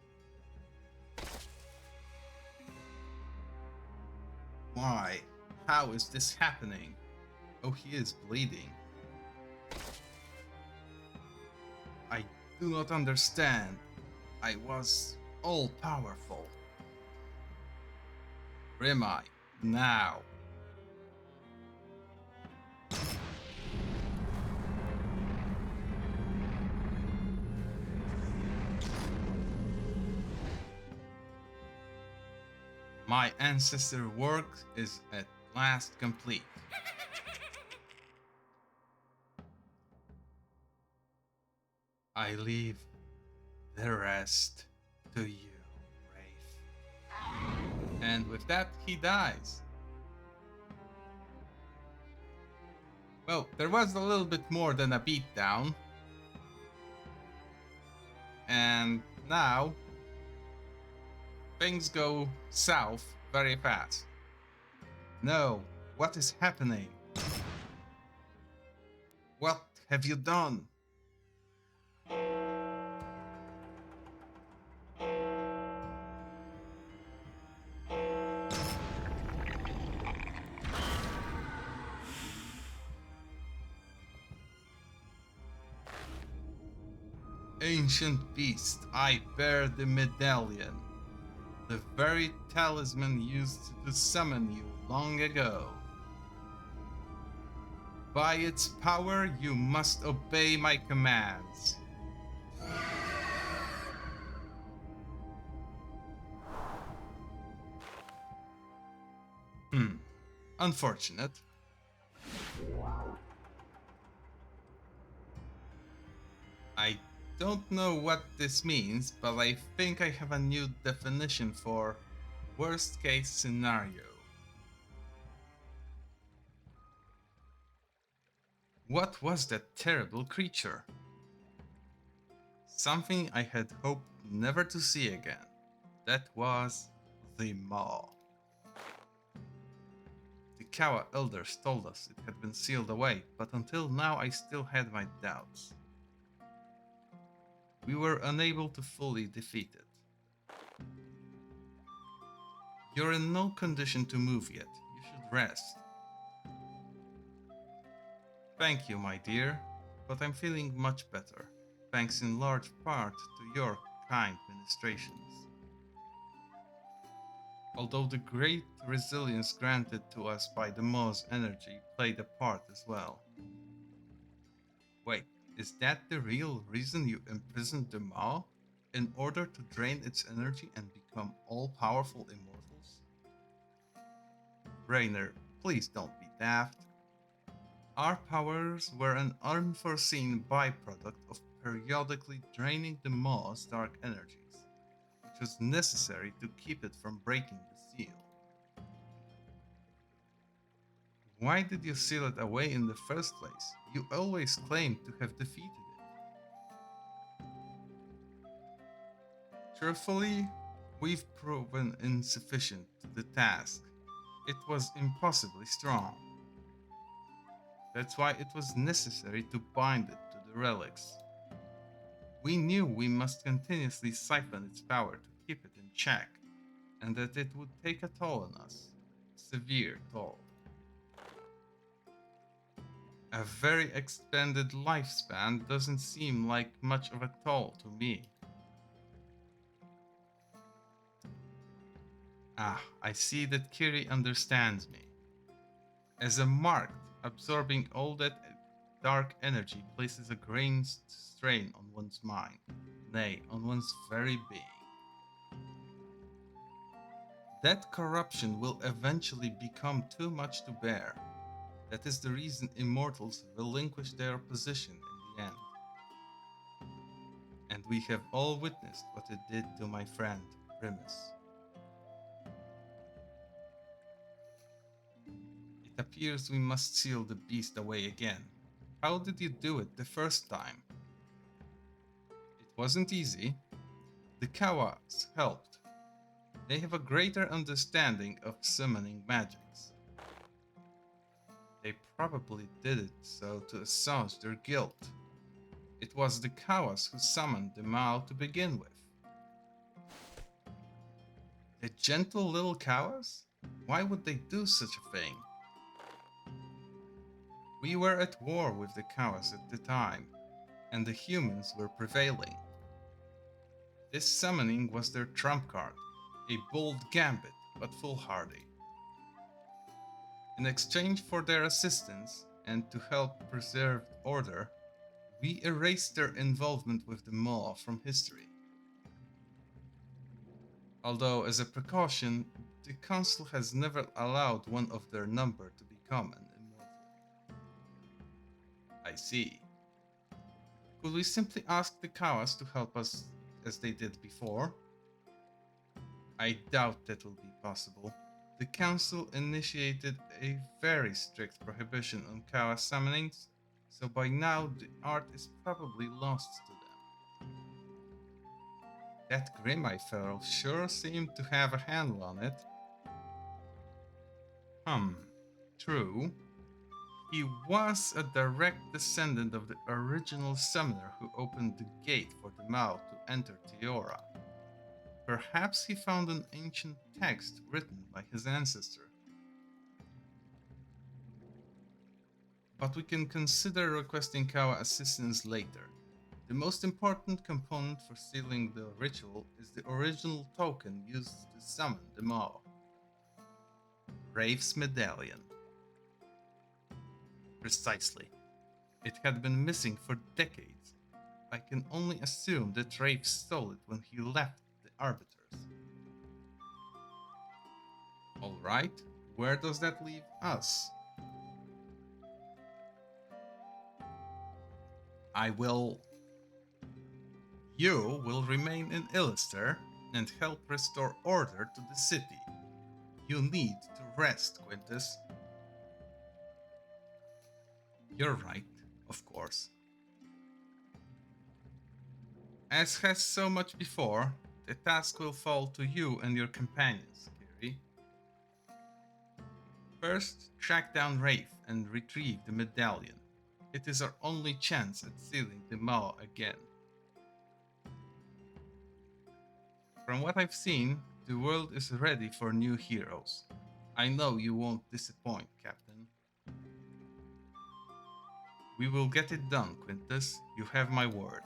Why? How is this happening? Oh, he is bleeding. I do not understand. I was all powerful. Or am I? Now. My ancestor work is at last complete. I leave the rest to you, Wraith. And with that, he dies. Well, there was a little bit more than a beatdown. And now, things go south very fast. No, what is happening? What have you done? Ancient beast, I bear the medallion. The very talisman used to summon you long ago. By its power, you must obey my commands. Unfortunate. I don't know what this means, but I think I have a new definition for worst case scenario. What was that terrible creature? Something I had hoped never to see again. That was the Maw. The Kawa elders told us it had been sealed away, but until now I still had my doubts. We were unable to fully defeat it. You're in no condition to move yet. You should rest. Thank you, my dear, but I'm feeling much better, thanks in large part to your kind ministrations. Although the great resilience granted to us by the Maw's energy played a part as well. Wait, is that the real reason you imprisoned the Maw? In order to drain its energy and become all-powerful immortals? Rainer, please don't be daft. Our powers were an unforeseen byproduct of periodically draining the Maw's dark energies, which was necessary to keep it from breaking the seal. Why did you seal it away in the first place? You always claimed to have defeated it. Truthfully, we've proven insufficient to the task. It was impossibly strong. That's why it was necessary to bind it to the relics. We knew we must continuously siphon its power to keep it in check, and that it would take a toll on us. A severe toll. A very expanded lifespan doesn't seem like much of a toll to me. Ah, I see that Kiri understands me. As a marked, absorbing all that dark energy places a great strain on one's mind, nay, on one's very being. That corruption will eventually become too much to bear. That is the reason immortals relinquish their position in the end. And we have all witnessed what it did to my friend, Primus. It appears we must seal the beast away again. How did you do it the first time? It wasn't easy. The Kawas helped. They have a greater understanding of summoning magics. They probably did it so to assuage their guilt. It was the Kawas who summoned the Mao to begin with. The gentle little Kawas? Why would they do such a thing? We were at war with the Kawas at the time, and the humans were prevailing. This summoning was their trump card, a bold gambit, but foolhardy. In exchange for their assistance, and to help preserve order, we erased their involvement with the Maw from history. Although, as a precaution, the Council has never allowed one of their number to become an immortal. I see. Could we simply ask the Kawas to help us as they did before? I doubt that will be possible. The Council initiated a very strict prohibition on Kawa summonings, so by now the art is probably lost to them. That Grimeye fellow sure seemed to have a handle on it. True. He was a direct descendant of the original summoner who opened the gate for the Mao to enter Teora. Perhaps he found an ancient text written by his ancestor. But we can consider requesting Kawa assistance later. The most important component for sealing the ritual is the original token used to summon the Mao. Rafe's medallion. Precisely. It had been missing for decades. I can only assume that Rafe stole it when he left the Arbiters. Alright, where does that leave us? You will remain in Illister and help restore order to the city. You need to rest, Quintus. You're right, of course. As has so much before, the task will fall to you and your companions, Kiri. First, track down Rafe and retrieve the medallion. It is our only chance at sealing the Mao again. From what I've seen, the world is ready for new heroes. I know you won't disappoint, Captain. We will get it done, Quintus. You have my word.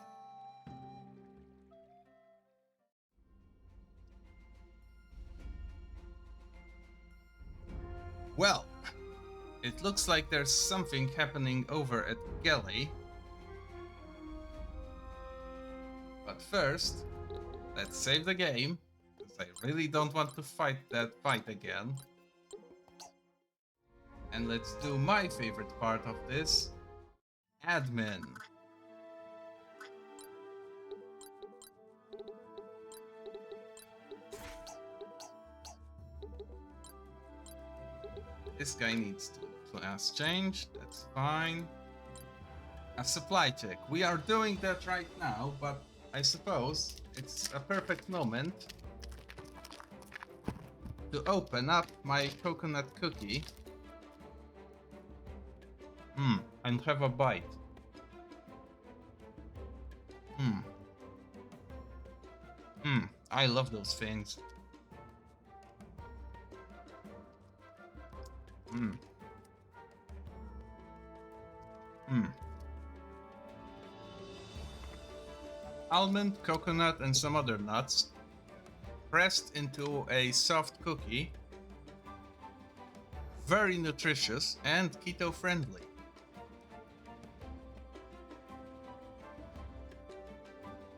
Well, it looks like there's something happening over at Gelly. But first, let's save the game, because I really don't want to fight that fight again. And let's do my favorite part of this, admin. This guy needs to class change, that's fine. A supply check. We are doing that right now, but I suppose it's a perfect moment to open up my coconut cookie. And have a bite. I love those things. Almond, coconut, and some other nuts. pressed into a soft cookie. Very nutritious and keto friendly.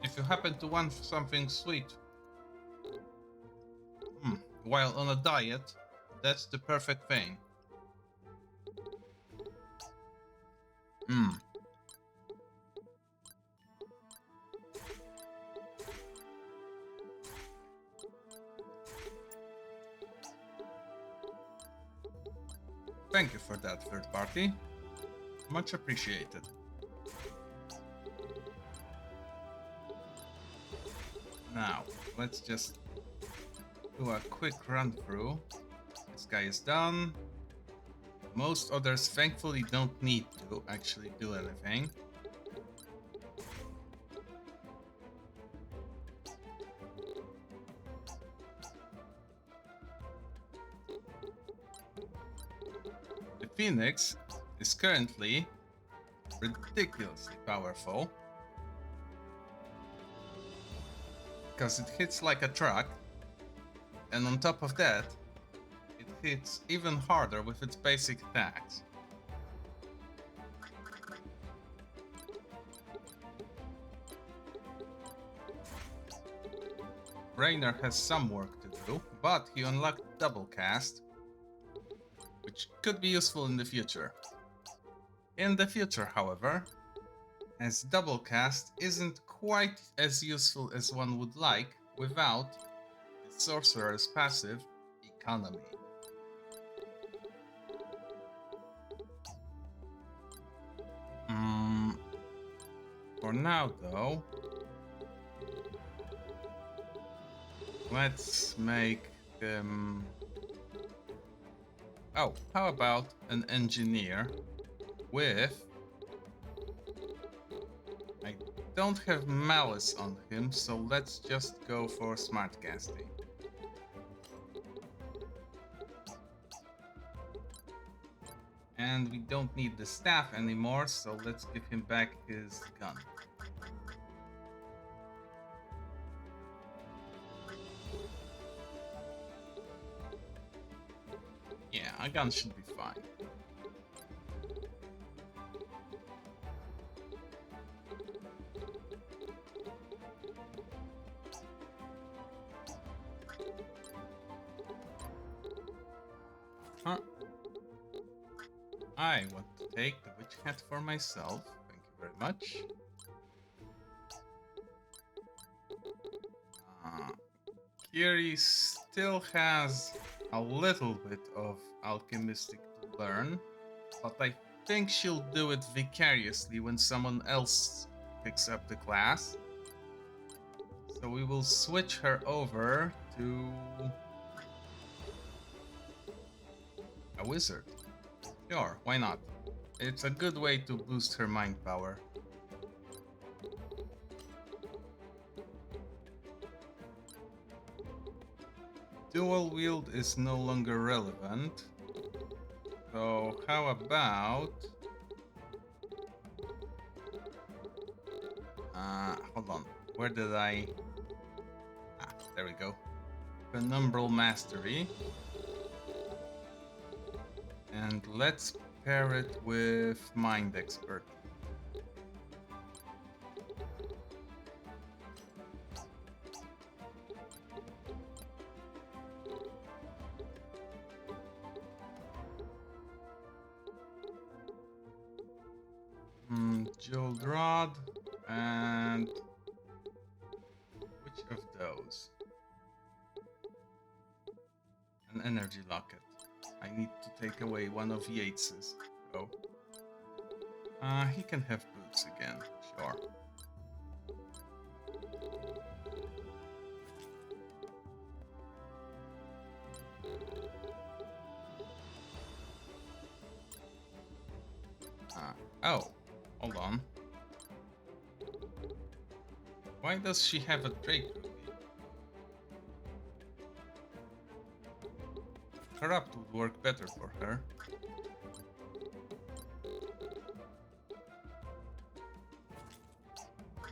If you happen to want something sweet while on a diet, that's the perfect thing. Thank you for that, third party. Much appreciated. Now, let's just do a quick run through. This guy is done. Most others thankfully don't need to actually do anything. The Phoenix is currently ridiculously powerful because it hits like a truck, and on top of that, it hits even harder with its basic attacks. Rainer has some work to do, but he unlocked double cast, which could be useful in the future. In the future, however, as double cast isn't quite as useful as one would like without the sorcerer's passive economy. For now, though, let's make them... Oh, how about an engineer with... I don't have malice on him, so let's just go for smart casting. And we don't need the staff anymore, so let's give him back his gun. Yeah, a gun should be fine. Huh? I want to take the witch hat for myself. Thank you very much. Kiri still has a little bit of alchemistic to learn, but I think she'll do it vicariously when someone else picks up the class. So we will switch her over to a wizard. Sure, why not? It's a good way to boost her mind power. Dual wield is no longer relevant. So how about... hold on. Where did I... there we go. Penumbral Mastery. And let's pair it with Mind Expert. Jeweled Rod, and which of those? An Energy Locket. I need to take away one of Yates's. Oh. He can have boots again, sure. Oh, hold on. Why does she have a Drake ruby? Corrupt would work better for her.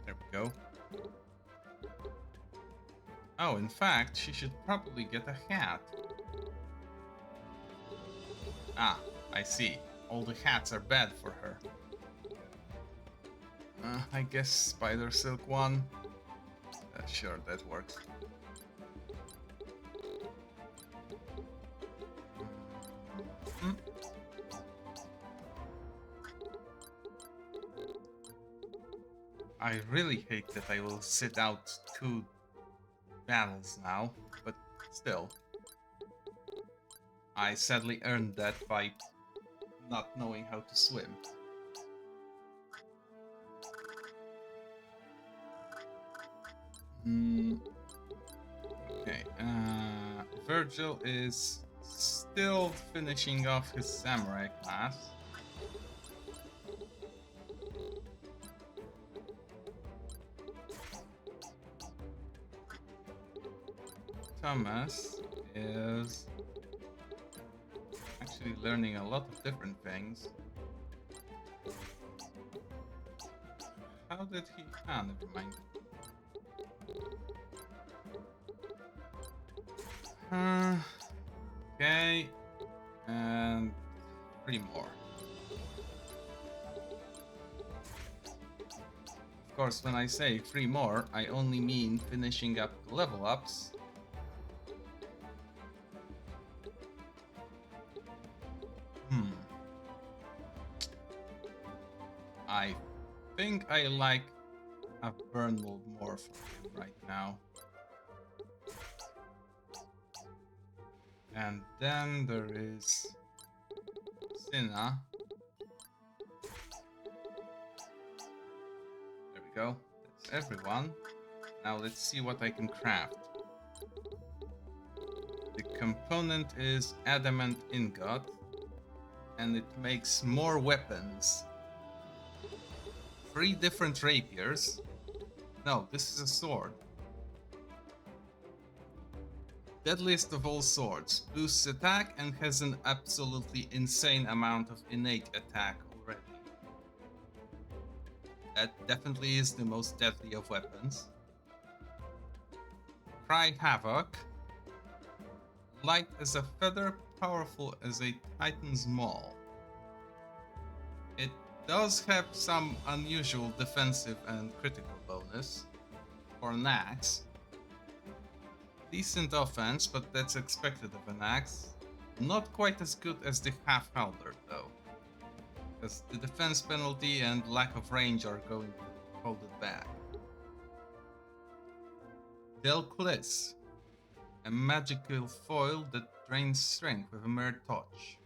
There we go. Oh, in In fact, she should probably get a hat. Ah, I see. All the hats are bad for her. I guess spider silk one. Sure, that works. Mm. I really hate that I will sit out 2 battles now, but still. I sadly earned that by not knowing how to swim. Okay, Virgil is still finishing off his samurai class. Thomas is actually learning a lot of different things. How did he... Ah, never mind. Okay, and 3 more. Of course, when I say 3 more, I only mean finishing up level ups. I think I like a Burnwell more for him right now. And then there is Cinna. There we go. That's everyone. Now let's see what I can craft. The component is adamant ingot, and it makes more weapons. 3 different rapiers. No, this is a sword. Deadliest of all swords. Boosts attack and has an absolutely insane amount of innate attack already. That definitely is the most deadly of weapons. Cry Havoc. Light as a feather, powerful as a titan's maul. It does have some unusual defensive and critical bonus for an axe. Decent offense, but that's expected of an axe. Not quite as good as the half-halberd though, because the defense penalty and lack of range are going to hold it back. Delclis, a magical foil that drains strength with a mere touch.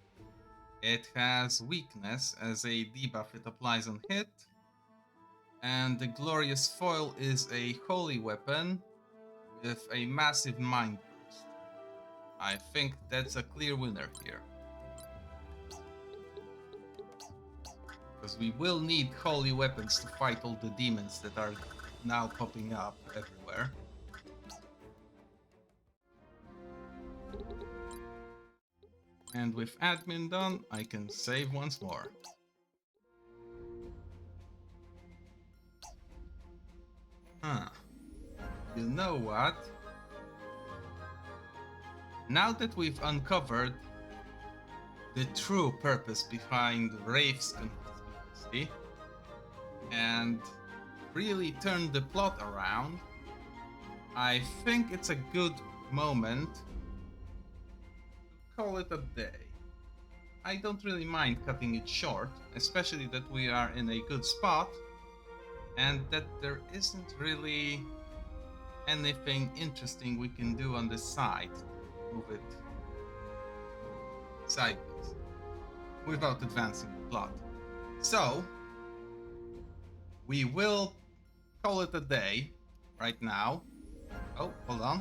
It has weakness as a debuff it applies on hit, and the glorious foil is a holy weapon with a massive mind boost. I think that's a clear winner here. Because we will need holy weapons to fight all the demons that are now popping up everywhere. And with admin done, I can save once more. Huh. You know what? Now that we've uncovered the true purpose behind Rafe's conspiracy and really turned the plot around, I think it's a good moment to call it a day. I don't really mind cutting it short, especially that we are in a good spot and that there isn't really anything interesting we can do on the side to move it sideways without advancing the plot. So we will call it a day right now. Oh, hold on.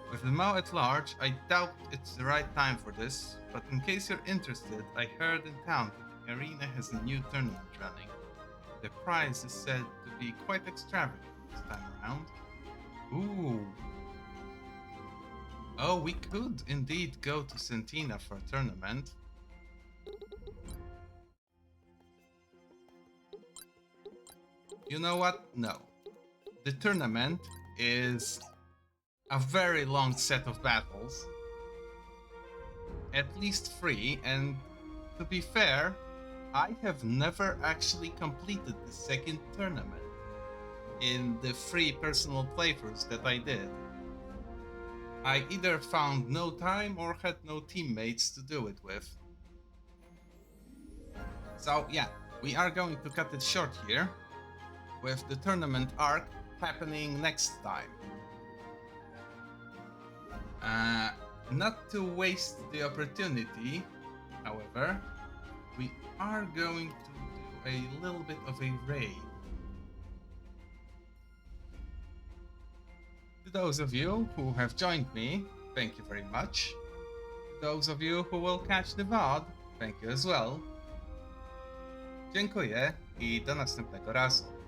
With the Mao at large, I doubt it's the right time for this, but in case you're interested, I heard in town that the arena has a new tournament running. The prize is said to be quite extravagant this time around. Ooh. Oh, we could indeed go to Sentina for a tournament. You know what? No. The tournament is a very long set of battles. At least 3, and to be fair, I have never actually completed the second tournament in the 3 personal playthroughs that I did. I either found no time or had no teammates to do it with. So yeah, we are going to cut it short here, with the tournament arc happening next time. Not to waste the opportunity, however, we are going to do a little bit of a raid. To those of you who have joined me, thank you very much. To those of you who will catch the VOD, thank you as well. Dziękuję i do następnego razu.